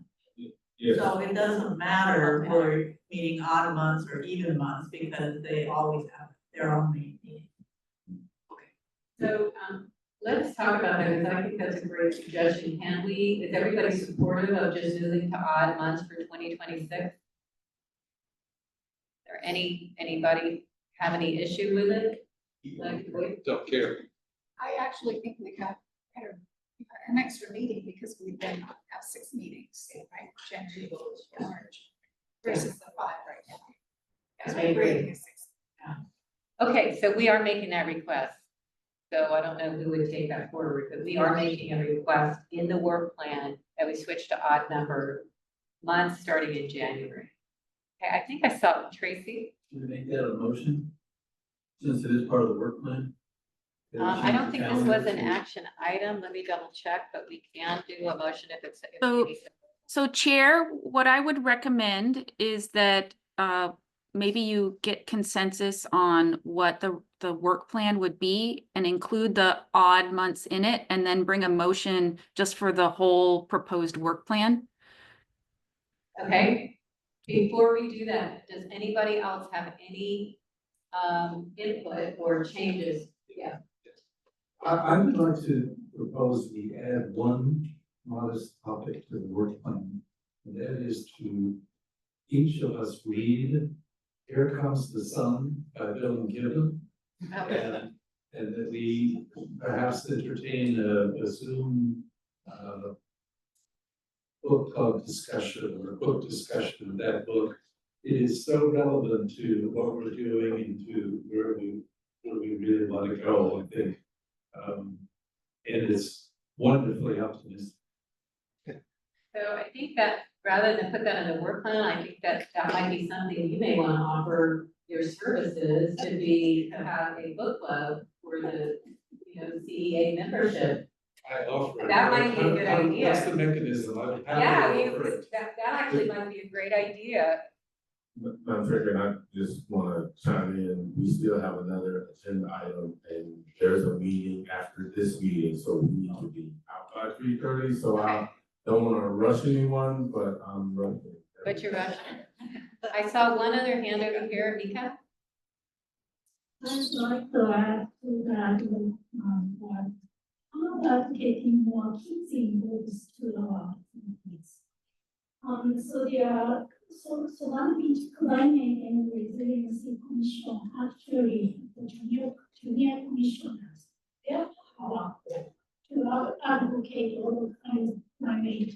S6: Yes,
S8: so it doesn't matter if we're meeting odd months or even months, because they always have their own meeting.
S4: So, let's talk about that, because I think that's a great suggestion. Is everybody supportive of just moving to odd months for 2026? Or anybody have any issue with it?
S2: Don't care.
S13: I actually think we got better, an extra meeting because we've been have 6 meetings, right? January, March versus the 5 right now. Yes,
S4: I agree.
S13: agreeing is 6.
S4: Okay, so we are making that request. So I don't know who would take that forward, but we are making a request in the work plan that we switch to odd number months starting in January. Okay, I think I saw Tracy.
S11: Should we make that a motion? Since it is part of the work plan?
S4: I don't think this was an action item. Let me double check, but we can do a motion if it's.
S1: So Chair, what I would recommend is that maybe you get consensus on what the work plan would be and include the odd months in it, and then bring a motion just for the whole proposed work plan.
S4: Okay, before we do that, does anybody else have any input or changes? Yeah.
S11: I would like to propose we add one modest topic to the work plan, and that is to each of us read Here Comes the Sun by Bill and Gibbon. And that we perhaps entertain a Zoom book club discussion or book discussion of that book. It is so relevant to what we're doing and to where we really want to go, I think. It is wonderfully optimistic.
S4: So I think that rather than put that in the work plan, I think that that might be something you may want to offer your services to have a book club for the, CEA membership.
S11: I offer it.
S4: That might be a good idea.
S11: What's the mechanism? I'm happy
S4: Yeah,
S11: to offer it.
S4: that actually might be a great idea.
S6: Madam Chair, I just wanna chime in, we still have another agenda item, and there's a meeting after this meeting, so we need to be out by 3:30, so I don't wanna rush anyone, but I'm rushing.
S4: But you're rushing. I saw one other hand over here, Mika.
S12: I'd like to add to that, that how about getting more kids involved to our activities? So one big climate and resiliency commission, actually, the junior commissioners, they're powerful to advocate all kinds of climate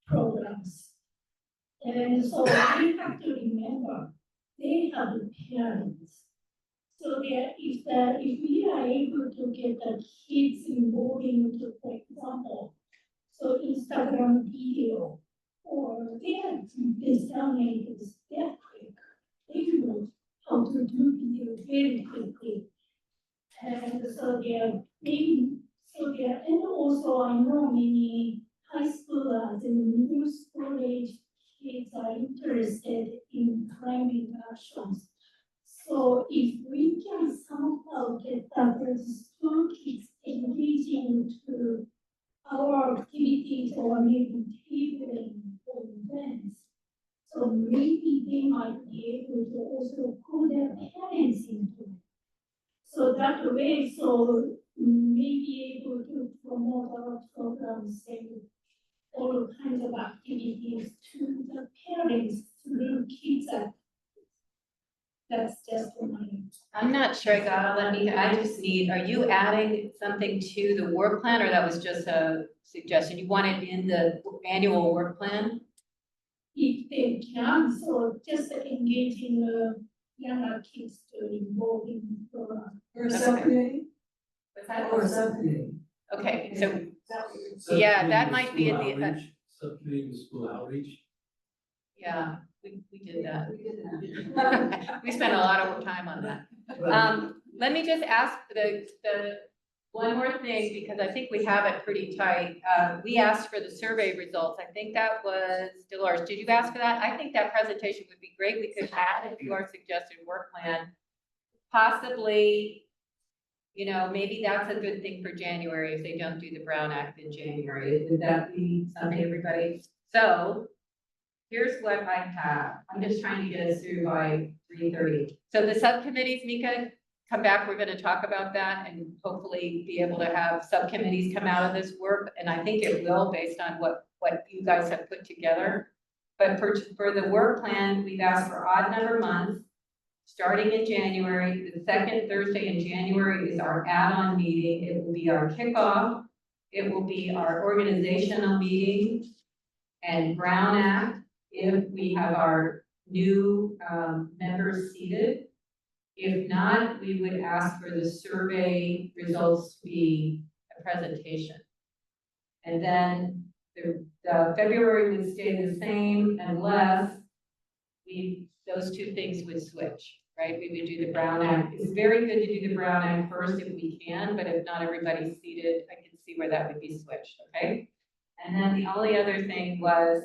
S12: programs. And so we have to remember, they have parents. So if we are able to get the kids involved into, for example, so Instagram video, or their designators, they're quick. They know how to do video very quickly. And so and also I know many high schoolers and middle school age kids are interested in climate actions. So if we can somehow get the school kids engaging to our activities or maybe tabling or events, so maybe they might be able to also pull their parents into it. So that way, so maybe able to promote our programs and all kinds of activities to the parents, to the kids. That's just my.
S4: I'm not sure I got all that, Mika. I just need, are you adding something to the work plan, or that was just a suggestion? You want it in the annual work plan?
S12: If they can, so just engaging younger kids to involve in the program.
S7: Or a subcommittee,
S4: What's that?
S7: or a subcommittee.
S4: Okay, so, yeah, that might be in the,
S11: Subcommittee with school outreach.
S4: yeah, we did that.
S5: We did that.
S4: We spent a lot of time on that. Let me just ask the one more thing, because I think we have it pretty tight. We asked for the survey results. I think that was Dolores. Did you ask for that? I think that presentation would be great. We could add it to our suggested work plan. Possibly, maybe that's a good thing for January if they don't do the Brown Act in January. Would that be something, everybody? So here's what I have. I'm just trying to get us through by 3:30. So the subcommittees, Mika, come back. We're going to talk about that and hopefully be able to have subcommittees come out of this work. And I think it will, based on what you guys have put together. But for the work plan, we've asked for odd number months, starting in January. The second Thursday in January is our add-on meeting. It will be our kickoff. It will be our organizational meeting and Brown Act, if we have our new members seated. If not, we would ask for the survey results to be a presentation. And then the February would stay the same unless those two things would switch, right? We would do the Brown Act. It's very good to do the Brown Act first if we can, but if not everybody's seated, I can see where that would be switched, okay? And then the only other thing was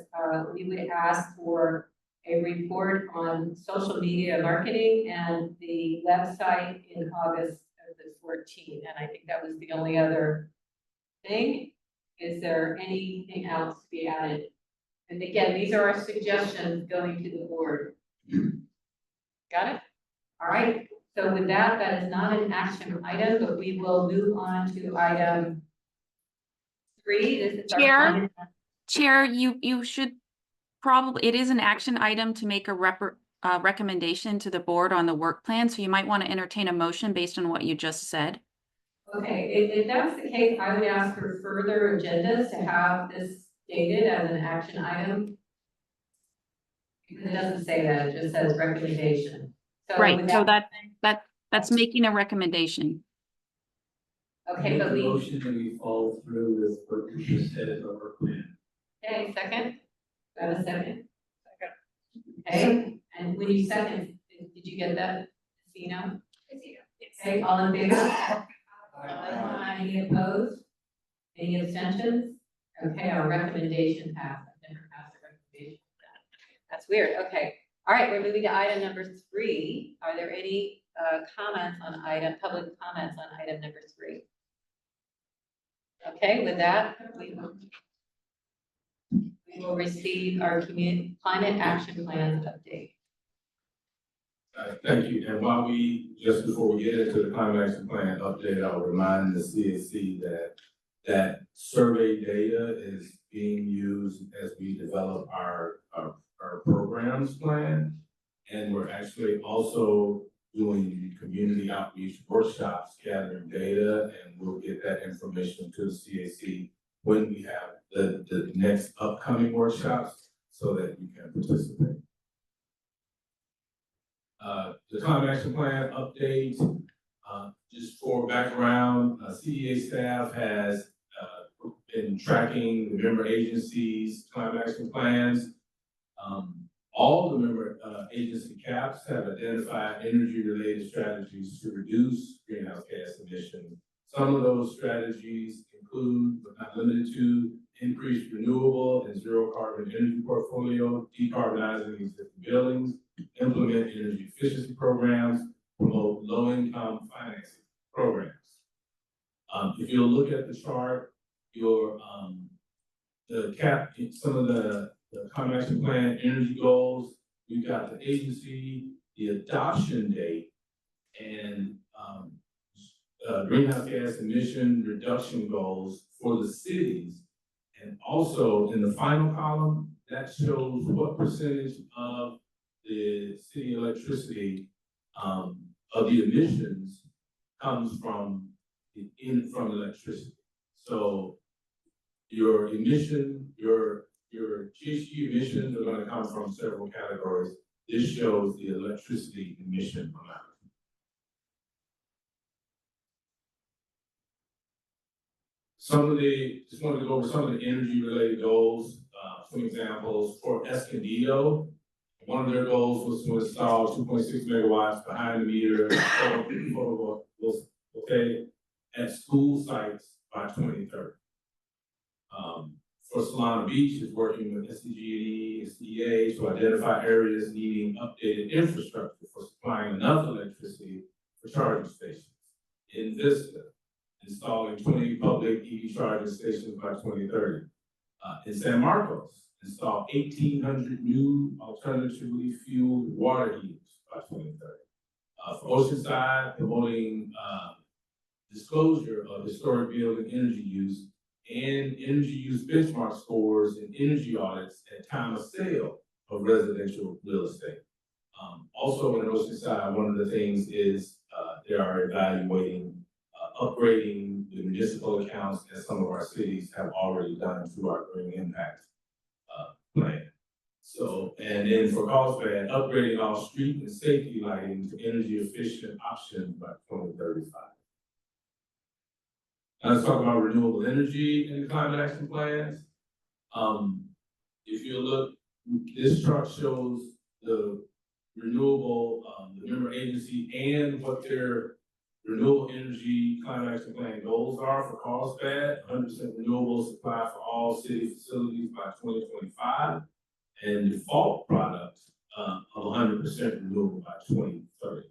S4: we would ask for a report on social media marketing and the website in August of the 14th. And I think that was the only other thing. Is there anything else to be added? And again, these are our suggestions going to the board. Got it? All right. So with that, that is not an action item, but we will move on to item 3. This is our
S1: Chair, you should probably, it is an action item to make a recommendation to the board on the work plan, so you might want to entertain a motion based on what you just said.
S4: Okay, if that's the case, I would ask for further agendas to have this stated as an action item. Because it doesn't say that, it just says recommendation. So
S1: Right,
S4: with
S1: so
S4: that,
S1: that's making a recommendation.
S4: Okay, but we,
S11: Motion and we follow through with what you just said as our plan.
S4: okay, second? Do I have a second? Okay, and when you second, did you get that, Casino? Okay, all in favor? Any opposed? Any abstentions? Okay, our recommendation passed. I've never passed a recommendation. That's weird. Okay. All right, we're moving to item number 3. Are there any comments on public comments on item number 3? Okay, with that, we will receive our climate action plan update.
S6: Thank you. And while just before we get into the climate action plan update, I'll remind the CAC that survey data is being used as we develop our programs plan. And we're actually also doing community outreach workshops, gathering data, and we'll get that information to the CAC when we have the next upcoming workshops so that you can participate. The climate action plan update, just for background, CEA staff has been tracking the member agencies' climate action plans. All the member agency caps have identified energy-related strategies to reduce greenhouse gas emissions. Some of those strategies include, but not limited to, increased renewable and zero carbon energy portfolio, decarbonizing existing buildings, implement energy efficiency programs, promote low-income financing programs. If you look at the chart, some of the climate action plan energy goals, we've got the agency, the adoption date, and greenhouse gas emission reduction goals for the cities. And also in the final column, that shows what percentage of the city electricity of the emissions comes from electricity. So your GHG emissions are going to come from several categories. This shows the electricity emission amount. Just wanted to go over some of the energy related goals. Some examples for Escondido. One of their goals was to install 2.6 megawatts behind the meter photovoltaic at school sites by 2030. For Solana Beach, is working with SDG&E and CEA to identify areas needing updated infrastructure for supplying enough electricity for charging stations. In Vista, installing 20 public EV charging stations by 2030. In San Marcos, install 1,800 new alternatively fueled water heaters by 2030. For Oceanside, promoting disclosure of historic building energy use and energy use benchmark scores and energy audits at time of sale of residential real estate. Also in Oceanside, one of the things is they are evaluating upgrading the municipal accounts as some of our cities have already done through our green impact plan. So, and then for Carlsbad, upgrading all street and safety lighting to energy efficient options by 2035. Now let's talk about renewable energy and the climate action plans. If you look, this chart shows the renewable, the member agency and what their renewable energy climate action plan goals are for Carlsbad. 100% renewable supply for all city facilities by 2025, and default product of 100% renewable by 2030.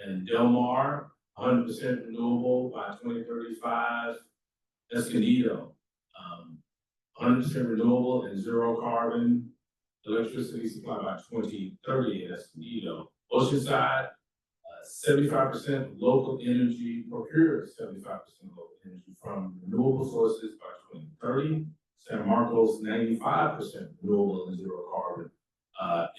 S6: And Del Mar, 100% renewable by 2035. Escondido, 100% renewable and zero carbon electricity supply by 2030 at Escondido. Oceanside, 75% local energy, procured 75% local energy from renewable sources by 2030. San Marcos, 95% renewable and zero carbon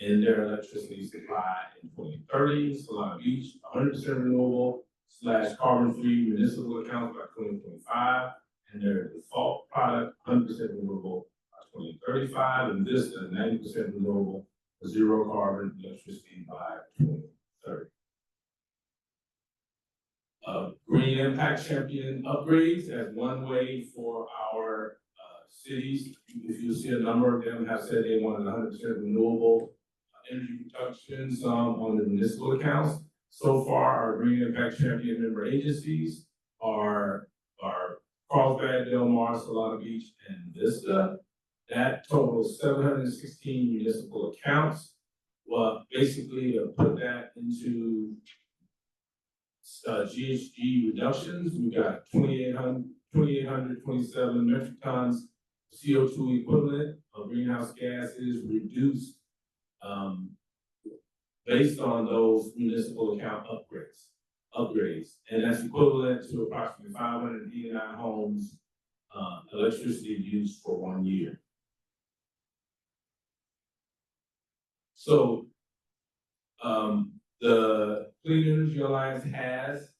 S6: in their electricity supply in 2030. Solana Beach, 100% renewable / carbon-free municipal accounts by 2025, and their default product 100% renewable by 2035, and Vista 90% renewable, zero carbon electricity by 2030. Green Impact Champion upgrades as one way for our cities. If you see, a number of them have said they wanted 100% renewable energy production, some on the municipal accounts. So far, our Green Impact Champion member agencies are Carlsbad, Del Mar, Solana Beach, and Vista. That totals 716 municipal accounts. Well, basically, to put that into GHG reductions, we got 2,827 metric tons CO2 equivalent of greenhouse gases reduced based on those municipal account upgrades, and that's equivalent to approximately 589 homes electricity use for 1 year. So the Clean Energy Alliance has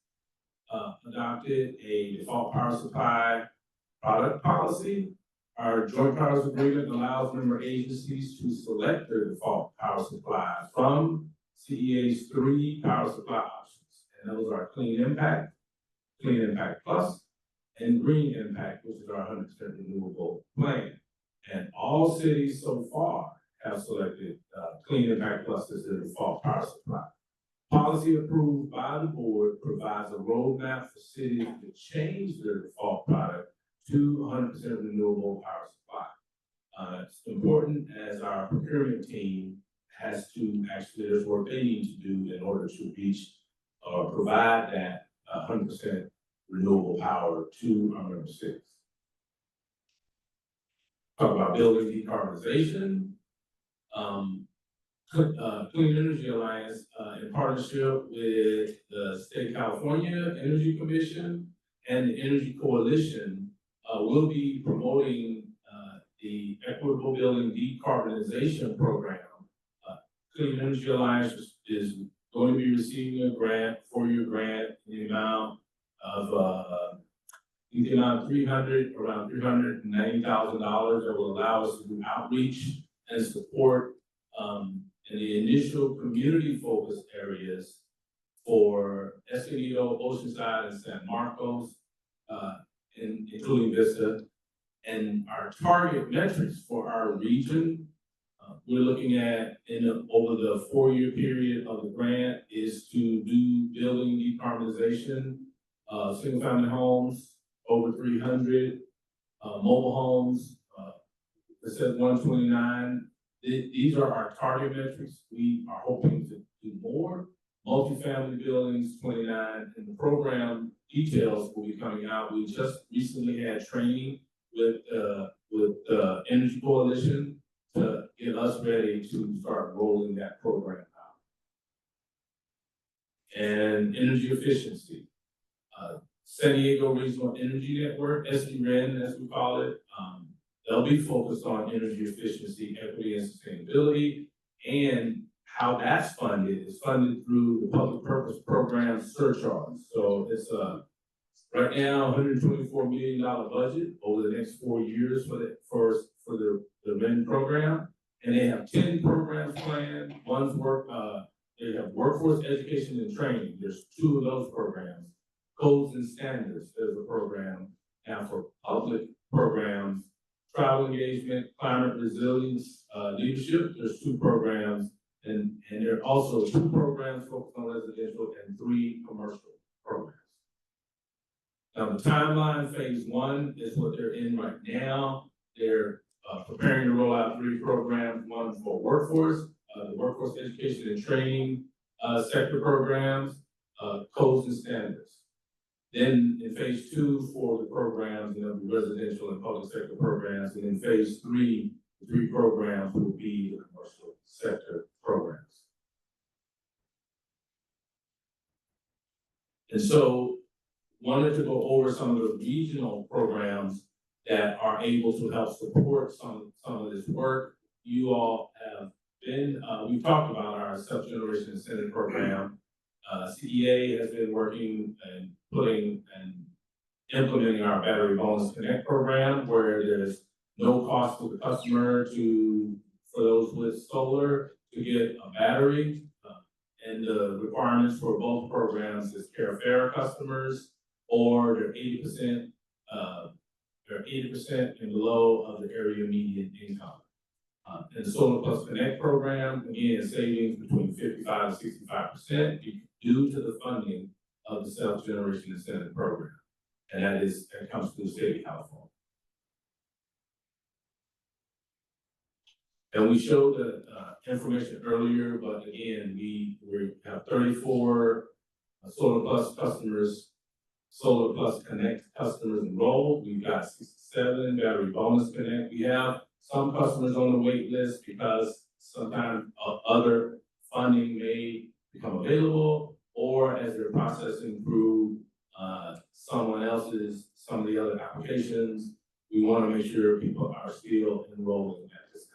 S6: adopted a default power supply product policy. Our joint powers agreement allows member agencies to select their default power supply from CEA's 3 power supply options. And those are Clean Impact Plus, and Green Impact, which is our 100% renewable plan. And all cities so far have selected Clean Impact Plus as their default power supply. Policy approved by the board provides a roadmap for cities to change their default product to 100% renewable power supply. It's important as our procurement team has to actually, there's work they need to do in order to reach or provide that 100% renewable power to our member cities. Talk about building decarbonization. Clean Energy Alliance, in partnership with the State of California Energy Commission and the Energy Coalition, will be promoting the Equitable Building Decarbonization Program. Clean Energy Alliance is going to be receiving a grant, 4-year grant, in the amount of around $390,000 that will allow us to do outreach and support in the initial community focused areas for Escondido, Oceanside, and San Marcos, including Vista. And our target metrics for our region, we're looking at over the 4-year period of the grant is to do building decarbonization, single family homes, over 300, mobile homes, it says 129. These are our target metrics. We are hoping to do more. Multifamily buildings, 29, and the program details will be coming out. We just recently had training with the Energy Coalition to get us ready to start rolling that program out. And energy efficiency. San Diego Regional Energy Network, SDREN as we call it, they'll be focused on energy efficiency, equity, and sustainability, and how that's funded is funded through the public purpose program surcharge. So it's right now $124 million budget over the next 4 years for the REN program, and they have 10 programs planned. They have workforce education and training. There's 2 of those programs. Codes and standards, there's a program. Now for public programs, travel engagement, climate resilience, leadership, there's 2 programs, and there are also 2 programs focused on residential and 3 commercial programs. Now the timeline, phase 1 is what they're in right now. They're preparing to roll out 3 programs, one for workforce, the workforce education and training sector programs, codes and standards. Then in phase 2 for the programs, the residential and public sector programs, and in phase 3, the 3 programs will be the commercial sector programs. And so wanted to go over some of the regional programs that are able to help support some of this work. You all have been, we've talked about our self-generation incentive program. CEA has been working and implementing our Battery Bonus Connect program, where there's no cost to the customer for those with solar to get a battery. and the requirements for both programs is Carafera customers or they're 80%, they're 80% and below of the area median income. And the Solar Plus Connect program, again, savings between 55 and 65% due to the funding of the self-generation incentive program. And that comes through the state of California. And we showed the information earlier, but again, we have 34 Solar Plus customers, Solar Plus Connect customers enrolled. We've got 67 Battery Bonus Connect. We have some customers on the wait list because sometimes other funding may become available, or as they're processing through some of the other applications, we want to make sure people are still enrolling at this time.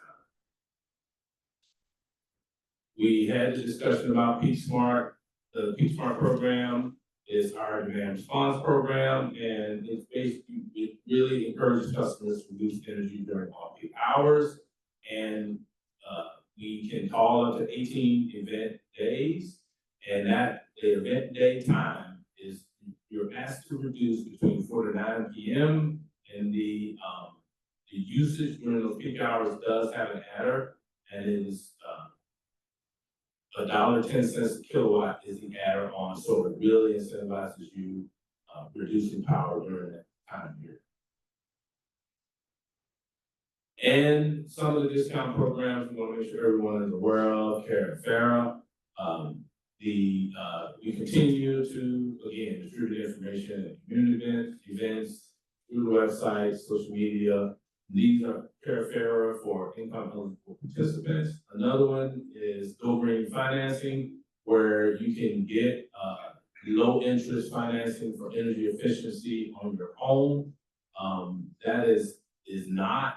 S6: We had the discussion about Peak Smart. The Peak Smart program is our demand response program, and it's basically, it really encourages customers to reduce energy during off-peak hours. And we can call up to 18 event days, and that the event day time is you're asked to reduce between 4 to 9 p.m. and the usage during those peak hours does have an adder, and it is $1.10 a kilowatt is the adder on, so it really incentivizes you reducing power during that time period. And some of the discount programs we want to make sure everyone is aware of, Carafera. We continue to, again, distribute information at community events, through the website, social media. These are Carafera for income eligible participants. Another one is Go Green Financing, where you can get low interest financing for energy efficiency on your home. That is not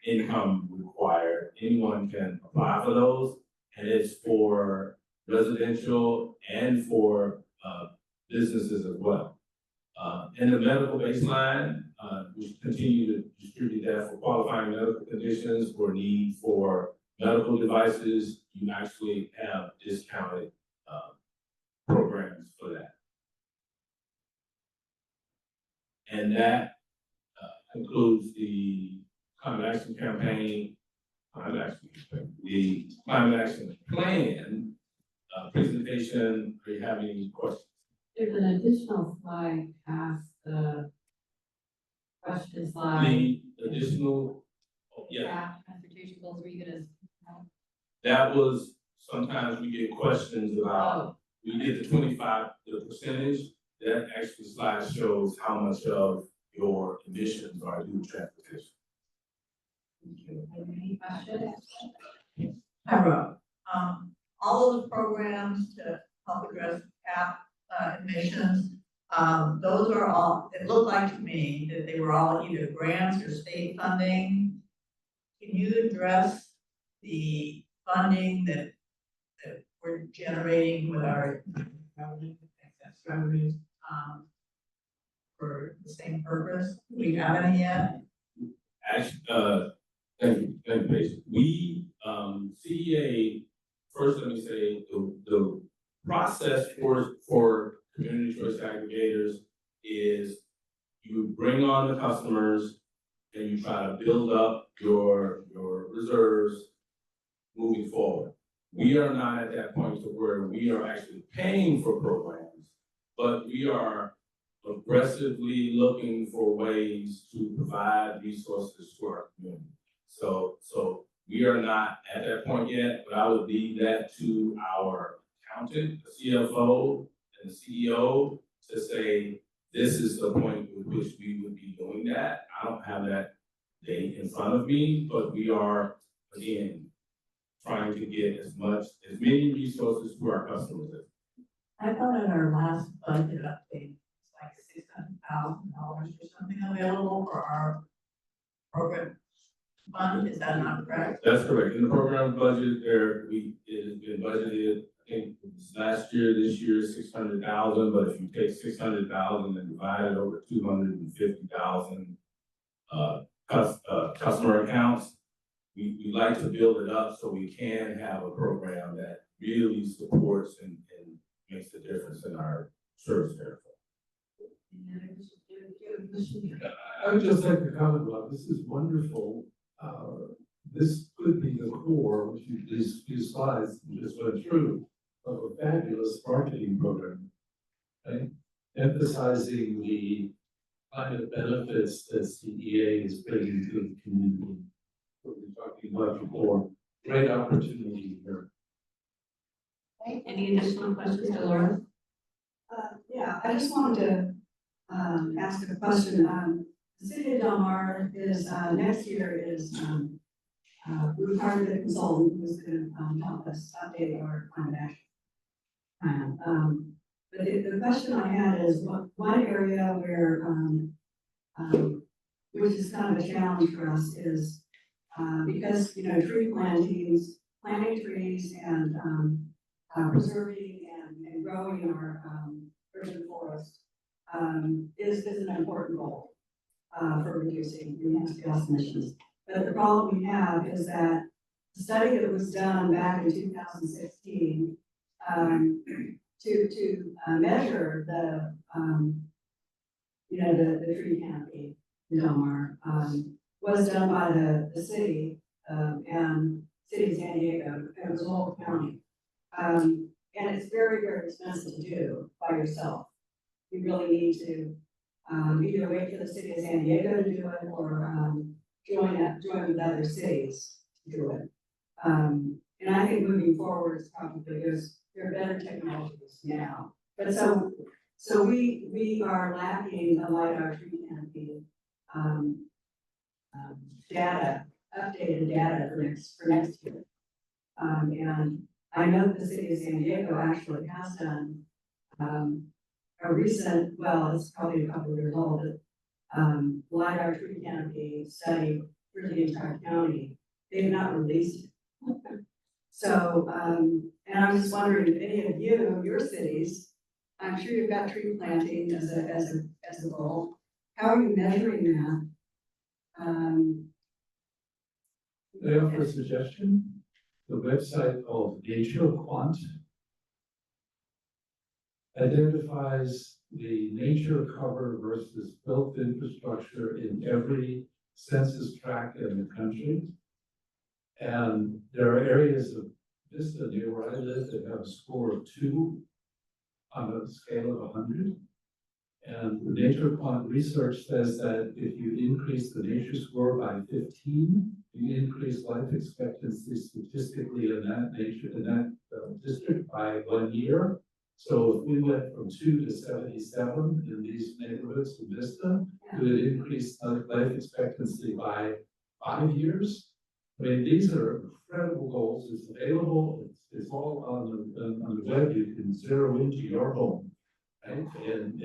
S6: income required. Anyone can apply for those, and it's for residential and for businesses as well. And the medical baseline, we continue to distribute that for qualifying medical conditions or need for medical devices. You actually have discounted programs for that. And that concludes the climate action campaign, the climate action plan presentation. Do you have any questions?
S9: There's an additional slide past the question slide.
S6: The additional, yeah,
S4: Draft transportation goals, were you gonna?
S6: that was, sometimes we get questions about, we get the 25, the percentage, that actually slide shows how much of your emissions are due to transportation.
S4: Any questions?
S8: Hi, Rob. All of the programs to help address cap emissions, those are all, it looked like to me that they were all either grants or state funding. Can you address the funding that we're generating with our revenue, excess revenues, for the same purpose? Do we have any yet?
S6: Actually, thank you, Paige. We, CEA, first let me say, the process for community choice aggregators is you bring on the customers and you try to build up your reserves moving forward. We are not at that point to where we are actually paying for programs, but we are aggressively looking for ways to provide resources to our community. So we are not at that point yet, but I would leave that to our accountant, the CFO, and the CEO to say, this is the point with which we would be doing that. I don't have that date in front of me, but we are, again, trying to get as many resources to our customers.
S8: I thought at our last budget update, it's like $600,000 or something available for our program fund. Is that not correct?
S6: That's correct. In the program budget, it has been budgeted, I think it was last year, this year, 600,000, but if you take 600,000 and divide it over 250,000 customer accounts, we like to build it up so we can have a program that really supports and makes a difference in our service territory.
S11: I would just like to comment, Bob, this is wonderful. This could be the core, which these few slides you just went through, of a fabulous marketing program. Right? Emphasizing the kind of benefits that CEA is bringing to the community. What we're talking about before, great opportunity here.
S4: Any additional questions for Laura?
S7: Yeah, I just wanted to, ask a question. The city of Del Mar is, next year is, we hired a consultant who's gonna, help us update our climate action plan. But the question I had is, one area where, which is kind of a challenge for us is, because, you know, tree plantings, planting trees and, preserving and growing our, urban forest, is an important goal, for reducing greenhouse gas emissions. But the problem we have is that the study that was done back in 2016, to measure the, you know, the tree canopy in Del Mar, was done by the city, and city of San Diego, it was Lowell County. And it's very, very expensive to do by yourself. You really need to, either wait for the city of San Diego to do it or, join with other cities to do it. And I think moving forward is probably, there are better technologies now. But so we are lacking a LiDAR tree canopy, data, updated data for next year. And I know that the city of San Diego actually has done, a recent, well, it's probably a couple of years old, but, LiDAR tree canopy study for the entire county. They've not released it. So, and I was just wondering if any of you, your cities, I'm sure you've got tree planting as a goal. How are you measuring that?
S11: May I offer a suggestion? The website of Nature Quant identifies the nature cover versus built infrastructure in every census tract in the country. And there are areas of Vista near where I live that have a score of 2 on a scale of 100. And the Nature Quant research says that if you increase the nature score by 15, you increase life expectancy statistically in that district by 1 year. So if we went from 2 to 77 in these neighborhoods in Vista, it would increase life expectancy by 5 years. I mean, these are incredible goals. It's available. It's all on the web. You can zero into your home, right? And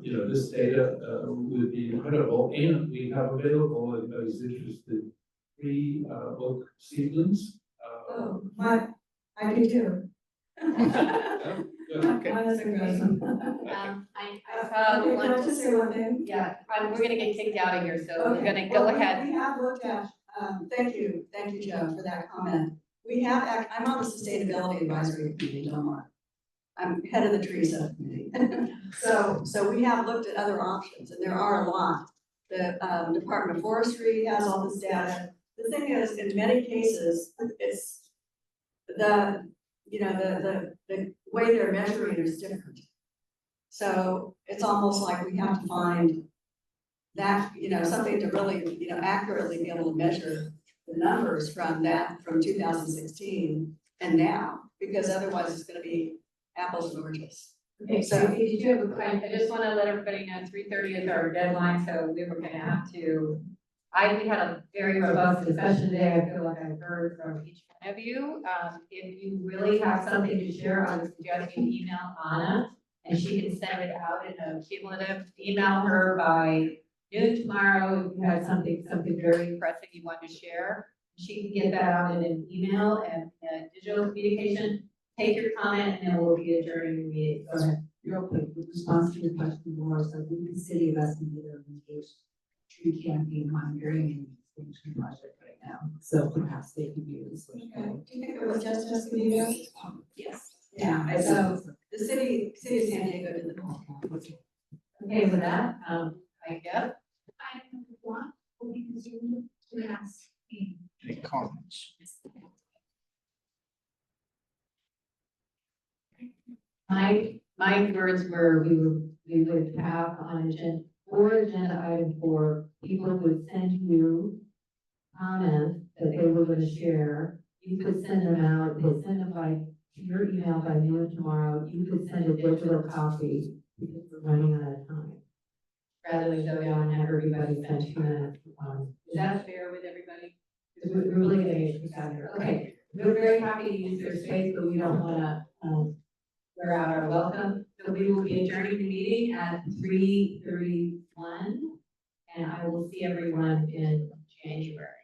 S11: you know, this data would be incredible. And we have available, if anybody's interested, free oak seedlings.
S7: Oh, I do too. My husband does them.
S4: I saw
S7: Okay,
S4: one.
S7: can I just say one thing?
S4: Yeah, we're gonna get kicked out of here, so we're
S7: Okay,
S4: gonna go
S7: well,
S4: ahead.
S7: We have looked at, thank you, Joe, for that comment. We have, I'm on the Sustainability Advisory Committee, Del Mar. I'm head of the tree subcommittee. So we have looked at other options, and there are a lot. The Department of Forestry has all this data. The thing is, in many cases, it's the way they're measuring it is different. So it's almost like we have to find that, something to really, accurately be able to measure the numbers from 2016 and now, because otherwise it's gonna be apples and oranges.
S4: Okay, so did you have I just wanna let everybody know 3:30 is our deadline, so we were gonna have to. We had a very robust discussion today. I feel like I've heard from each one of you. If you really have something to share, I would suggest you email Anna and she can send it out in a cumulative. Email her by noon tomorrow if you had something very pressing you want to share. She can get that out in an email and digital communication. Take your comment and then we'll be adjourning the meeting. Go ahead.
S5: Real quick, with response to your question, Laura, so we, the city of Escondido, engaged tree canopy monitoring and
S9: expansion project right now, so perhaps they could use.
S13: Do you think it was just us who did that?
S9: Yes, yeah, I so the city of San Diego did the.
S4: Okay, with that,
S13: I get.
S12: Item number one, will be consumed to ask.
S2: Any comments?
S4: my words were, we would have on agenda, or agenda item for people would send you comments that they were gonna share. You could send them out, they send them by your email by noon tomorrow. You could send a digital copy because we're running out of time. Rather than go down and have everybody spend 2 minutes. Is that fair with everybody? Because we're really getting it together. Okay, we're very happy to use their space, but we don't wanna, wear out our welcome. So we will be adjourning the meeting at 3:31, and I will see everyone in January.